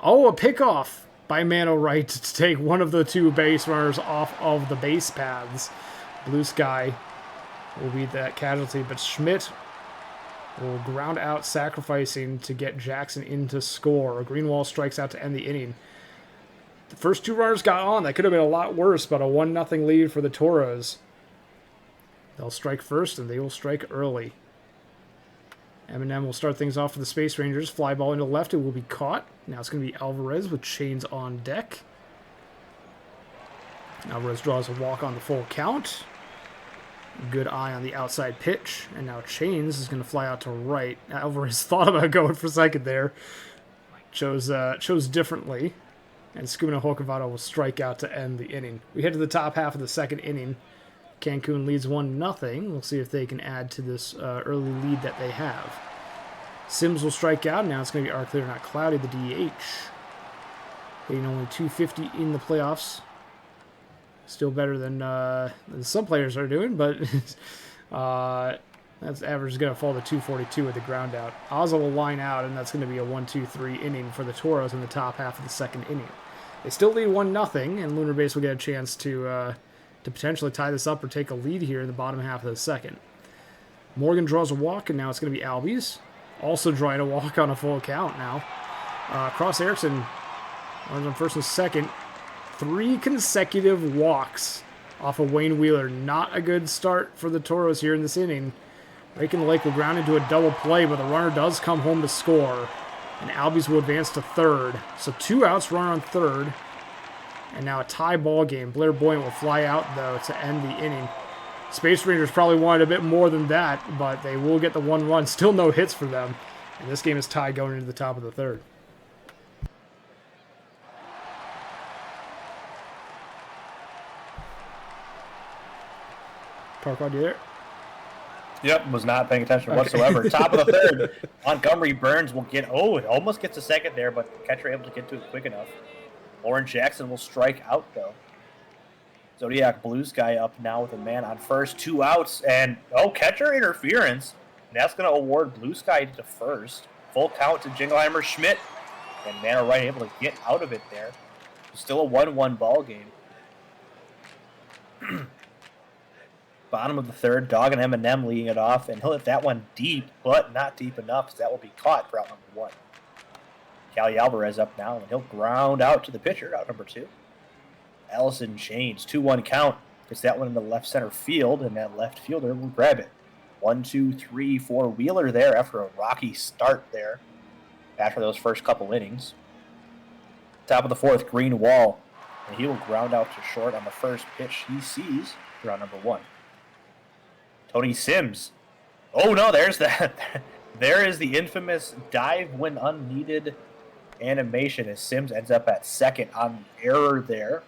Oh, a pickoff by Man O'Right to take one of the 2 base runners off of the base paths. Blue Sky will be that casualty, but Schmidt will ground out, sacrificing to get Jackson in to score. Greenwald strikes out to end the inning. The first 2 runners got on. That could have been a lot worse, but a 1-0 lead for the Toros. They'll strike first, and they will strike early. Eminem will start things off for the Space Rangers. Fly ball into left. It will be caught. Now it's going to be Alvarez with Chains on deck. Alvarez draws a walk on the full count. Good eye on the outside pitch. And now Chains is going to fly out to right. Alvarez thought about going for second there. Chose differently. And Skuna Hokovato will strike out to end the inning. We head to the top half of the second inning. Cancun leads 1-0. We'll see if they can add to this early lead that they have. Sims will strike out. Now it's going to be Clear, Not Cloudy, the DH. Hitting only .250 in the playoffs. Still better than some players are doing, but that's average is going to fall to .242 with the ground out. Ozza will line out, and that's going to be a 1-2-3 inning for the Toros in the top half of the second inning. They still lead 1-0, and Lunar Base will get a chance to potentially tie this up or take a lead here in the bottom half of the second. Morgan draws a walk, and now it's going to be Albies. Also drawing a walk on a full count now. Cross Erickson runs on first and second. 3 consecutive walks off of Wayne Wheeler. Not a good start for the Toros here in this inning. Rake and Lake will ground into a double play, but the runner does come home to score. And Albies will advance to third. So 2 outs, runner on third. And now a tie ball game. Blair Boyant will fly out, though, to end the inning. Space Rangers probably wanted a bit more than that, but they will get the 1 run. Still no hits for them. And this game is tied going into the top of the third. Parquad, you there? Yep, was not paying attention whatsoever. Top of the third. Montgomery Burns will get, it almost gets a second there, but the catcher able to get to it quick enough. Lauren Jackson will strike out, though. Zodiac Blue Sky up now with a man on first, 2 outs, and catcher interference. And that's going to award Blue Sky to first. Full count to Jingleheimer Schmidt. And Man O'Right able to get out of it there. Still a 1-1 ball game. Bottom of the third, Dog and Eminem leading it off, and he'll hit that one deep, but not deep enough, so that will be caught for out number 1. Cali Alvarez up now, and he'll ground out to the pitcher, out number 2. Allison Chains, 2-1 count. Gets that one in the left center field, and that left fielder will grab it. 1, 2, 3, 4 Wheeler there after a rocky start there after those first couple innings. Top of the 4th, Greenwald, and he will ground out to short on the first pitch he sees for out number 1. Tony Sims. Oh no, there's that. There is the infamous dive when unneeded animation as Sims ends up at second on the error there.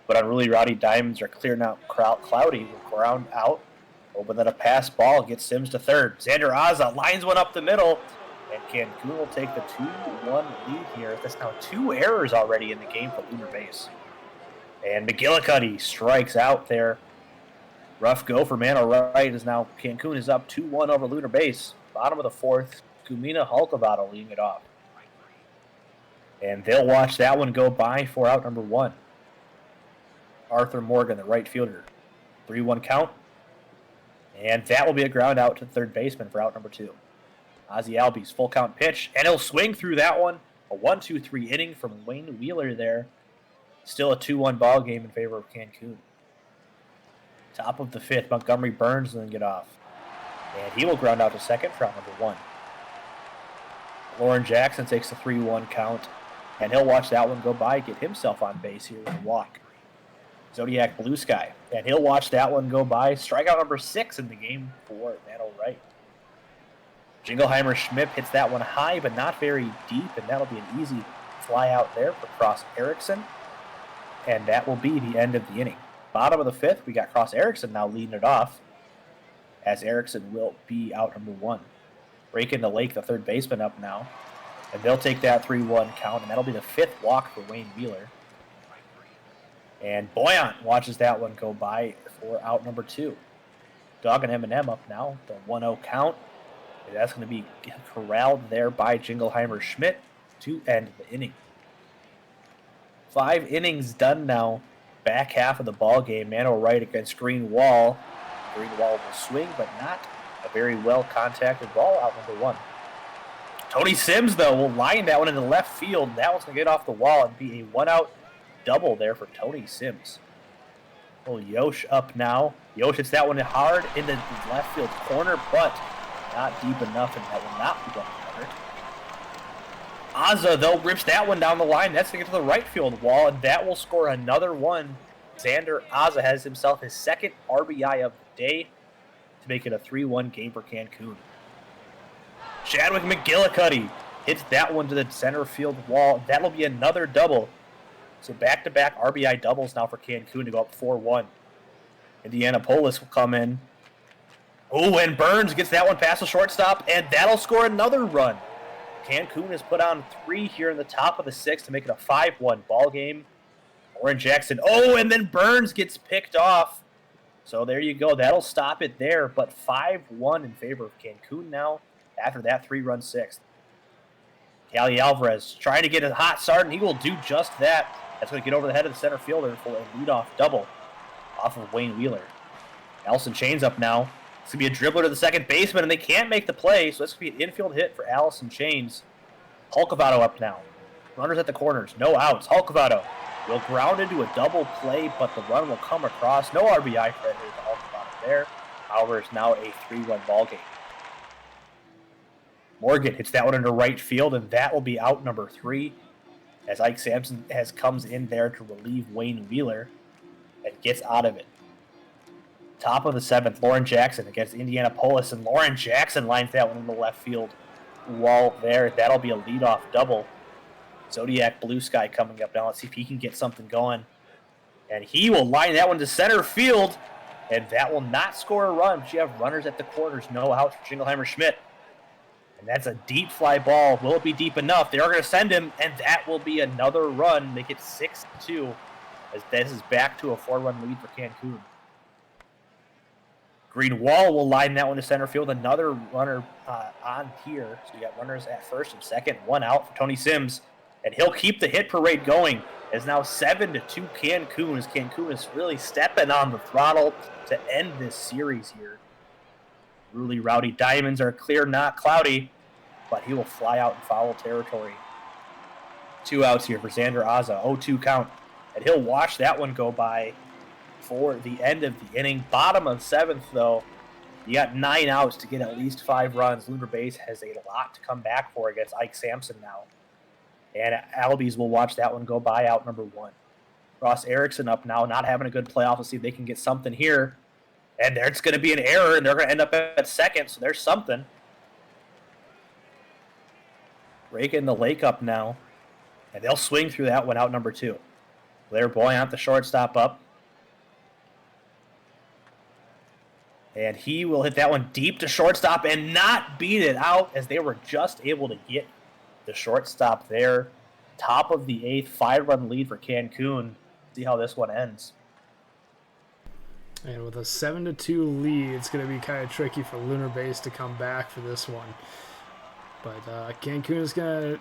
But Unruly Rowdy Diamonds are clearing out Cloudy will ground out. Oh, but then a pass ball gets Sims to third. Xander Aza lines one up the middle. And Cancun will take the 2-1 lead here. That's now 2 errors already in the game for Lunar Base. And McGillicuddy strikes out there. Rough go for Mano Wright as now Cancun is up 2-1 over Lunar Base. Bottom of the 4th, Gumina Hulkavado leading it off. And they'll watch that one go by for out number 1. Arthur Morgan, the right fielder. 3-1 count. And that will be a ground out to the third baseman for out number 2. Ozzy Albies, full count pitch, and he'll swing through that one. A 1-2-3 inning from Wayne Wheeler there. Still a 2-1 ball game in favor of Cancun. Top of the 5th, Montgomery Burns will then get off. And he will ground out to second for out number 1. Lauren Jackson takes the 3-1 count, and he'll watch that one go by, get himself on base here with a walk. Zodiac Blue Sky, and he'll watch that one go by. Strikeout number 6 in the game for Mano Wright. Jingleheimer Schmidt hits that one high, but not very deep, and that'll be an easy fly out there for Cross Erickson. And that will be the end of the inning. Bottom of the 5th, we got Cross Erickson now leading it off, as Erickson will be out number 1. Rakin the Lake, the third baseman, up now. And they'll take that 3-1 count, and that'll be the 5th walk for Wayne Wheeler. And Boyant watches that one go by for out number 2. Dog and M&M up now, the 1-0 count. And that's going to be corralled there by Jingleheimer Schmidt to end the inning. 5 innings done now. Back half of the ball game. Mano Wright against Greenwald. Greenwald will swing, but not a very well contacted ball out number 1. Tony Sims, though, will line that one in the left field. That one's going to get off the wall and be a 1-out double there for Tony Sims. Oh, Yosh up now. Yosh hits that one hard into the left field corner, but not deep enough, and that will not be done. Aza, though, rips that one down the line. That's going to get to the right field wall, and that will score another one. Xander Aza has himself his 2nd RBI of the day to make it a 3-1 game for Cancun. Chadwick McGillicuddy hits that one to the center field wall. That'll be another double. So back-to-back RBI doubles now for Cancun to go up 4-1. Indianapolis will come in. Oh, and Burns gets that one past the shortstop, and that'll score another run. Cancun has put on 3 here in the top of the 6th to make it a 5-1 ball game. Lauren Jackson. Oh, and then Burns gets picked off. So there you go. That'll stop it there. But 5-1 in favor of Cancun now after that 3-run 6th. Cali Alvarez trying to get a hot start, and he will do just that. That's going to get over the head of the center fielder for a leadoff double off of Wayne Wheeler. Allison Chains up now. It's going to be a dribbler to the second baseman, and they can't make the play, so it's going to be an infield hit for Allison Chains. Hulkavado up now. Runners at the corners, no outs. Hulkavado will ground into a double play, but the run will come across. No RBI credit to Hulkavado there. However, it's now a 3-1 ball game. Morgan hits that one into right field, and that will be out number 3 as Ike Sampson comes in there to relieve Wayne Wheeler and gets out of it. Top of the 7th, Lauren Jackson against Indianapolis, and Lauren Jackson lines that one in the left field wall there. That'll be a leadoff double. Zodiac Blue Sky coming up now. Let's see if he can get something going. And he will line that one to center field, and that will not score a run. But you have runners at the corners, no outs for Jingleheimer Schmidt. And that's a deep fly ball. Will it be deep enough? They are going to send him, and that will be another run. Make it 6-2 as this is back to a 4-run lead for Cancun. Greenwald will line that one to center field. Another runner on here. So you got runners at first and second. 1 out for Tony Sims. And he'll keep the hit parade going. It's now 7-2 Cancun, as Cancun is really stepping on the throttle to end this series here. Unruly Rowdy Diamonds are clear, not cloudy, but he will fly out in foul territory. 2 outs here for Xander Aza. 0-2 count. And he'll watch that one go by for the end of the inning. Bottom of 7th, though. You got 9 outs to get at least 5 runs. Lunar Base has a lot to come back for against Ike Sampson now. And Albies will watch that one go by, out number 1. Ross Erickson up now, not having a good playoff. Let's see if they can get something here. And there's going to be an error, and they're going to end up at second, so there's something. Raking the Lake up now. And they'll swing through that one, out number 2. Blair Boyant, the shortstop, up. And he will hit that one deep to shortstop and not beat it out, as they were just able to get the shortstop there. Top of the 8th, 5-run lead for Cancun. See how this one ends. And with a 7-2 lead, it's going to be kind of tricky for Lunar Base to come back for this one. But Cancun is going to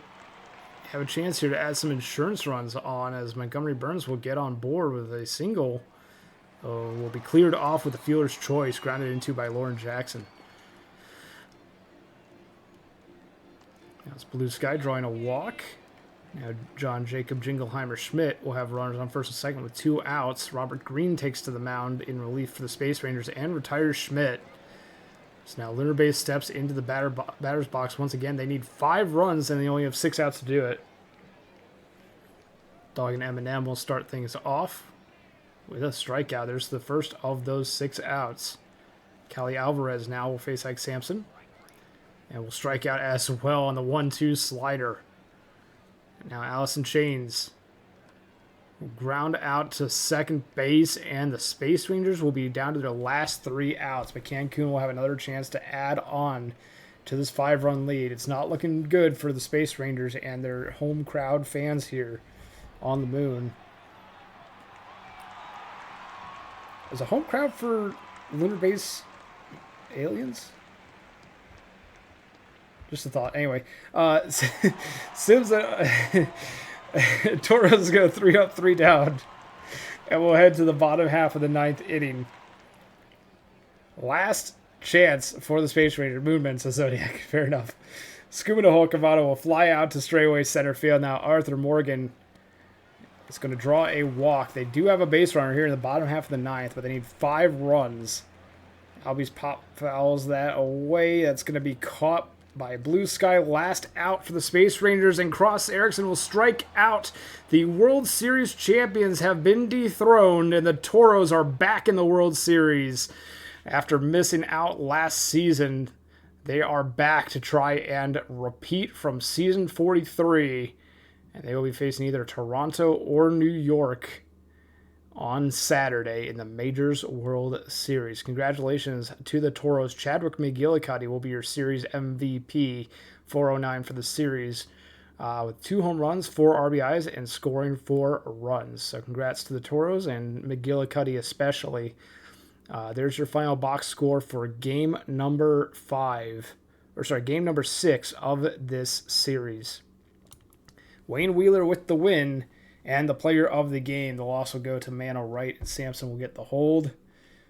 have a chance here to add some insurance runs on, as Montgomery Burns will get on board with a single. Will be cleared off with a fielder's choice, grounded into by Lauren Jackson. Now it's Blue Sky drawing a walk. Now John Jacob Jingleheimer Schmidt will have runners on first and second with 2 outs. Robert Green takes to the mound in relief for the Space Rangers and retires Schmidt. So now Lunar Base steps into the batter's box once again. They need 5 runs and they only have 6 outs to do it. Dog and M&M will start things off with a strikeout. There's the first of those 6 outs. Callie Alvarez now will face Ike Sampson. And will strike out as well on the 1-2 slider. Now Allison Chains will ground out to second base, and the Space Rangers will be down to their last 3 outs. But Cancun will have another chance to add on to this 5-run lead. It's not looking good for the Space Rangers and their home crowd fans here on the moon. Is a home crowd for Lunar Base Aliens? Just a thought. Anyway, Sims Torres is going to 3 up, 3 down. And we'll head to the bottom half of the 9th inning. Last chance for the Space Ranger. Moonman says Zodiac. Fair enough. Scuba Holcavado will fly out to straightaway center field. Now Arthur Morgan is going to draw a walk. They do have a base runner here in the bottom half of the 9th, but they need 5 runs. Albies pop fouls that away. That's going to be caught by Blue Sky. Last out for the Space Rangers, and Cross Erickson will strike out. The World Series champions have been dethroned, and the Toros are back in the World Series. After missing out last season, they are back to try and repeat from season 43, and they will be facing either Toronto or New York on Saturday in the Majors World Series. Congratulations to the Toros. Chadwick McGillicuddy will be your series MVP, 409 for the series, with 2 home runs, 4 RBIs, and scoring 4 runs. So congrats to the Toros and McGillicuddy especially. There's your final box score for game number 6 of this series. Wayne Wheeler with the win. And the player of the game, they'll also go to Mano Wright, and Sampson will get the hold.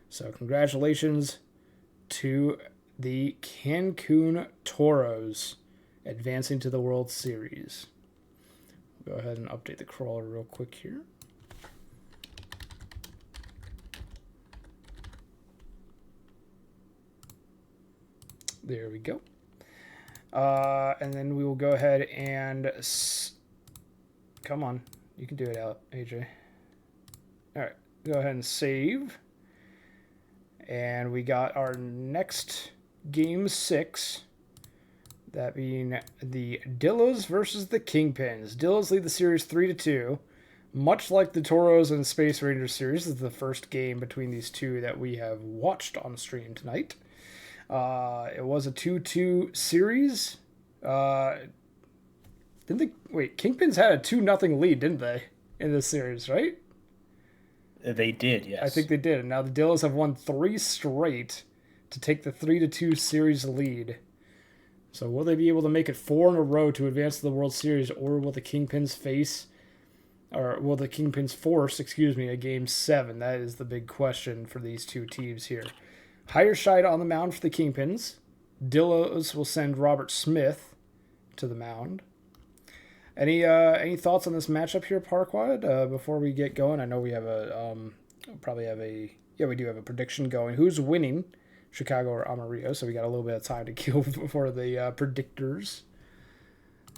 So congratulations to the Cancun Toros advancing to the World Series. Go ahead and update the crawler real quick here. There we go. And then we will go ahead and... Come on. You can do it out, AJ. All right, go ahead and save. And we got our next game 6. That being the Dillos versus the Kingpins. Dillos lead the series 3-2. Much like the Toros and Space Rangers series, this is the first game between these two that we have watched on stream tonight. It was a 2-2 series. Kingpins had a 2-0 lead, didn't they, in this series, right? They did, yes. I think they did. And now the Dillos have won 3 straight to take the 3-2 series lead. So will they be able to make it 4 in a row to advance to the World Series, or will the Kingpins force a Game 7? That is the big question for these two teams here. Heiderscheid on the mound for the Kingpins. Dillos will send Robert Smith to the mound. Any thoughts on this matchup here, Parquad? Before we get going, I know we have we do have a prediction going. Who's winning, Chicago or Amarillo? So we got a little bit of time to kill before the predictors.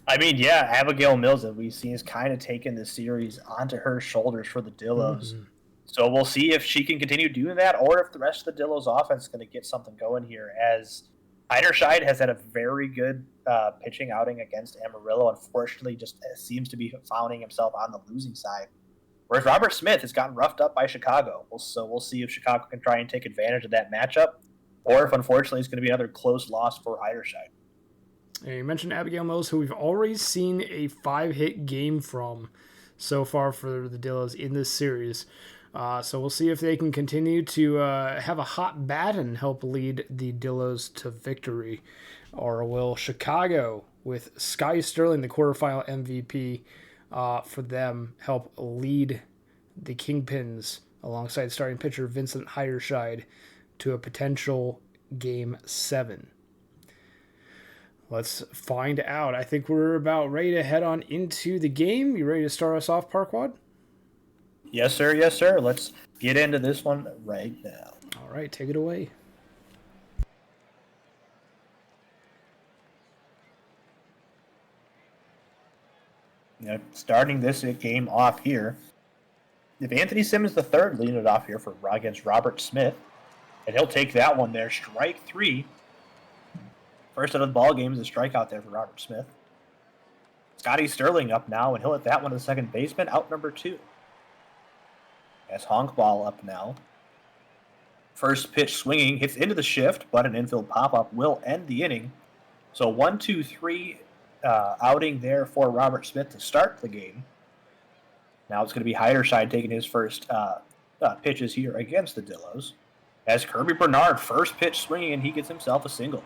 I mean, yeah, Abigail Mills that we've seen is kind of taken the series onto her shoulders for the Dillos. Mm-hmm. So we'll see if she can continue doing that, or if the rest of the Dillos offense is going to get something going here. As Heiderscheid has had a very good pitching outing against Amarillo. Unfortunately, just seems to be finding himself on the losing side. Whereas Robert Smith has gotten roughed up by Chicago. So we'll see if Chicago can try and take advantage of that matchup, or if unfortunately it's going to be another close loss for Heiderscheid. You mentioned Abigail Mills, who we've already seen a 5-hit game from so far for the Dillos in this series. So we'll see if they can continue to have a hot bat and help lead the Dillos to victory. Or will Chicago, with Sky Sterling, the quarterfinal MVP, for them, help lead the Kingpins alongside starting pitcher Vincent Heiderscheid to a potential Game 7? Let's find out. I think we're about ready to head on into the game. You ready to start us off, Parquad? Yes, sir. Yes, sir. Let's get into this one right now. All right, take it away. Now, starting this game off here, if Anthony Simmons III leading it off here against Robert Smith, and he'll take that one there, strike 3. First out of the ball game is a strikeout there for Robert Smith. Scotty Sterling up now, and he'll hit that one to the second baseman, out number 2. As Honk Ball up now. First pitch swinging, hits into the shift, but an infield pop-up will end the inning. So 1-2-3 outing there for Robert Smith to start the game. Now it's going to be Heiderscheid taking his first pitches here against the Dillos. As Kirby Bernard, first pitch swinging, and he gets himself a single.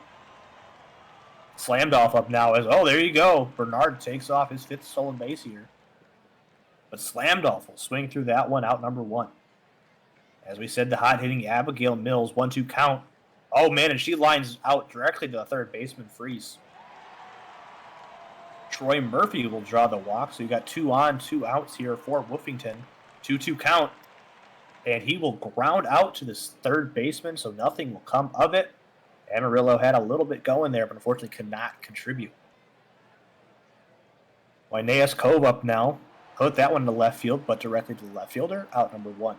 Slammed off up now as, oh, there you go. Bernard takes off his 5th stolen base here. But Slammed off will swing through that one, out number 1. As we said, the hot-hitting Abigail Mills, 1-2 count. Oh, man, and she lines out directly to the third baseman, Freeze. Troy Murphy will draw the walk, so you got 2 on, 2 outs here for Woofington. 2-2 count. And he will ground out to this third baseman, so nothing will come of it. Amarillo had a little bit going there, but unfortunately could not contribute. Wyneas Cove up now. Put that one to left field, but directly to the left fielder, out number 1.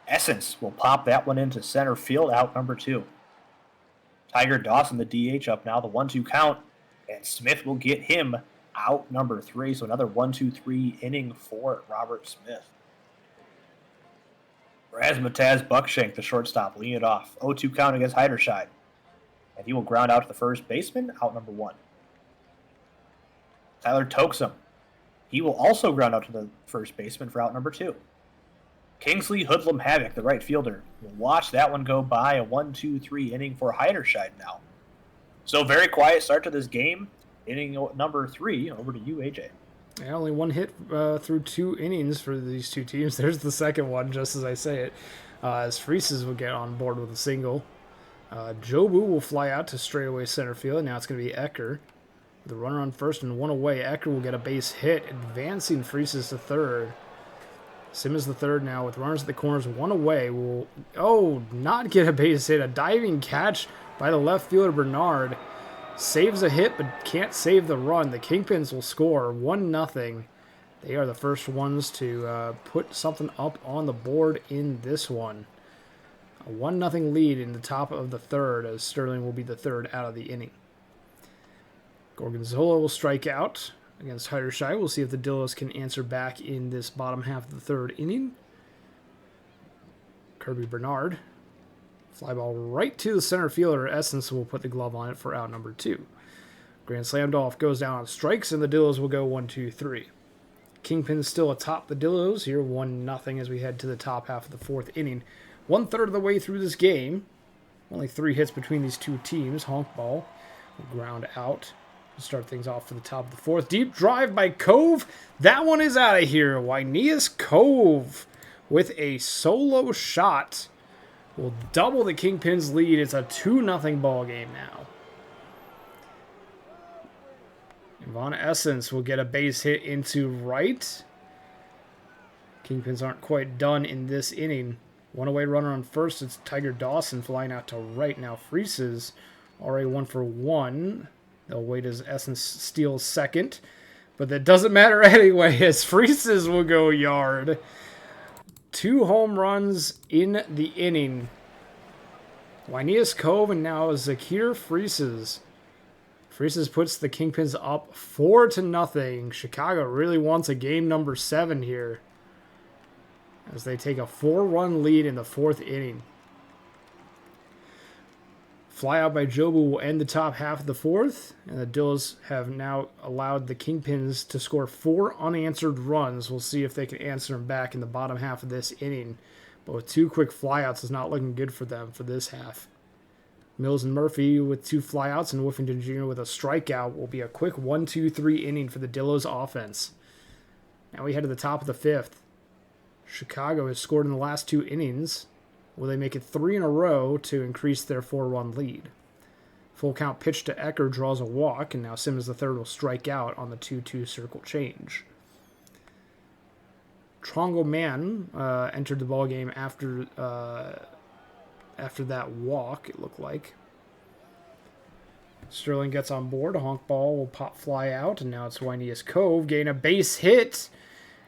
Essence will pop that one into center field, out number 2. Tiger Dawson, the DH, up now, the 1-2 count. And Smith will get him out number 3, so another 1-2-3 inning for Robert Smith. Razmataz Buckshank, the shortstop, leading it off. 0-2 count against Heiderscheid. And he will ground out to the first baseman, out number 1. Tyler Toksum. He will also ground out to the first baseman for out number 2. Kingsley Hoodlum Havoc, the right fielder. We'll watch that one go by, a 1-2-3 inning for Heiderscheid now. So very quiet start to this game. Inning number 3, over to you, AJ. Yeah, only one hit through 2 innings for these two teams. There's the second one, just as I say it. As Freeses will get on board with a single. Jobu will fly out to straightaway center field. Now it's going to be Ecker. With a runner on first and 1 away, Ecker will get a base hit, advancing Freeses to third. Simmons the third now with runners at the corners, 1 away. Will not get a base hit. A diving catch by the left fielder Bernard. Saves a hit, but can't save the run. The Kingpins will score 1-0. They are the first ones to put something up on the board in this one. A 1-0 lead in the top of the third, as Sterling will be the third out of the inning. Gorgonzola will strike out against Heiderscheid. We'll see if the Dillos can answer back in this bottom half of the third inning. Kirby Bernard. Fly ball right to the center fielder. Essence will put the glove on it for out number 2. Grand Slam Dolph goes down on strikes, and the Dillos will go 1-2-3. Kingpin still atop the Dillos here, 1-0 as we head to the top half of the 4th inning. 1/3 of the way through this game. Only 3 hits between these two teams. Honk ball will ground out to start things off for the top of the 4th. Deep drive by Cove. That one is out of here. Wyneas Cove with a solo shot will double the Kingpins' lead. It's a 2-0 ball game now. Von Essence will get a base hit into right. Kingpins aren't quite done in this inning. One away runner on first. It's Tiger Dawson flying out to right now. Freezes already 1 for 1. They'll wait as Essence steals second. But that doesn't matter anyway, as Freezes will go yard. 2 home runs in the inning. Wyneas Cove and now Zakir Freezes. Freezes puts the Kingpins up 4-0. Chicago really wants a game number 7 here, as they take a 4-run lead in the 4th inning. Flyout by Jobu will end the top half of the 4th, and the Dills have now allowed the Kingpins to score 4 unanswered runs. We'll see if they can answer them back in the bottom half of this inning. But with 2 quick flyouts, it's not looking good for them for this half. Mills and Murphy with 2 flyouts and Woofington Jr. with a strikeout will be a quick 1-2-3 inning for the Dillos offense. Now we head to the top of the 5th. Chicago has scored in the last 2 innings. Will they make it 3 in a row to increase their 4-run lead? Full count pitch to Ecker draws a walk, and now Simmons III will strike out on the 2-2 circle change. Trongo Man entered the ballgame after that walk, it looked like. Sterling gets on board. A honk ball will pop fly out, and now it's Wyneas Cove getting a base hit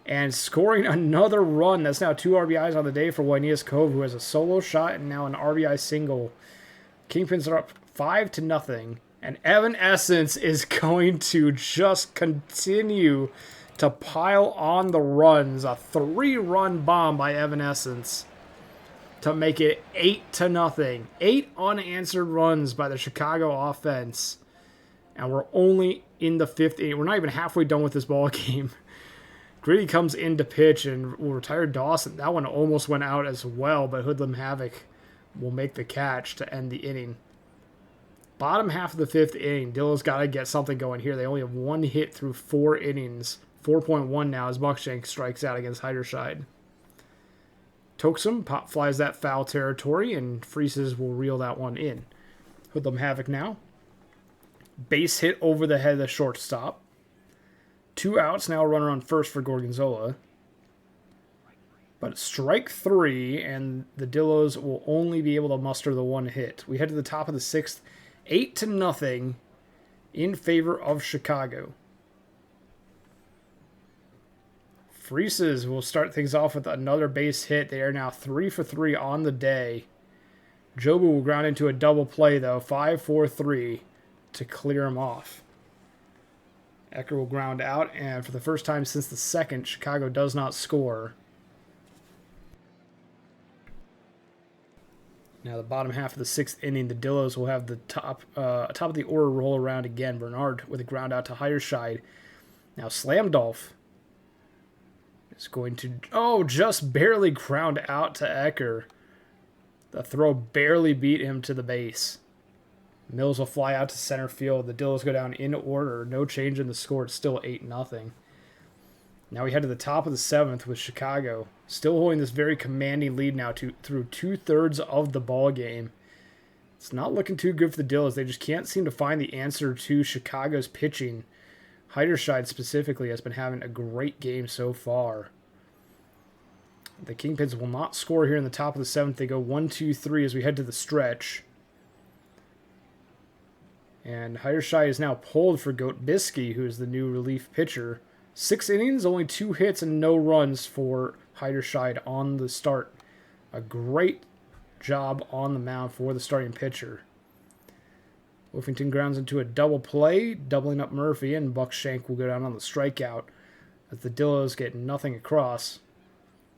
and scoring another run. That's now 2 RBIs on the day for Wyneas Cove, who has a solo shot and now an RBI single. Kingpins are up 5-0, and Evan Essence is going to just continue to pile on the runs. A 3-run bomb by Evan Essence to make it 8-0. 8 unanswered runs by the Chicago offense. And we're only in the 5th inning. We're not even halfway done with this ball game. Gritty comes in to pitch and will retire Dawson. That one almost went out as well, but Hoodlum Havoc will make the catch to end the inning. Bottom half of the 5th inning, Dillo's got to get something going here. They only have 1 hit through 4 innings. 4.1 now as Buckshank strikes out against Heiderscheid. Toksum pop flies that foul territory, and Freezes will reel that one in. Hoodlum Havoc now. Base hit over the head of the shortstop. 2 outs, now a runner on first for Gorgonzola. But strike 3, and the Dillos will only be able to muster the 1 hit. We head to the top of the 6th, 8-0 in favor of Chicago. Freezes will start things off with another base hit. They are now 3 for 3 on the day. Jobu will ground into a double play, though. 5-4-3 to clear him off. Ecker will ground out, and for the first time since the 2nd, Chicago does not score. Now the bottom half of the 6th inning, the Dillos will have the top of the order roll around again. Bernard with a ground out to Heiderscheid. Now Slamdolf is going to, just barely ground out to Ecker. The throw barely beat him to the base. Mills will fly out to center field. The Dillos go down in order. No change in the score. It's still 8-0. Now we head to the top of the 7th with Chicago still holding this very commanding lead now through 2/3 of the ball game. It's not looking too good for the Dillos. They just can't seem to find the answer to Chicago's pitching. Heiderscheid specifically has been having a great game so far. The Kingpins will not score here in the top of the 7th. They go 1-2-3 as we head to the stretch. And Heiderscheid is now pulled for Goat Bisky, who is the new relief pitcher. 6 innings, only 2 hits, and no runs for Heiderscheid on the start. A great job on the mound for the starting pitcher. Woofington grounds into a double play, doubling up Murphy, and Buckshank will go down on the strikeout as the Dillos get nothing across.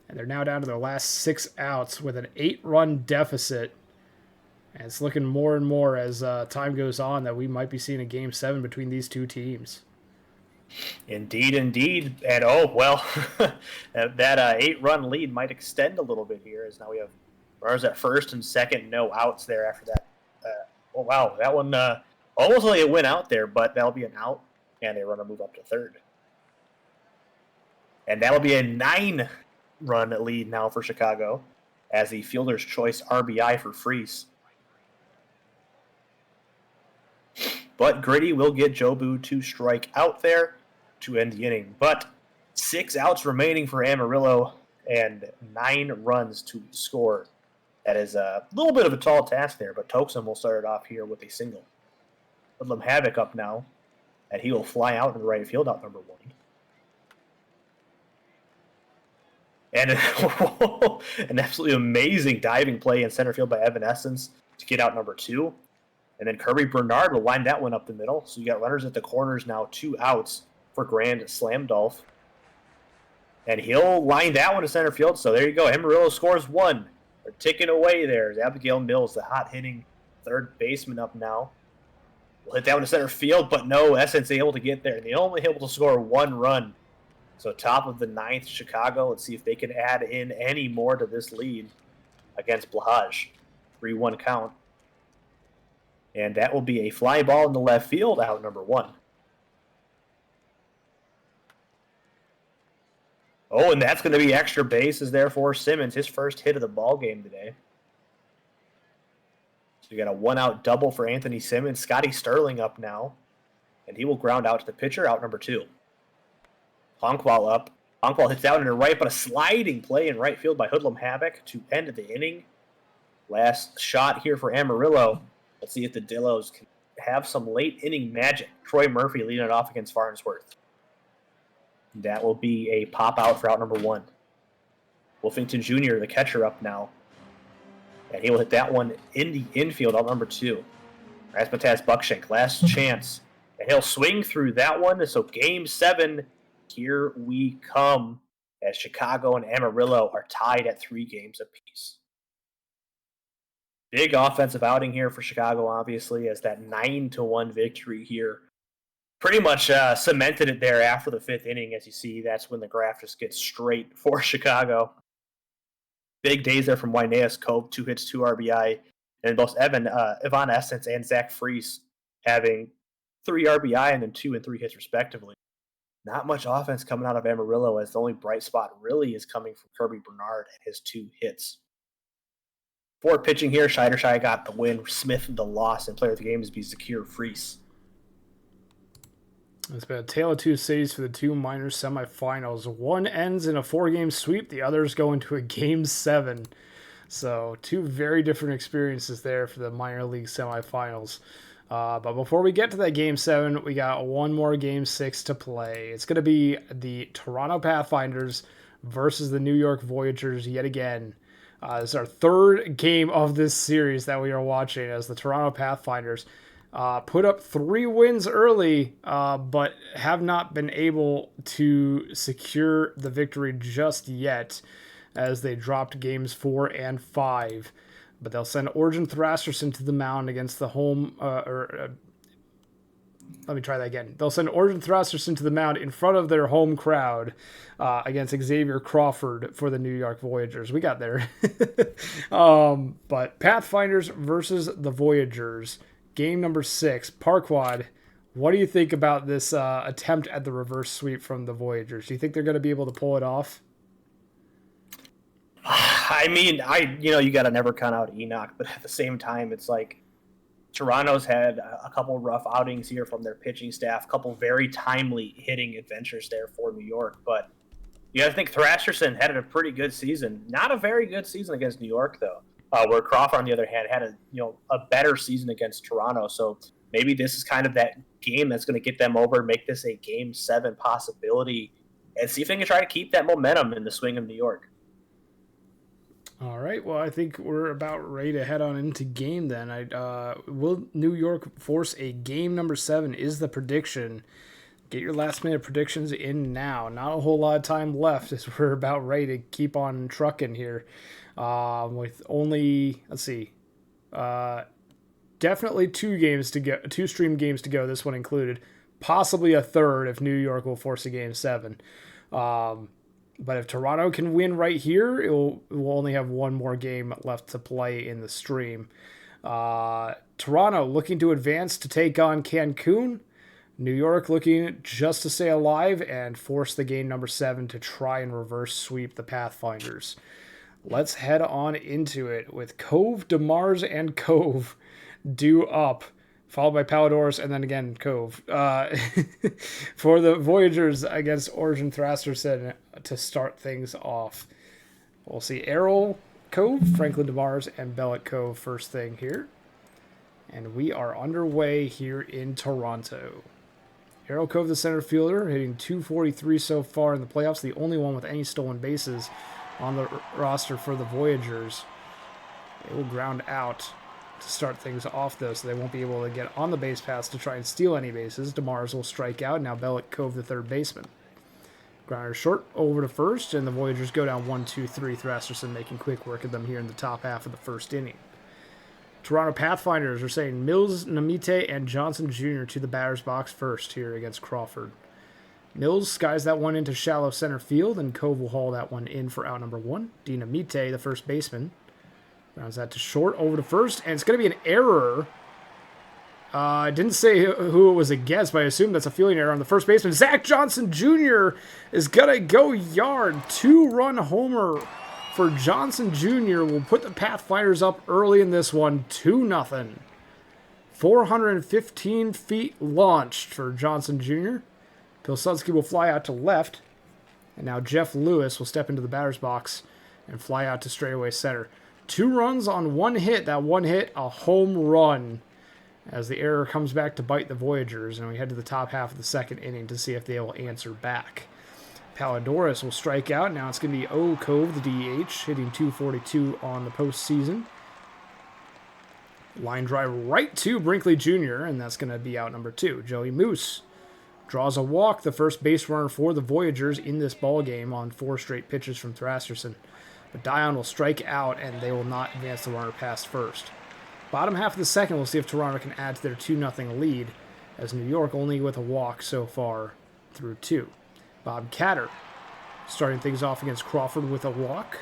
And they're now down to their last 6 outs with an 8-run deficit. And it's looking more and more as time goes on that we might be seeing a Game 7 between these two teams. Indeed, indeed. And, that 8-run lead might extend a little bit here, as now we have runners at first and second, no outs there after that. That one almost like it went out there, but that'll be an out, and a runner move up to third. And that'll be a 9-run lead now for Chicago as the fielder's choice RBI for Freese. but Gritty will get Jobu to strike out there to end the inning. But 6 outs remaining for Amarillo and 9 runs to score. That is a little bit of a tall task there, but Toxum will start it off here with a single. Hoodlum Havoc up now, and he will fly out in the right field, out number 1. And an absolutely amazing diving play in center field by Evanescence to get out number 2. And then Kirby Bernard will line that one up the middle. So you got runners at the corners now, 2 outs for Grand Slam Dolph. And he'll line that one to center field. So there you go. Amarillo scores 1. They're ticking away there. Abigail Mills, the hot-hitting third baseman up now. We'll hit that one to center field, but no, Essence able to get there. And they only able to score 1 run. So top of the 9th, Chicago. Let's see if they can add in any more to this lead against Blahaj. 3-1 count. And that will be a fly ball in the left field, out number 1. Oh, and that's going to be extra bases there for Simmons, his first hit of the ball game today. So you got a 1-out double for Anthony Simmons. Scotty Sterling up now, and he will ground out to the pitcher, out number 2. Parquad up. Parquad hits out in the right, but a sliding play in right field by Hoodlum Havoc to end the inning. Last shot here for Amarillo. Let's see if the Dillos can have some late inning magic. Troy Murphy leading it off against Farnsworth. That will be a pop out for out number 1. Wolfington Jr., the catcher, up now. And he will hit that one in the infield, out number 2. Rasmataz Buckshank, last chance. And he'll swing through that one. So game 7, here we come, as Chicago and Amarillo are tied at 3 games apiece. Big offensive outing here for Chicago, obviously, as that 9-1 victory here pretty much cemented it there after the 5th inning. As you see, that's when the graph just gets straight for Chicago. Big days there from Waineas Cove, 2 hits, 2 RBI, and both Ivan Essence and Zach Freese having 3 RBI and then 2 and 3 hits respectively. Not much offense coming out of Amarillo, as the only bright spot really is coming from Kirby Bernard and his 2 hits. For pitching here, Scheidershai got the win, Smith the loss, and player of the game is be Zakir Freese. It's been a tale of 2 cities for the 2 minor semifinals. One ends in a 4-game sweep, the others go into a game 7. So 2 very different experiences there for the minor league semifinals. But before we get to that game 7, we got one more game 6 to play. It's going to be the Toronto Pathfinders versus the New York Voyagers yet again. This is our 3rd game of this series that we are watching, as the Toronto Pathfinders put up 3 wins early, but have not been able to secure the victory just yet, as they dropped games 4 and 5. But they'll send Origin Thrasterson to the mound against the home... let me try that again. They'll send Origin Thrasterson to the mound in front of their home crowd against Xavier Crawford for the New York Voyagers. We got there. But Pathfinders versus the Voyagers. Game number 6. Parquad, what do you think about this attempt at the reverse sweep from the Voyagers? Do you think they're going to be able to pull it off? I mean, you got to never count out Enoch, but at the same time, it's like Toronto's had a couple rough outings here from their pitching staff, a couple very timely hitting adventures there for New York. But you got to think Thrasterson had a pretty good season. Not a very good season against New York, though. Where Crawford, on the other hand, had a better season against Toronto. So maybe this is kind of that game that's going to get them over, make this a Game 7 possibility, and see if they can try to keep that momentum in the swing of New York. All right, well, I think we're about ready to head on into game then. Will New York force a game number 7 is the prediction. Get your last-minute predictions in now. Not a whole lot of time left, as we're about ready to keep on trucking here. With only, definitely 2 games to go, 2 stream games to go, this one included. Possibly a third if New York will force a game 7. But if Toronto can win right here, we'll only have 1 more game left to play in the stream. Toronto looking to advance to take on Cancun. New York looking just to stay alive and force the game number 7 to try and reverse sweep the Pathfinders. Let's head on into it with Cove, DeMars, and Cove due up followed by Palladorus, and then again Cove. For the Voyagers against Origin Thrasterson to start things off. We'll see Errol Cove, Franklin DeMars, and Bellet Cove first thing here. And we are underway here in Toronto. Errol Cove, the center fielder, hitting .243 so far in the playoffs, the only one with any stolen bases on the roster for the Voyagers. They will ground out to start things off, though, so they won't be able to get on the base paths to try and steal any bases. DeMars will strike out. Now Bellet Cove, the third baseman. Grounder short over to first, and the Voyagers go down 1-2-3. Thrasterson making quick work of them here in the top half of the first inning. Toronto Pathfinders are saying Mills, Namite, and Johnson Jr. to the batter's box first here against Crawford. Mills skies that one into shallow center field, and Cove will haul that one in for out number 1. Dinamite, the first baseman, rounds that to short, over to first, and it's going to be an error. I didn't say who it was against, but I assume that's a fielding error on the first baseman. Zach Johnson Jr. is going to go yard. 2-run homer for Johnson Jr. will put the Pathfinders up early in this one, 2-0. 415 feet launched for Johnson Jr. Pilsudski will fly out to left, and now Jeff Lewis will step into the batter's box and fly out to straightaway center. 2 runs on 1 hit. That 1 hit, a home run, as the error comes back to bite the Voyagers, and we head to the top half of the second inning to see if they will answer back. Palladorus will strike out. Now it's going to be O. Cove, the DH, hitting .242 on the postseason. Line drive right to Brinkley Jr., and that's going to be out number 2. Joey Moose draws a walk, the first base runner for the Voyagers in this ballgame on 4 straight pitches from Thrasterson. But Dion will strike out, and they will not advance the runner past first. Bottom half of the second, we'll see if Toronto can add to their 2-0 lead, as New York only with a walk so far through 2. Bob Catter starting things off against Crawford with a walk.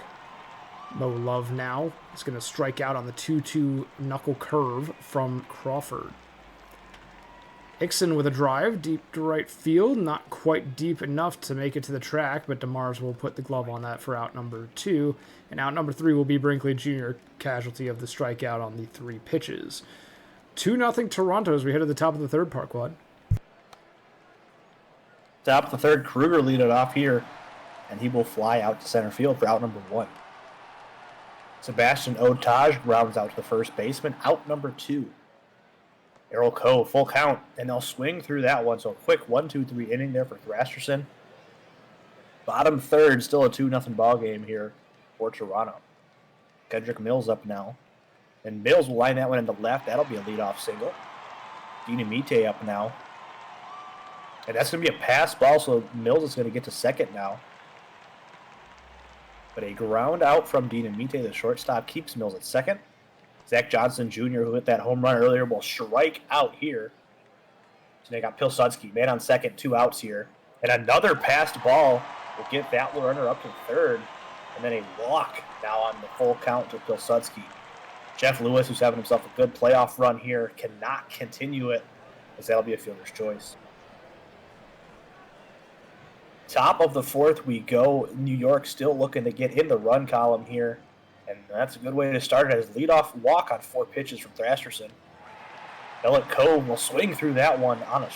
Mo Love now is going to strike out on the 2-2 knuckle curve from Crawford. Ixon with a drive deep to right field, not quite deep enough to make it to the track, but DeMars will put the glove on that for out number 2. And out number 3 will be Brinkley Jr., casualty of the strikeout on the 3 pitches. 2-0 Toronto as we head to the top of the third, Parquad. Top of the third, Kruger lead it off here, and he will fly out to center field for out number 1. Sebastian Otage rounds out to the first baseman, out number 2. Errol Cove, full count, and they'll swing through that one. So a quick 1-2-3 inning there for Thrasterson. Bottom third, still a 2-0 ball game here for Toronto. Kendrick Mills up now. And Mills will line that one into left. That'll be a leadoff single. Dinamite up now. And that's going to be a pass ball, so Mills is going to get to second now. But a ground out from Dinamite, the shortstop, keeps Mills at second. Zach Johnson Jr., who hit that home run earlier, will strike out here. So they got Pilsudski, man on second, 2 outs here. And another passed ball will get that runner up to third. And then a walk now on the full count to Pilsudski. Jeff Lewis, who's having himself a good playoff run here, cannot continue it, as that'll be a fielder's choice. Top of the fourth we go. New York still looking to get in the run column here. And that's a good way to start it as leadoff walk on 4 pitches from Thrasterson. Bellet Cove will swing through that one on a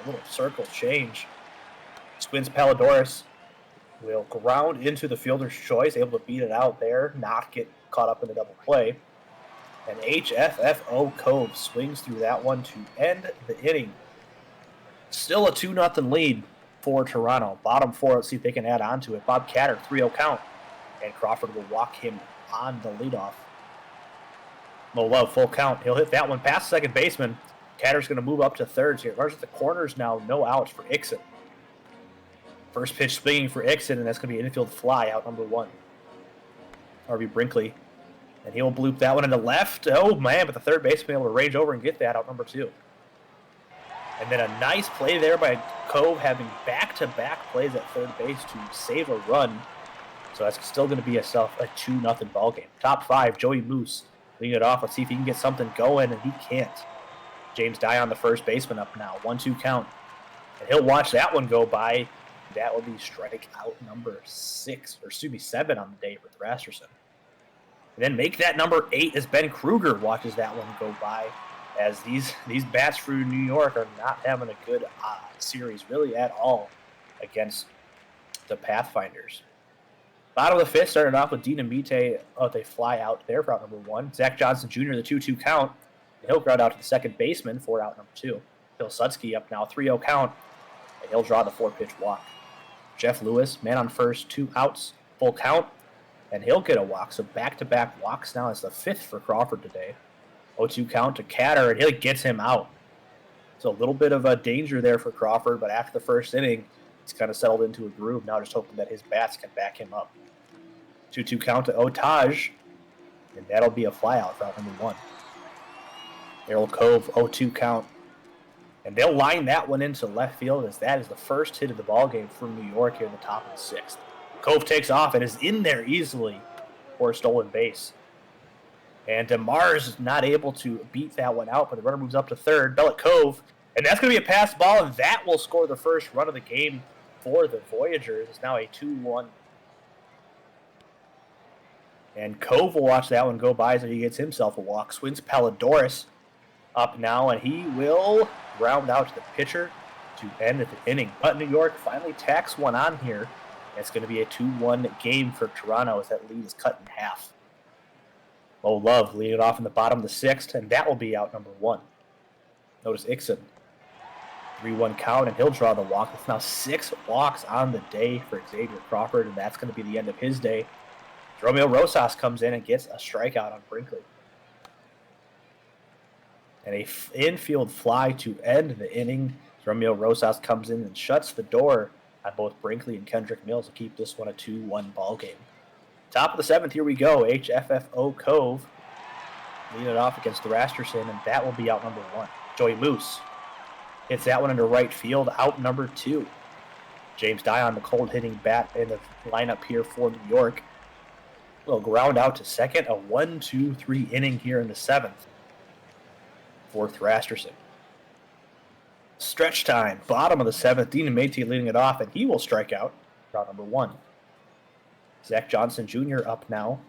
little circle change. Squints Palladorus will ground into the fielder's choice, able to beat it out there, not get caught up in the double play. And HFFO Cove swings through that one to end the inning. Still a 2-0 lead for Toronto. Bottom 4, let's see if they can add on to it. Bob Catter, 3-0 count. And Crawford will walk him on the leadoff. Mo Love, full count. He'll hit that one past second baseman. Catter's going to move up to thirds here. Runners at the corners now, no outs for Ixon. First pitch swinging for Ixon, and that's going to be an infield fly, out number 1. RB Brinkley. And he'll bloop that one into left. Oh, man, but the third baseman able to range over and get that, out number 2. And then a nice play there by Cove, having back-to-back plays at third base to save a run. So that's still going to be a 2-0 ball game. Top 5, Joey Moose leading it off. Let's see if he can get something going, and he can't. James Dion, the first baseman, up now. 1-2 count. And he'll watch that one go by. That will be strikeout number 7 on the day for Thrasterson. And then make that number 8 as Ben Kruger watches that one go by. as these bats for New York are not having a good series really at all against the Pathfinders. Bottom of the fifth started off with Dinamite. Oh, they fly out there for out number one. Zach Johnson Jr., the 2-2 count. He'll ground out to the second baseman for out number two. Bill Sudsky up now, 3-0 count. And he'll draw the 4-pitch walk. Jeff Lewis, man on first, 2 outs, full count. And he'll get a walk. So back-to-back walks now. It's the 5th for Crawford today. 0-2 count to Catter, and he gets him out. So a little bit of a danger there for Crawford, but after the first inning, he's kind of settled into a groove. Now just hoping that his bats can back him up. 2-2 count to Otaj, and that'll be a flyout for out number one. Errol Cove, 0-2 count. And they'll line that one into left field as that is the first hit of the ballgame for New York here in the top of the sixth. Cove takes off and is in there easily for a stolen base. And DeMars is not able to beat that one out, but the runner moves up to third. Bellet Cove, and that's going to be a pass ball, and that will score the first run of the game for the Voyagers. It's now a 2-1. And Cove will watch that one go by as he gets himself a walk. Swings Palidorus up now, and he will round out to the pitcher to end the inning. But New York finally tacks one on here. It's going to be a 2-1 game for Toronto as that lead is cut in half. Mo Love leading it off in the bottom of the sixth, and that will be out number one. Notice Ixon. 3-1 count, and he'll draw the walk. It's now 6 walks on the day for Xavier Crawford, and that's going to be the end of his day. Romeo Rosas comes in and gets a strikeout on Brinkley. And a infield fly to end the inning. Romeo Rosas comes in and shuts the door on both Brinkley and Kendrick Mills to keep this one a 2-1 ball game. Top of the seventh, here we go. HFFO Cove leading it off against Rasterson, and that will be out number one. Joey Moose hits that one into right field, out number two. James Dion, the cold hitting bat in the lineup here for New York, will ground out to second. A 1-2-3 inning here in the seventh for Rasterson. Stretch time, bottom of the seventh. Dean Métis leading it off, and he will strike out. Round number one. Zach Johnson Jr. up now.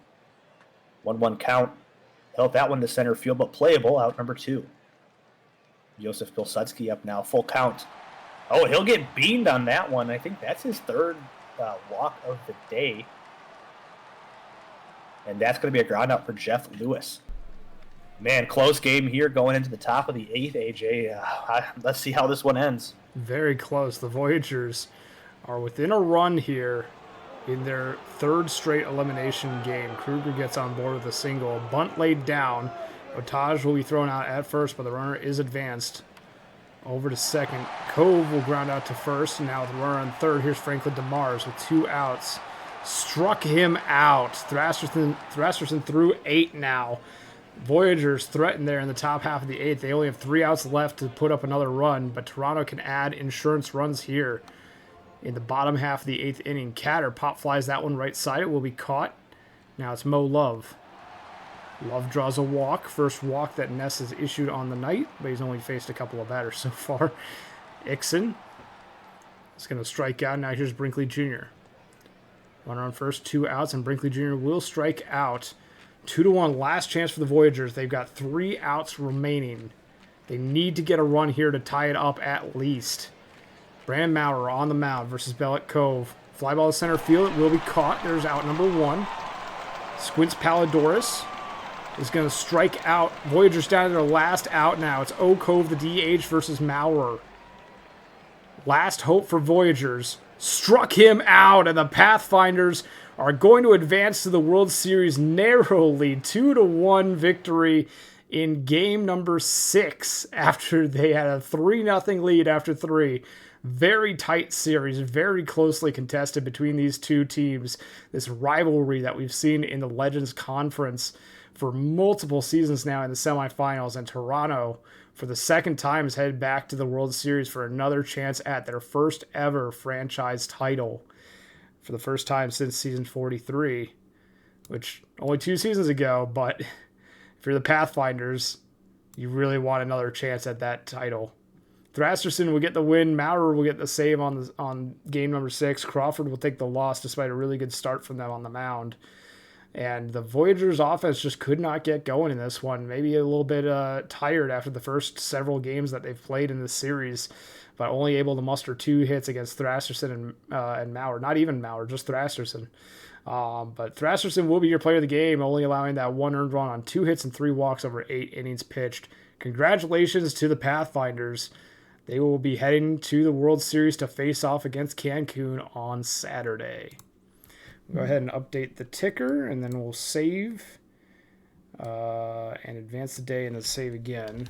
1-1 count. Held that one to center field, but playable. Out number two. Joseph Pilsudski up now. Full count. Oh, he'll get beamed on that one. I think that's his third walk of the day. And that's going to be a ground out for Jeff Lewis. Man, close game here going into the top of the eighth, AJ. Let's see how this one ends. Very close. The Voyagers are within a run here in their third straight elimination game. Kruger gets on board with a single. Bunt laid down. Otage will be thrown out at first, but the runner is advanced over to second. Cove will ground out to first. And now with the runner on third, here's Franklin DeMars with 2 outs. Struck him out. Thrasherson threw 8 now. Voyagers threaten there in the top half of the eighth. They only have 3 outs left to put up another run, but Toronto can add insurance runs here in the bottom half of the eighth inning. Catter pop flies that one right side. It will be caught. Now it's Mo Love. Love draws a walk. First walk that Ness has issued on the night, but he's only faced a couple of batters so far. Ixon is going to strike out. Now here's Brinkley Jr. Runner on first, 2 outs, and Brinkley Jr. will strike out. 2-1, last chance for the Voyagers. They've got 3 outs remaining. They need to get a run here to tie it up at least. Brandon Maurer on the mound versus Bellet Cove. Fly ball to center field. It will be caught. There's out number 1. Squints Palidorus is going to strike out. Voyagers down to their last out now. It's O Cove, the DH, versus Maurer. Last hope for Voyagers. Struck him out, and the Pathfinders are going to advance to the World Series narrowly. 2-1 victory in game number 6 after they had a 3-0 lead after 3. Very tight series, very closely contested between these two teams. This rivalry that we've seen in the Legends Conference for multiple seasons now in the semifinals, and Toronto, for the second time, is headed back to the World Series for another chance at their first ever franchise title for the first time since season 43, which only 2 seasons ago, but if you're the Pathfinders, you really want another chance at that title. Thrasterson will get the win. Maurer will get the save on game number 6. Crawford will take the loss despite a really good start from them on the mound. And the Voyagers' offense just could not get going in this one. Maybe a little bit tired after the first several games that they've played in this series, but only able to muster 2 hits against Thrasterson and Maurer. Not even Maurer, just Thrasterson. But Thrasterson will be your player of the game, only allowing that 1 earned run on 2 hits and 3 walks over 8 innings pitched. Congratulations to the Pathfinders. They will be heading to the World Series to face off against Cancun on Saturday. We'll go ahead and update the ticker, and then we'll save and advance the day, and then save again.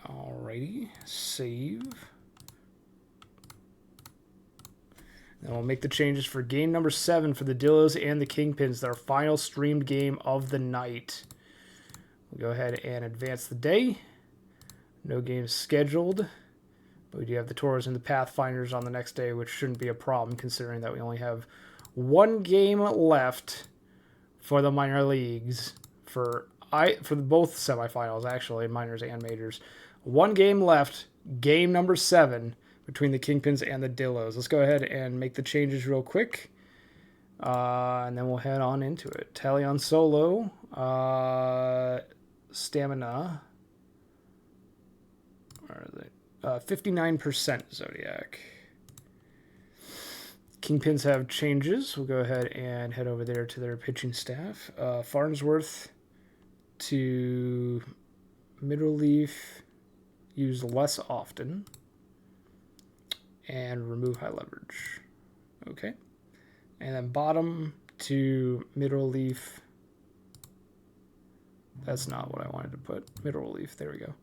Alrighty, save. Then we'll make the changes for game number 7 for the Dillos and the Kingpins, their final streamed game of the night. We'll go ahead and advance the day. No games scheduled, but we do have the Toros and the Pathfinders on the next day, which shouldn't be a problem considering that we only have 1 game left for the minor leagues for both semifinals, actually, minors and majors. 1 game left, game number 7 between the Kingpins and the Dillos. Let's go ahead and make the changes real quick, and then we'll head on into it. Talion Solo, Stamina, where are they? 59% Zodiac. Kingpins have changes. We'll go ahead and head over there to their pitching staff. Farnsworth to middle relief, use less often, and remove high leverage. Okay. And then bottom to middle relief. That's not what I wanted to put. Middle relief. There we go.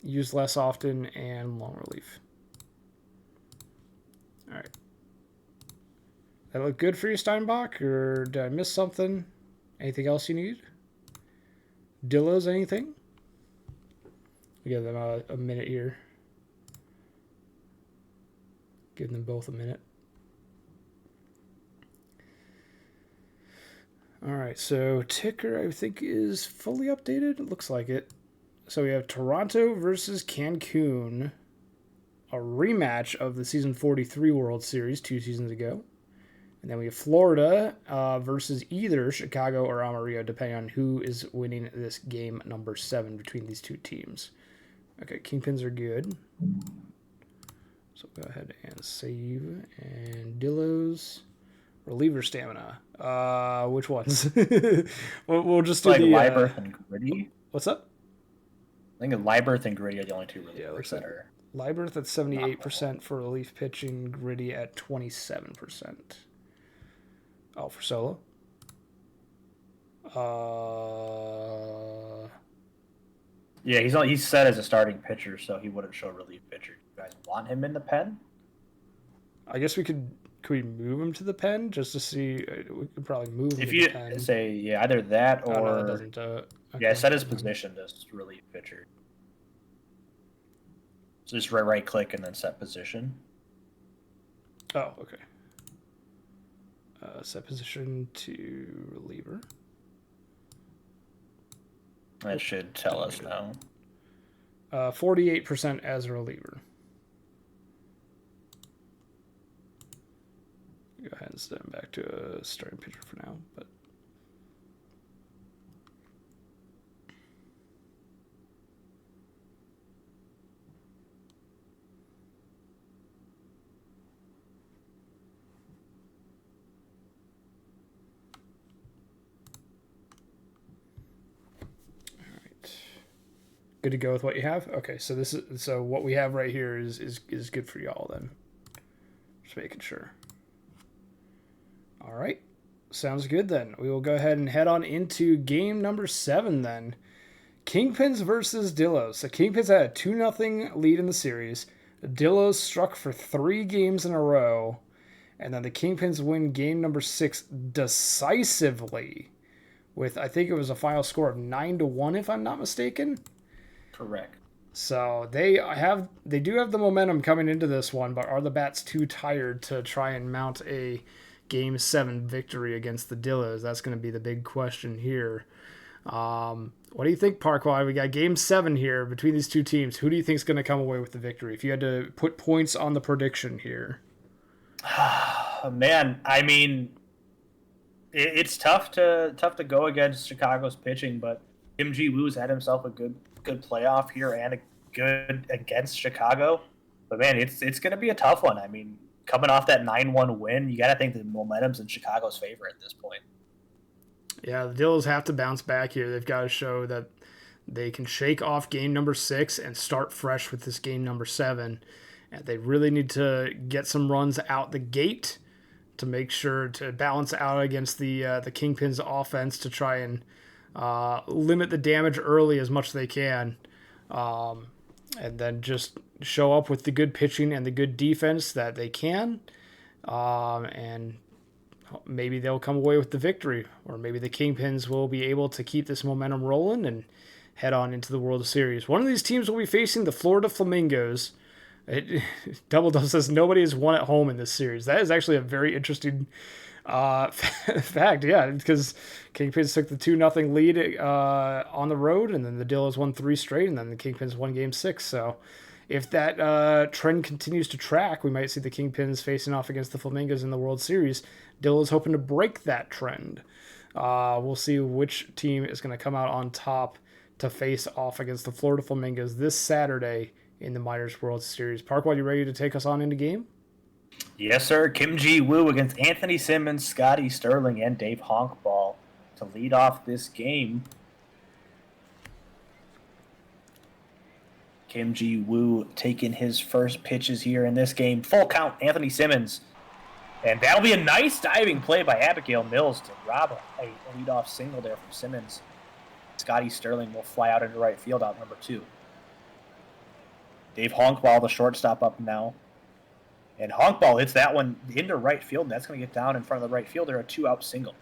Use less often and long relief. All right. That look good for you, Steinbach, or did I miss something? Anything else you need? Dillos, anything? We give them a minute here. Give them both a minute. All right, so ticker I think is fully updated. It looks like it. So we have Toronto versus Cancun, a rematch of the season 43 World Series 2 seasons ago. And then we have Florida versus either Chicago or Amarillo, depending on who is winning this game number 7 between these 2 teams. Okay, Kingpins are good. So go ahead and save. And Dillos, reliever stamina. Which ones? we'll just do like the Liebert and Gritty. What's up? I think Liebert and Gritty are the only 2 relievers that are. Liebert at 78% for relief pitching, Gritty at 27%. Oh, for Solo. Yeah, he's set as a starting pitcher, so he wouldn't show relief pitcher. You guys want him in the pen? I guess could we move him to the pen just to see? We could probably move him If to you the pen. say either that or no, that doesn't. Okay. Yeah, set his position as relief pitcher. So just right click and then set position. Oh, okay. Set position to reliever. That should tell us now. 48% as a reliever. Go ahead and set him back to a starting pitcher for now, but. Good to go with what you have? Okay, so what we have right here is good for y'all then. Just making sure. All right. Sounds good then. We will go ahead and head on into game number 7 then. Kingpins versus Dillos. The Kingpins had a 2-0 lead in the series. The Dillos struck for 3 games in a row. And then the Kingpins win game number 6 decisively with, I think it was a final score of 9-1 if I'm not mistaken. Correct. So they do have the momentum coming into this one, but are the Bats too tired to try and mount a Game 7 victory against the Dillos? That's going to be the big question here. What do you think, Parquad? We got Game 7 here between these two teams. Who do you think is going to come away with the victory? If you had to put points on the prediction here. Man, I mean, it's tough to go against Chicago's pitching, but Kim Ji Woo's had himself a good playoff here and a good against Chicago. But man, it's going to be a tough one. I mean, coming off that 9-1 win, you got to think the momentum's in Chicago's favor at this point. Yeah, the Dills have to bounce back here. They've got to show that they can shake off game number 6 and start fresh with this game number 7. And they really need to get some runs out the gate to make sure to balance out against the Kingpins offense to try and limit the damage early as much as they can. And then just show up with the good pitching and the good defense that they can. And maybe they'll come away with the victory, or maybe the Kingpins will be able to keep this momentum rolling and head on into the World Series. One of these teams will be facing the Florida Flamingos. Double Dub says nobody has won at home in this series. That is actually a very interesting fact, yeah, because Kingpins took the 2-0 lead on the road, and then the Dillos won 3 straight, and then the Kingpins won Game 6. So if that trend continues to track, we might see the Kingpins facing off against the Flamingos in the World Series. Dillos hoping to break that trend. We'll see which team is going to come out on top to face off against the Florida Flamingos this Saturday in the Myers World Series. Parquad, you ready to take us on into game? Yes, sir. Kim Ji Woo against Anthony Simmons, Scotty Sterling, and Dave Honkball to lead off this game. Kim Ji Woo taking his first pitches here in this game. Full count, Anthony Simmons. And that'll be a nice diving play by Abigail Mills to rob a leadoff single there from Simmons. Scotty Sterling will fly out into right field out number 2. Dave Honkball, the shortstop, up now. And Honkball hits that one into right field, and that's going to get down in front of the right fielder, a 2-out single.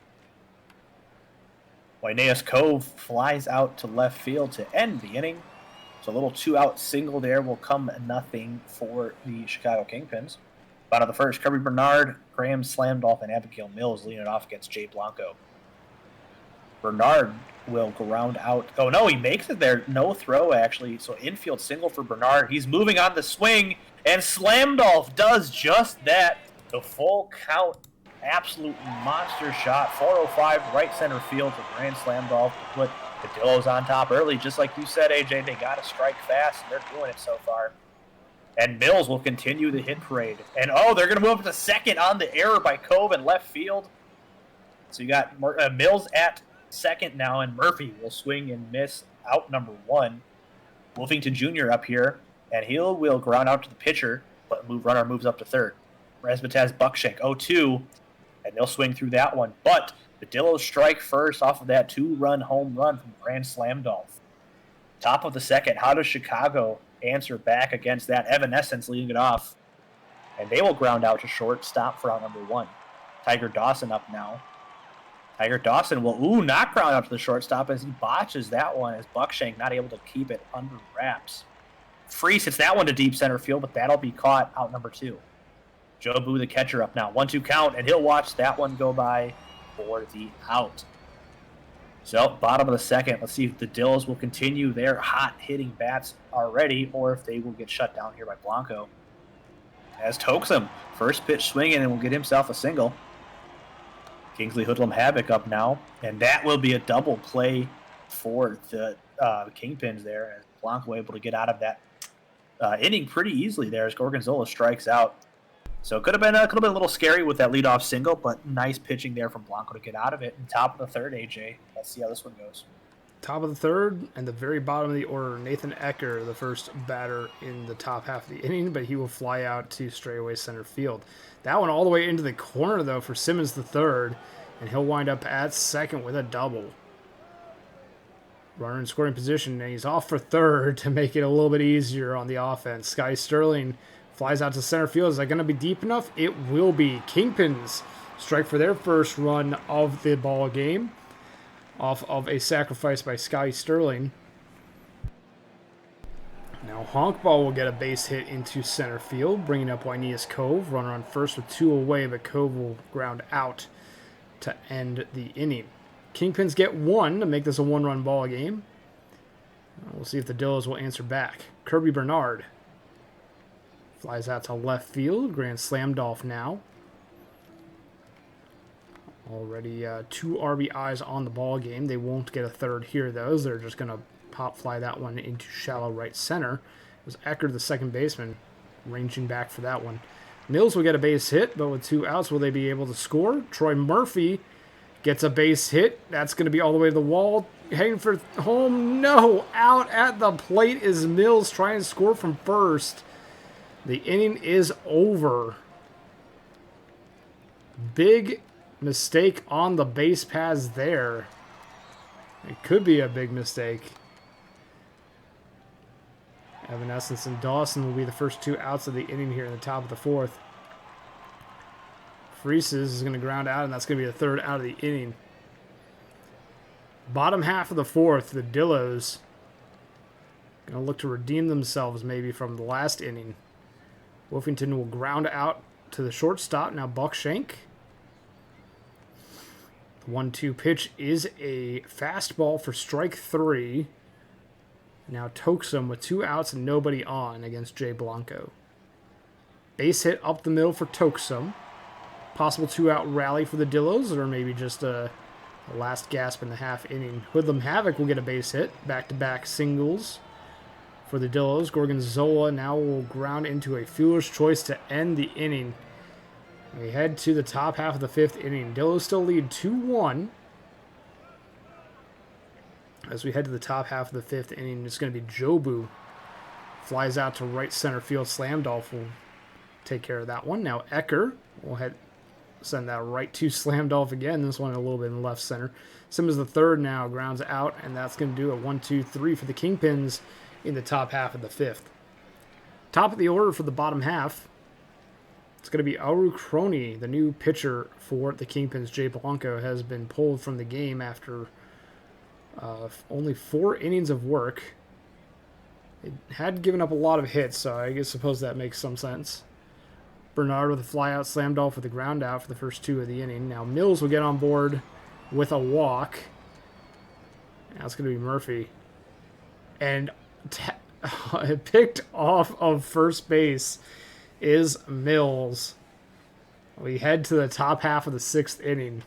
Waineas Cove flies out to left field to end the inning. So a little 2-out single there will come nothing for the Chicago Kingpins. Bottom of the first, Kirby Bernard, Graham Slamdolf, and Abigail Mills leading it off against Jay Blanco. Bernard will ground out. Oh, no, he makes it there. No throw, actually. So infield single for Bernard. He's moving on the swing, and Slamdolf does just that. The full count, absolute monster shot. 405 right center field for Grand Slamdolf to put the Dillos on top early. Just like you said, AJ, they got to strike fast, and they're doing it so far. And Mills will continue the hit parade. And, oh, they're going to move up to second on the error by Cove in left field. So you got Mills at second now, and Murphy will swing and miss out number 1. Wolfington Jr. up here, and he will ground out to the pitcher, but runner moves up to third. Razmataz Buckshank 0-2, and they'll swing through that one. But the Dillos strike first off of that 2-run home run from Grand Slamdolf. Top of the second, how does Chicago answer back against that? Evanescence leading it off, and they will ground out to shortstop for out number 1. Tiger Dawson up now. Tiger Dawson will, not ground out to the shortstop as he botches that one as Buckshank not able to keep it under wraps. Freese hits that one to deep center field, but that'll be caught out number 2. Joe Boo, the catcher, up now. 1-2 count, and he'll watch that one go by for the out. So, bottom of the second, let's see if the Dills will continue their hot-hitting bats already, or if they will get shut down here by Blanco. As Toksum, first pitch swinging, and will get himself a single. Kingsley Hoodlum Havoc up now, and that will be a double play for the Kingpins there, as Blanco able to get out of that inning pretty easily there as Gorgonzola strikes out. So it could have been a little scary with that leadoff single, but nice pitching there from Blanco to get out of it. And top of the third, AJ. Let's see how this one goes. Top of the third, and the very bottom of the order, Nathan Ecker, the first batter in the top half of the inning, but he will fly out to straightaway center field. That one all the way into the corner, though, for Simmons the third, and he'll wind up at second with a double. Runner in scoring position, and he's off for third to make it a little bit easier on the offense. Scotty Sterling flies out to center field. Is that going to be deep enough? It will be. Kingpins strike for their first run of the ball game off of a sacrifice by Scotty Sterling. Now Honkball will get a base hit into center field, bringing up Waineas Cove. Runner on first with 2 away, but Cove will ground out to end the inning. Kingpins get 1 to make this a 1-run ball game. We'll see if the Dillos will answer back. Kirby Bernard flies out to left field. Grand slam Dolph now. Already 2 RBIs on the ball game. They won't get a third here, though. They're just going to pop fly that one into shallow right center. It was Eckert, the second baseman, ranging back for that one. Mills will get a base hit, but with 2 outs, will they be able to score? Troy Murphy gets a base hit. That's going to be all the way to the wall. Heading for home. No! Out at the plate is Mills trying to score from first. The inning is over. Big mistake on the base paths there. It could be a big mistake. Evanescence and Dawson will be the first 2 outs of the inning here in the top of the 4th. Freeses is going to ground out, and that's going to be the 3rd out of the inning. Bottom half of the 4th, the Dillos going to look to redeem themselves maybe from the last inning. Wolfington will ground out to the shortstop. Now Buckshank. The 1-2 pitch is a fastball for strike 3. Now Toksum with 2 outs and nobody on against Jay Blanco. Base hit up the middle for Toksum. Possible 2-out rally for the Dillos, or maybe just a last gasp in the half inning. Hoodlum Havoc will get a base hit. Back-to-back singles for the Dillos. Gorgonzola now will ground into a fielder's choice to end the inning. We head to the top half of the 5th inning. Dillos still lead 2-1. As we head to the top half of the 5th inning, it's going to be Jobu. Flies out to right center field. Slamdolf will take care of that one. Now Ecker will send that right to Slamdolf again. This one a little bit in left center. Simmons the 3rd now grounds out, and that's going to do a 1-2-3 for the Kingpins in the top half of the 5th. Top of the order for the bottom half. It's going to be Aru Crony, the new pitcher for the Kingpins. Jay Blanco has been pulled from the game after only 4 innings of work. It had given up a lot of hits, so I suppose that makes some sense. Bernard with a flyout, slammed off with a ground out for the first 2 of the inning. Now Mills will get on board with a walk. Now it's going to be Murphy. And picked off of first base is Mills. We head to the top half of the 6th inning.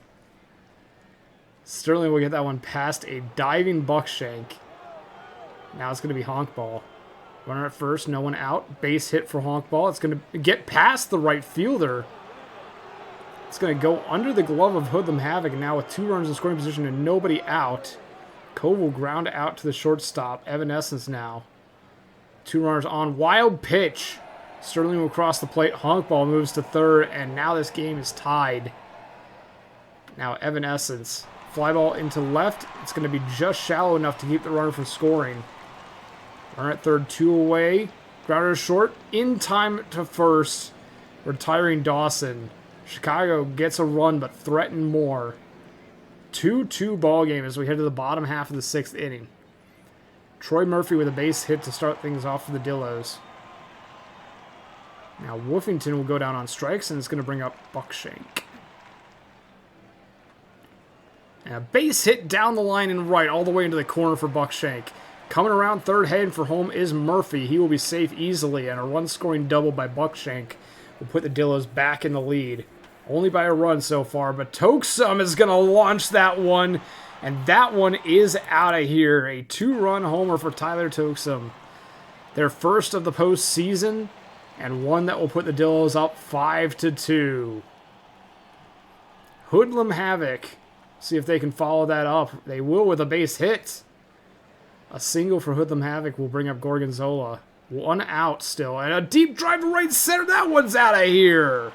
Sterling will get that one past a diving Buckshank. Now it's going to be honk ball. Runner at first, no one out. Base hit for honk ball. It's going to get past the right fielder. It's going to go under the glove of Hoodlum Havoc. And now with 2 runners in scoring position and nobody out, Cove will ground out to the shortstop. Evanescence now. 2 runners on. Wild pitch. Sterling will cross the plate. Honk ball moves to 3rd, and now this game is tied. Now Evanescence. Fly ball into left. It's going to be just shallow enough to keep the runner from scoring. Runner at 3rd, 2 away. Grounder short. In time to 1st. Retiring Dawson. Chicago gets a run, but threaten more. 2-2 ball game as we head to the bottom half of the 6th inning. Troy Murphy with a base hit to start things off for the Dillos. Now Woofington will go down on strikes, and it's going to bring up Buckshank. And a base hit down the line and right, all the way into the corner for Buckshank. Coming around 3rd, heading for home is Murphy. He will be safe easily, and a run-scoring double by Buckshank will put the Dillos back in the lead. Only by a run so far, but Toksum is going to launch that one, and that one is out of here. A 2-run homer for Tyler Toksum. Their first of the postseason, and one that will put the Dillos up 5-2. Hoodlum Havoc. See if they can follow that up. They will with a base hit. A single for Hoodlum Havoc will bring up Gorgonzola. 1 out still. And a deep drive to right center. That one's out of here.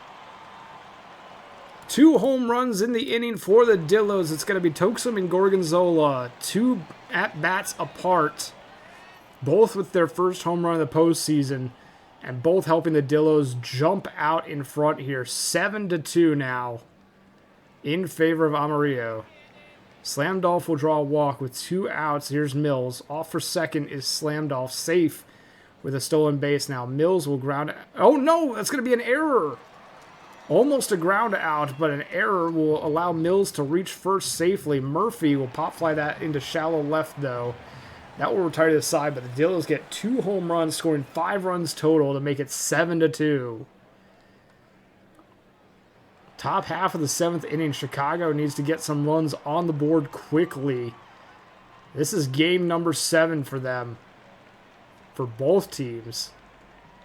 2 home runs in the inning for the Dillos. It's going to be Toksum and Gorgonzola. 2 at-bats apart. Both with their first home run of the postseason. And both helping the Dillos jump out in front here. 7-2 now. In favor of Amarillo. Slamdolf will draw a walk with 2 outs. Here's Mills. Off for second is Slamdolf. Safe with a stolen base now. Mills will ground. Oh no, that's going to be an error. Almost a ground out, but an error will allow Mills to reach first safely. Murphy will pop fly that into shallow left, though. That will retire to the side, but the Dillos get 2 home runs, scoring 5 runs total to make it 7-2. Top half of the 7th inning, Chicago needs to get some runs on the board quickly. This is game number 7 for them, for both teams.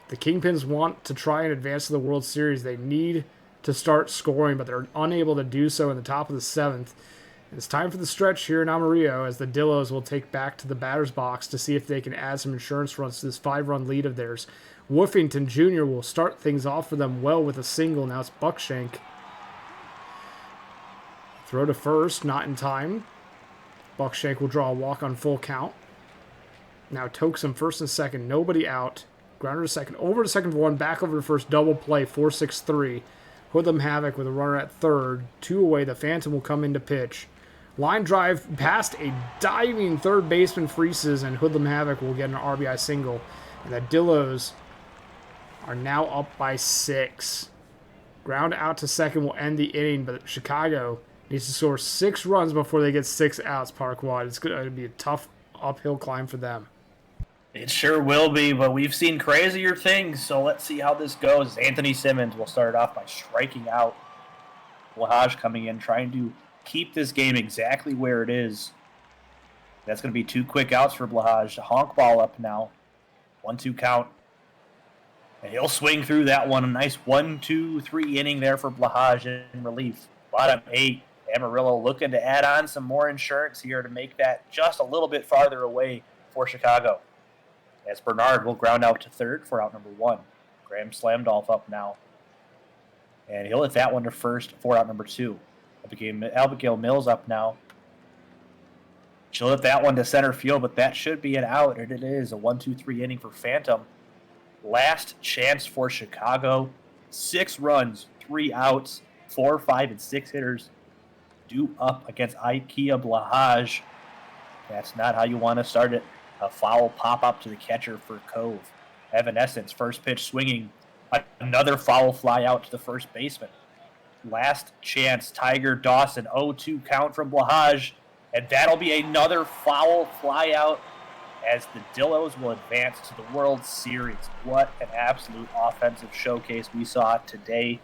The Kingpins want to try and advance to the World Series. They need to start scoring, but they're unable to do so in the top of the 7th. It's time for the stretch here in Amarillo, as the Dillos will take back to the batter's box to see if they can add some insurance runs to this 5-run lead of theirs. Woofington Jr. will start things off for them well with a single. Now it's Buckshank. Throw to first, not in time. Buckshank will draw a walk on full count. Now Tokes first and second, nobody out. Grounder to second, over to second for 1, back over to first, double play, 4-6-3. Hoodlum Havoc with a runner at third, 2 away. The Phantom will come in to pitch. Line drive past a diving third baseman, Freezes, and Hoodlum Havoc will get an RBI single. And the Dillos are now up by 6. Ground out to second will end the inning, but Chicago needs to score 6 runs before they get 6 outs, Parquad. It's going to be a tough uphill climb for them. It sure will be, but we've seen crazier things, so let's see how this goes. Anthony Simmons will start off by striking out. Blahaj coming in, trying to keep this game exactly where it is. That's going to be 2 quick outs for Blahaj. Honk ball up now. 1-2 count. And he'll swing through that one. A nice 1-2-3 inning there for Blahaj in relief. Bottom 8. Amarillo looking to add on some more insurance here to make that just a little bit farther away for Chicago. As Bernard will ground out to third for out number 1. Graham Slamdolf up now. And he'll hit that one to first for out number 2. Abigail Mills up now. She'll hit that one to center field, but that should be an out, and it is a 1-2-3 inning for Phantom. Last chance for Chicago. 6 runs, 3 outs, 4, 5, and 6 hitters due up against Ikea Blahaj. That's not how you want to start it. A foul pop-up to the catcher for Cove. Evanescence, first pitch swinging. Another foul fly out to the first baseman. Last chance, Tiger Dawson, 0-2 count from Blahaj. And that'll be another foul fly out as the Dillos will advance to the World Series. What an absolute offensive showcase we saw today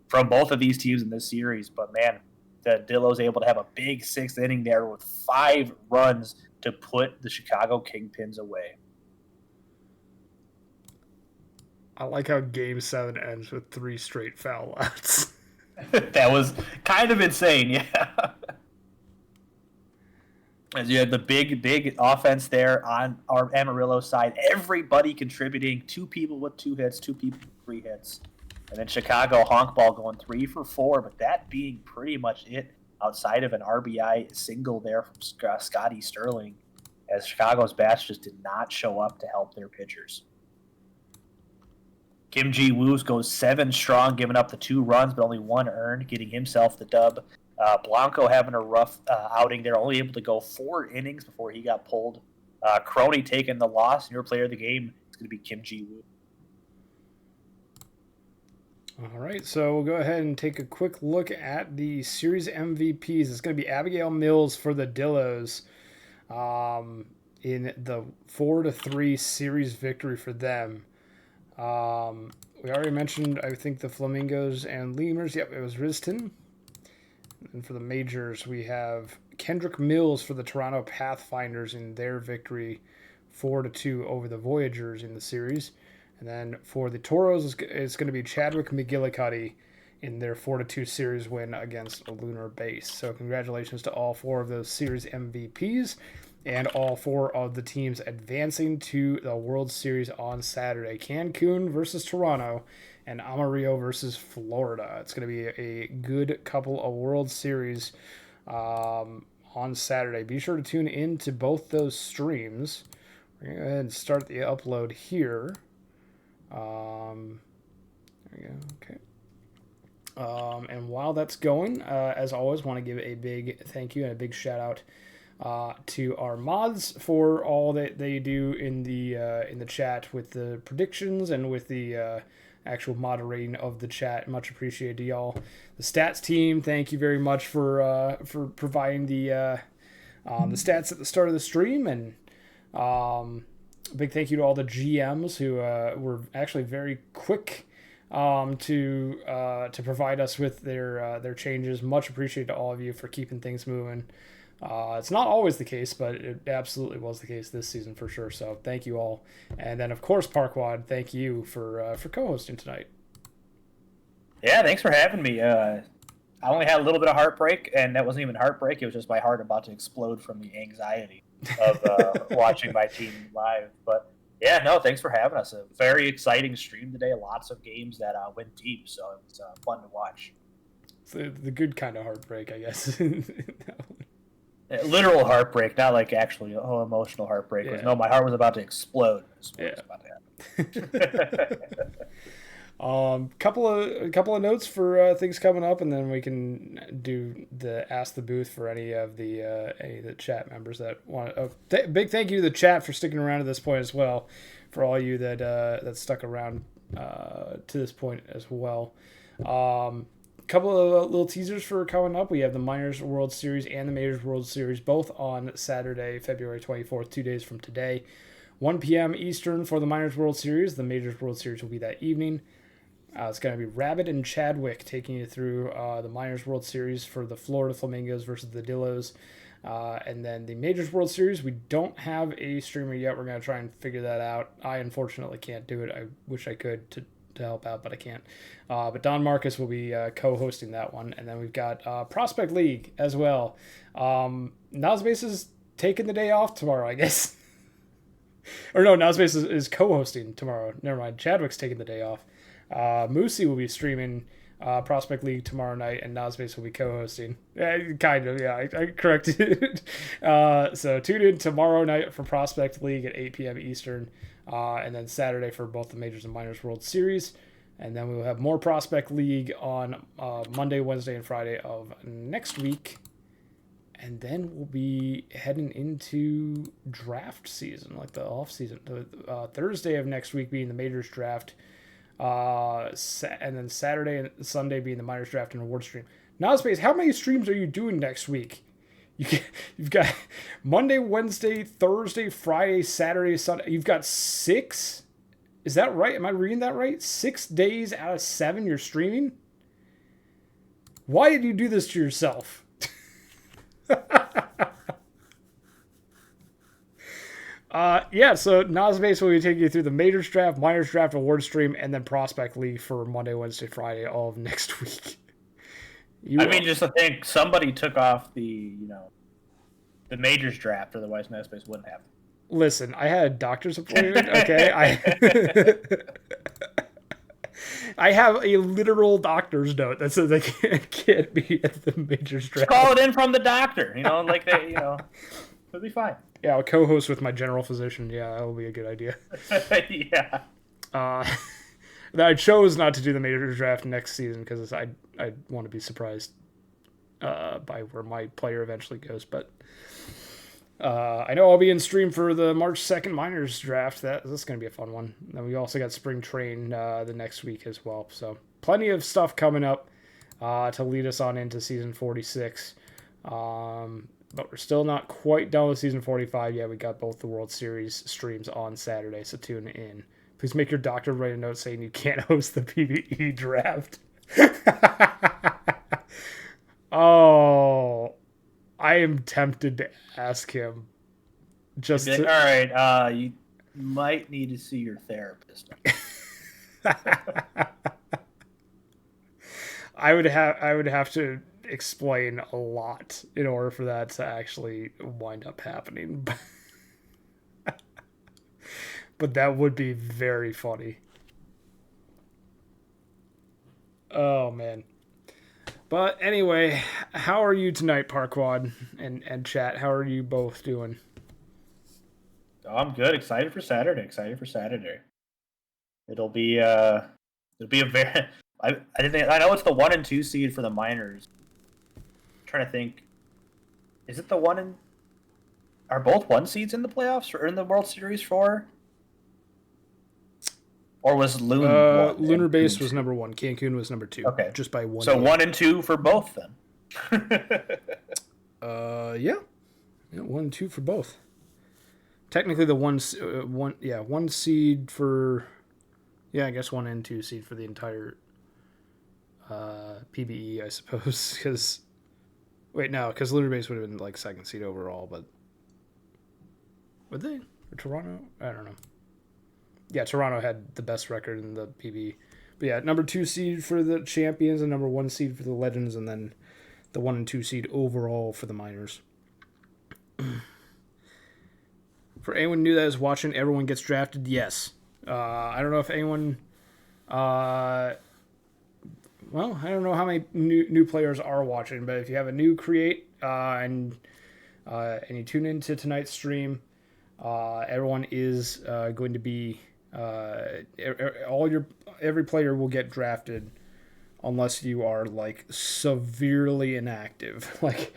from both of these teams in this series. But man, the Dillos able to have a big 6th inning there with 5 runs to put the Chicago Kingpins away. I like how Game 7 ends with 3 straight foul outs. That was kind of insane, yeah. As you had the big offense there on our Amarillo side. Everybody contributing. 2 people with 2 hits, 2 people with 3 hits. And then Chicago honk ball going 3 for 4, but that being pretty much it outside of an RBI single there from Scotty Sterling, as Chicago's bats just did not show up to help their pitchers. Kim Ji Woo goes 7 strong, giving up the 2 runs, but only 1 earned, getting himself the dub. Blanco having a rough outing there, only able to go 4 innings before he got pulled. Crony taking the loss, and your player of the game is going to be Kim Ji Woo. All right, so we'll go ahead and take a quick look at the series MVPs. It's going to be Abigail Mills for the Dillos in the 4-3 series victory for them. We already mentioned, I think, the Flamingos and Lemurs. Yep, it was Riston. And for the majors, we have Kendrick Mills for the Toronto Pathfinders in their victory 4-2 over the Voyagers in the series. And then for the Toros, it's going to be Chadwick McGillicuddy in their 4-2 series win against Lunar Base. So congratulations to all 4 of those series MVPs and all 4 of the teams advancing to the World Series on Saturday. Cancun versus Toronto and Amarillo versus Florida. It's going to be a good couple of World Series on Saturday. Be sure to tune in to both those streams. We're going to go ahead and start the upload here. There we go. Okay. And while that's going, as always, want to give a big thank you and a big shout out to our mods for all that they do in the chat with the predictions and with the actual moderating of the chat. Much appreciated to y'all. The stats team, thank you very much for providing the stats at the start of the stream, and big thank you to all the GMs who were actually very quick to provide us with their changes. Much appreciated to all of you for keeping things moving. It's not always the case, but it absolutely was the case this season for sure. So thank you all, and then of course Parquad, thank you for co-hosting tonight. Yeah, thanks for having me. I only had a little bit of heartbreak, and that wasn't even heartbreak. It was just my heart about to explode from the anxiety of watching my team live. But yeah, no, thanks for having us. A very exciting stream today. Lots of games that went deep, so it was fun to watch. It's the good kind of heartbreak, I guess. Literal heartbreak, not like actually emotional heartbreak. Yeah. No, my heart was about to explode. Yeah. Was about to happen. Couple of notes for things coming up, and then we can do the Ask the Booth for any of the chat members that want. Big thank you to the chat for sticking around to this point as well. For all you that stuck around to this point as well. Couple of little teasers for coming up. We have the Minors World Series and the Majors World Series both on Saturday, February 24th, 2 days from today. 1 p.m. Eastern for the Minors World Series. The Majors World Series will be that evening. It's going to be Rabbit and Chadwick taking you through the Minors World Series for the Florida Flamingos versus the Dillos. And then the Majors World Series, we don't have a streamer yet. We're going to try and figure that out. I unfortunately can't do it. I wish I could to help out, but I can't. But Don Marcus will be co-hosting that one. And then we've got Prospect League as well. Nosbase is taking the day off tomorrow, I guess. Or no, Nosbase is co-hosting tomorrow. Never mind. Chadwick's taking the day off. Moosey will be streaming Prospect League tomorrow night, and Nosbase will be co-hosting. Kind of, yeah. I corrected it. So tune in tomorrow night for Prospect League at 8 p.m. Eastern. And then Saturday for both the Majors and Minors World Series. And then we will have more Prospect League on Monday, Wednesday, and Friday of next week. And then we'll be heading into draft season, like the off season. Thursday of next week being the Majors draft. And then Saturday and Sunday being the Minors draft and award stream. Now, Space, how many streams are you doing next week? You've got Monday, Wednesday, Thursday, Friday, Saturday, Sunday. You've got 6? Is that right? Am I reading that right? 6 days out of 7 you're streaming? Why did you do this to yourself? Yeah, so Nosbase will be taking you through the Majors draft, Minors draft, award stream, and then Prospect League for Monday, Wednesday, Friday, all of next week. Just to think, somebody took off the Majors draft, otherwise Nosbase wouldn't have. Listen, I had a doctor's appointment, okay? I have a literal doctor's note that says I can't be at the Majors draft. Just call it in from the doctor, it'll be fine. Yeah, I'll co-host with my general physician. Yeah, that will be a good idea. Yeah. I chose not to do the Majors draft next season because I want to be surprised by where my player eventually goes. But I know I'll be in stream for the March 2nd Minors draft. That's going to be a fun one. And we also got Spring Train the next week as well. So plenty of stuff coming up to lead us on into season 46. But we're still not quite done with season 45 yet. We got both the World Series streams on Saturday, so tune in. Please make your doctor write a note saying you can't host the PvE draft. Oh, I am tempted to ask him. Just all right, you might need to see your therapist. I would have to explain a lot in order for that to actually wind up happening. But that would be very funny. Oh man. But anyway, how are you tonight, Parquad and chat? How are you both doing? Oh, I'm good. Excited for Saturday. It'll be a very. I know it's the 1 and 2 seed for the Minors. I'm trying to think. Is it the 1 and? Are both 1 seeds in the playoffs or in the World Series for? Or was Loon one? Lunar and Base Cancun was two? number 1. Cancun was number 2. Okay. Just by 1 So game. 1 and 2 for both then. Yeah. 1 and 2 for both. Technically, the one seed for, I guess 1 and 2 seed for the entire PBE, I suppose. Because because Lunar Base would have been like 2nd seed overall, but would they? Or Toronto? I don't know. Yeah, Toronto had the best record in the PBE. But yeah, number 2 seed for the champions and number 1 seed for the legends, and then the 1 and 2 seed overall for the minors. For anyone new that is watching, everyone gets drafted. Yes. I don't know if anyone. I don't know how many new players are watching, but if you have a new create and you tune into tonight's stream, everyone is going to be every player will get drafted unless you are like severely inactive. Like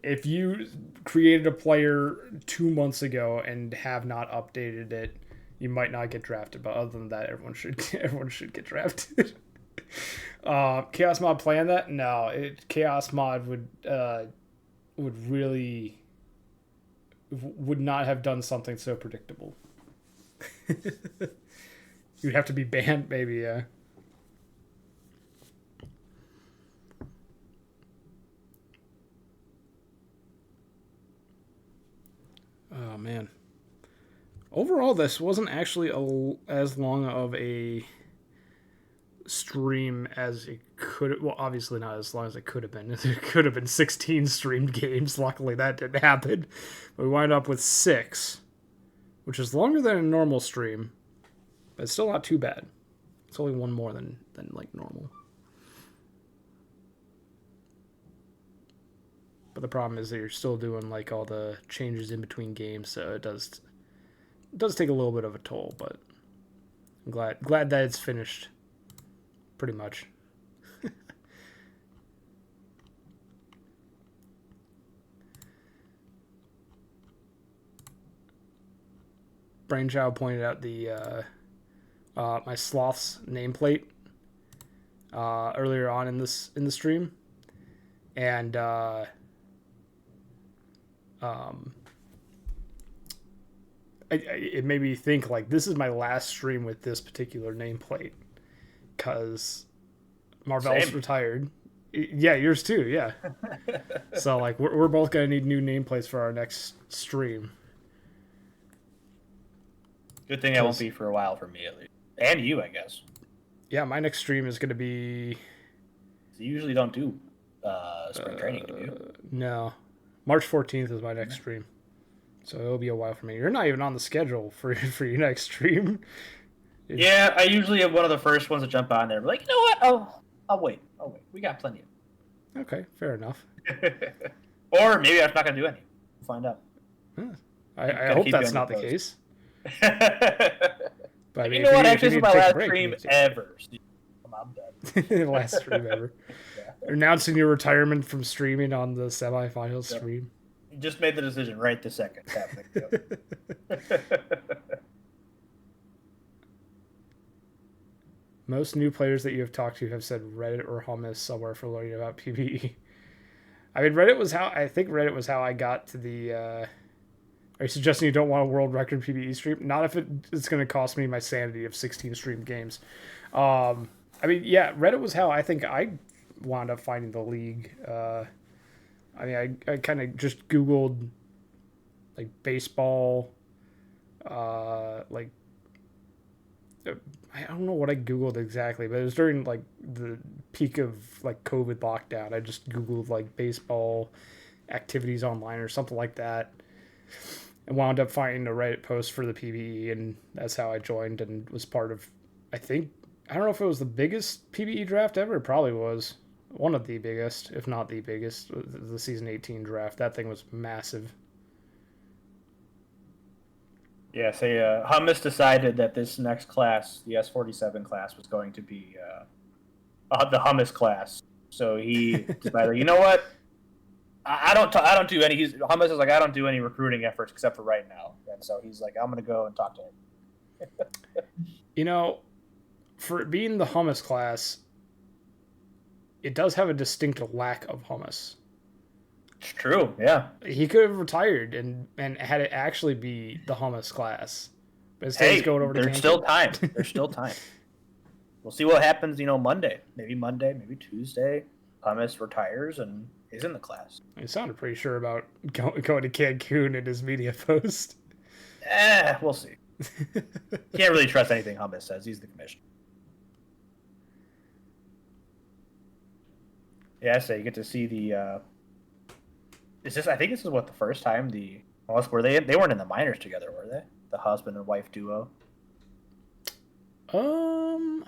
if you created a player 2 months ago and have not updated it, you might not get drafted. But other than that, everyone should get drafted. Chaos Mod playing that? No, Chaos Mod would really would not have done something so predictable. You'd have to be banned, maybe. Yeah. Oh man. Overall, this wasn't actually as long of a stream as it could. Well, obviously not as long as it could have been. There could have been 16 streamed games. Luckily, that didn't happen. But we wind up with 6, which is longer than a normal stream, but it's still not too bad. It's only 1 more than like normal. But the problem is that you're still doing like all the changes in between games, so it does take a little bit of a toll. But I'm glad that it's finished. Pretty much. Brainchild pointed out the my sloth's nameplate earlier on in the stream, and it made me think like this is my last stream with this particular nameplate because Marvel's retired. Yeah, yours too. Yeah. So like we're both gonna need new nameplates for our next stream. Good thing that won't be for a while for me at least, and you, I guess. Yeah, my next stream is gonna be. You usually don't do spring training, do you? No, March 14th is my next stream, so it'll be a while for me. You're not even on the schedule for your next stream. Yeah, I usually am one of the first ones to jump on there. Like, you know what? I'll wait. We got plenty of. Okay, fair enough. Or maybe I'm not gonna do any. We'll find out. I hope that's not the case. But I mean, you know what? Actually, this is my last stream ever. I'm done. Last stream ever. Yeah. Announcing your retirement from streaming on the semifinals stream. You just made the decision right this second. Most new players that you have talked to have said Reddit or Hummus somewhere for learning about PvE. I mean, Reddit was how I got to the. Are you suggesting you don't want a world record PvE stream? Not if it's going to cost me my sanity of 16 streamed games. I mean, yeah, Reddit was how I think I wound up finding the league. I mean, I kind of just Googled like baseball, like. I don't know what I Googled exactly, but it was during like the peak of like COVID lockdown. I just Googled like baseball activities online or something like that, and wound up finding a Reddit post for the PvE, and that's how I joined and was part of. I don't know if it was the biggest PvE draft ever. It probably was one of the biggest, if not the biggest, the season 18 draft. That thing was massive. Yeah, Hummus decided that this next class, the S47 class, was going to be the Hummus class. So he decided, you know what? I don't do any. Hummus is like, I don't do any recruiting efforts except for right now. And so he's like, I'm going to go and talk to him. You know, for it being the hummus class, it does have a distinct lack of hummus. It's true, yeah. He could have retired and had it actually be the hummus class. But instead he's going over to there's Cancun. still time. There's still time. We'll see what happens, Monday. Maybe Monday, maybe Tuesday. Hummus retires and is in the class. He sounded pretty sure about going to Cancun in his media post. We'll see. Can't really trust anything Hummus says. He's the commissioner. Yeah, so you get to see the. I think this is the first time were they weren't in the minors together, were they? The husband and wife duo. I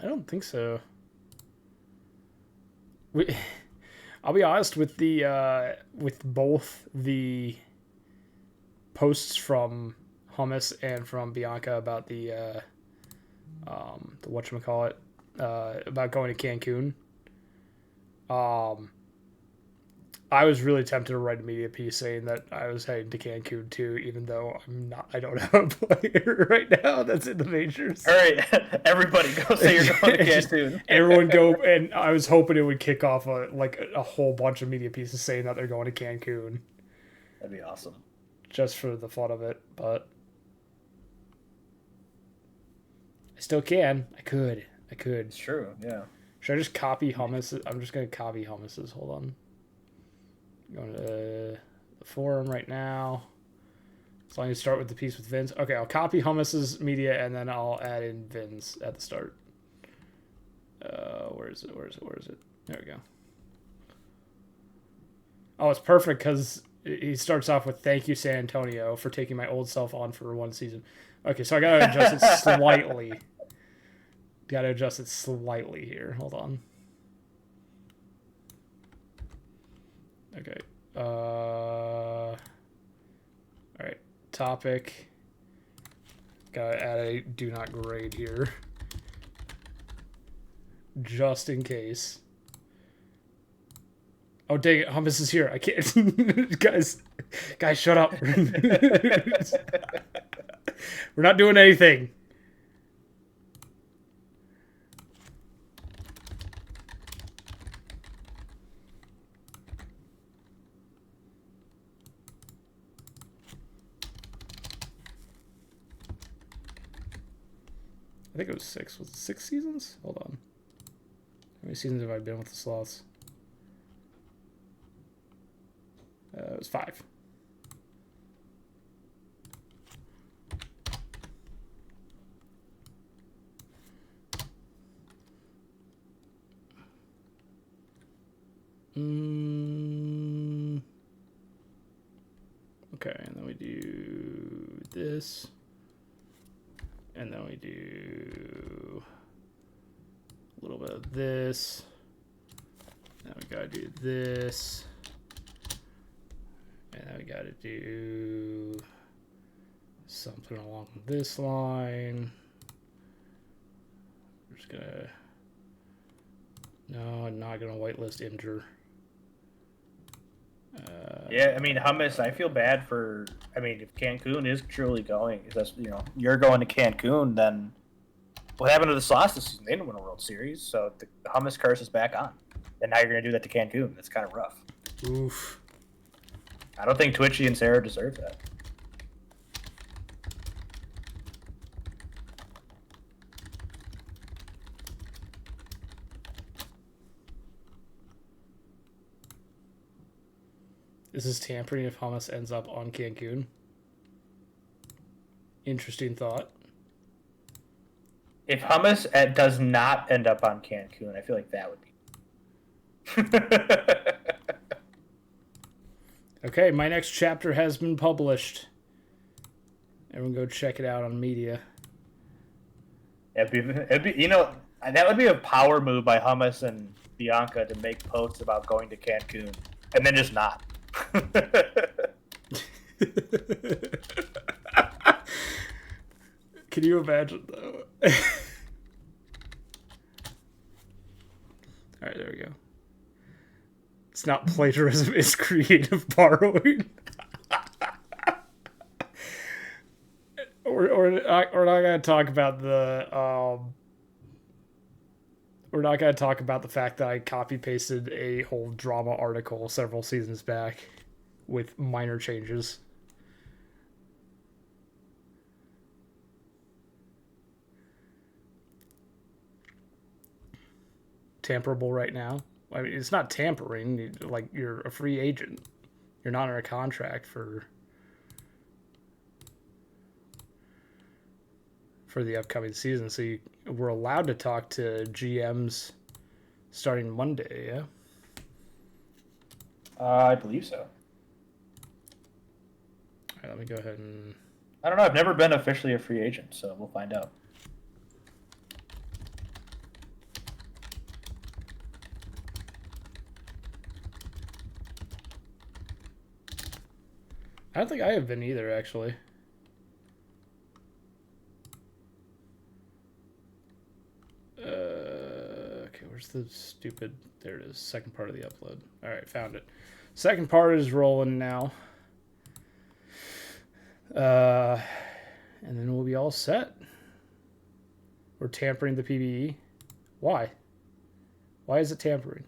don't think so. I'll be honest with with both the posts from Hummus and from Bianca about the whatchamacallit, about going to Cancun. I was really tempted to write a media piece saying that I was heading to Cancun too, even though I'm not. I don't have a player right now that's in the majors. All right, everybody, go say you're going to Cancun. Everyone go, and I was hoping it would kick off a whole bunch of media pieces saying that they're going to Cancun. That'd be awesome. Just for the fun of it, but I still can. I could. It's true, yeah. Should I just copy Hummus? I'm just gonna copy Hummus's. Hold on. Going to the forum right now. So I need to start with the piece with Vince. Okay, I'll copy Hummus's media and then I'll add in Vince at the start. Where is it? There we go. Oh, it's perfect because he starts off with "Thank you, San Antonio, for taking my old self on for one season." Okay, so I gotta adjust it slightly. Gotta adjust it slightly here. Hold on. Okay. All right. Topic. Gotta add a do not grade here. Just in case. Oh, dang it. Hummus is here. I can't. Guys, shut up. We're not doing anything. I think it was 6. Was it 6 seasons? Hold on. How many seasons have I been with the Sloths? It was 5. Okay, and then we do this. And then we do a little bit of this. Now we gotta do this. And then we gotta do something along this line. We're just gonna... No, I'm not gonna whitelist Imgur. Yeah, Hummus, I feel bad for... if Cancun is truly going, you're going to Cancun, then what happened to the Sloths this season? They didn't win a World Series, so the Hummus curse is back on. And now you're going to do that to Cancun. That's kind of rough. Oof. I don't think Twitchy and Sarah deserve that. This is tampering if Hummus ends up on Cancun. Interesting thought. If Hummus does not end up on Cancun, I feel like that would be. Okay, my next chapter has been published. Everyone go check it out on media. It'd be, that would be a power move by Hummus and Bianca to make posts about going to Cancun, and then just not. Can you imagine though? Alright, there we go. It's not plagiarism, it's creative borrowing. We're not gonna talk about the we're not gonna talk about the fact that I copy pasted a whole drama article several seasons back with minor changes. Tamperable right now. I mean, it's not tampering. Like, you're a free agent. You're not in a contract for the upcoming season. So we're allowed to talk to GMs starting Monday, yeah? I believe so. All right, let me go ahead and... I don't know. I've never been officially a free agent, so we'll find out. I don't think I have been either, actually. Okay, where's the stupid... There it is. Second part of the upload. All right, found it. Second part is rolling now. And then we'll be all set. We're tampering the PBE. Why? Why is it tampering?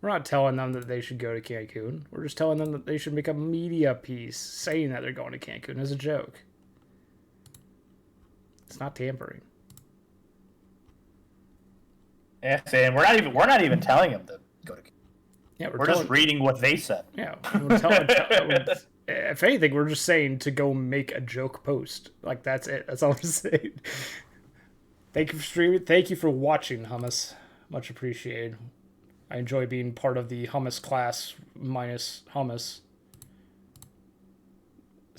We're not telling them that they should go to Cancun. We're just telling them that they should make a media piece saying that they're going to Cancun as a joke. It's not tampering. Yeah, and we're not even telling them to go to. Yeah, we're just reading what they said. Yeah, if anything, we're just saying to go make a joke post. Like, that's it. That's all we're saying. Thank you for streaming. Thank you for watching, Hummus. Much appreciated. I enjoy being part of the Hummus class minus Hummus.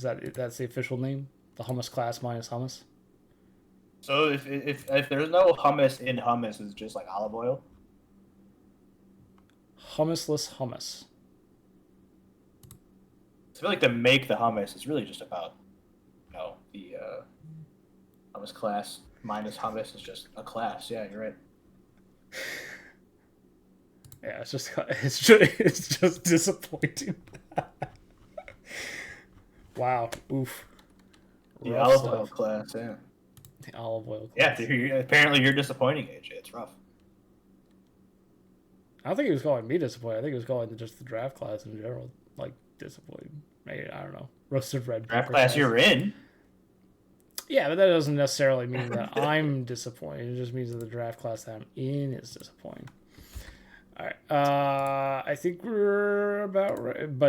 That's the official name? The Hummus class minus Hummus? So if there's no hummus in hummus, it's just like olive oil? Hummusless hummus. I feel like to make the hummus, it's really just about, the hummus class minus hummus is just a class. Yeah, you're right. Yeah, it's just disappointing. Wow. Oof. The Rough olive stuff. oil class, yeah. The olive oil Yeah, class. apparently you're disappointing, AJ. It's rough. I don't think he was calling me disappointed. I think he was calling just the draft class in general, like, disappointed. Maybe, I don't know. Roasted red Draft pepper class you're in? Yeah, but that doesn't necessarily mean that I'm disappointed. It just means that the draft class that I'm in is disappointing. All right. I think we're about right.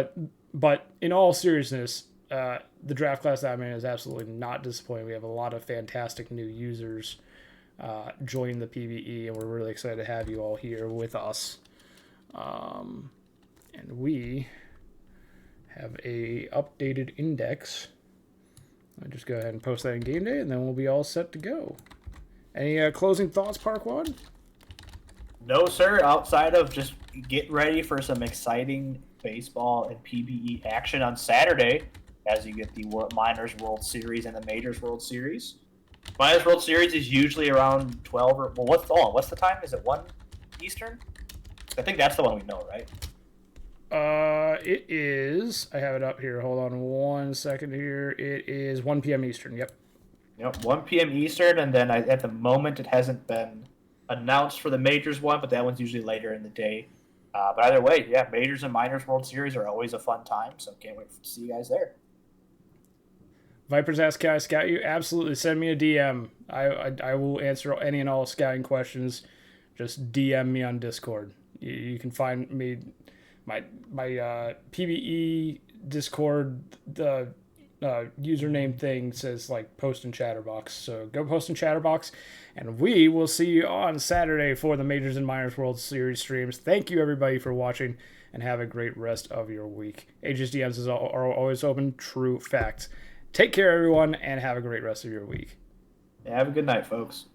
But in all seriousness, the draft class that I'm in is absolutely not disappointing. We have a lot of fantastic new users joining the PBE, and we're really excited to have you all here with us. And we have a updated index. I'll just go ahead and post that in game day, and then we'll be all set to go. Any closing thoughts, Parquad? No, sir. Outside of just get ready for some exciting baseball and PBE action on Saturday as you get the Minors World Series and the Majors World Series. Minors World Series is usually around 12 or... Well, what's the time? Is it 1 Eastern? I think that's the one we know, right? It is... I have it up here. Hold on 1 second here. It is 1 p.m. Eastern. Yep. 1 p.m. Eastern, and then at the moment it hasn't been announced for the Majors one, but that one's usually later in the day. But either way, yeah, Majors and Minors World Series are always a fun time, so can't wait to see you guys there. Vipers ask, can I scout you? Absolutely. Send me a DM. I will answer any and all scouting questions. Just DM me on Discord. You can find me, my PBE Discord, the username thing says like post in Chatterbox. So go post in Chatterbox, and we will see you on Saturday for the Majors and Minors World Series streams. Thank you everybody for watching, and have a great rest of your week. AJ's DMs are always open. True facts. Take care, everyone, and have a great rest of your week. Yeah, have a good night, folks.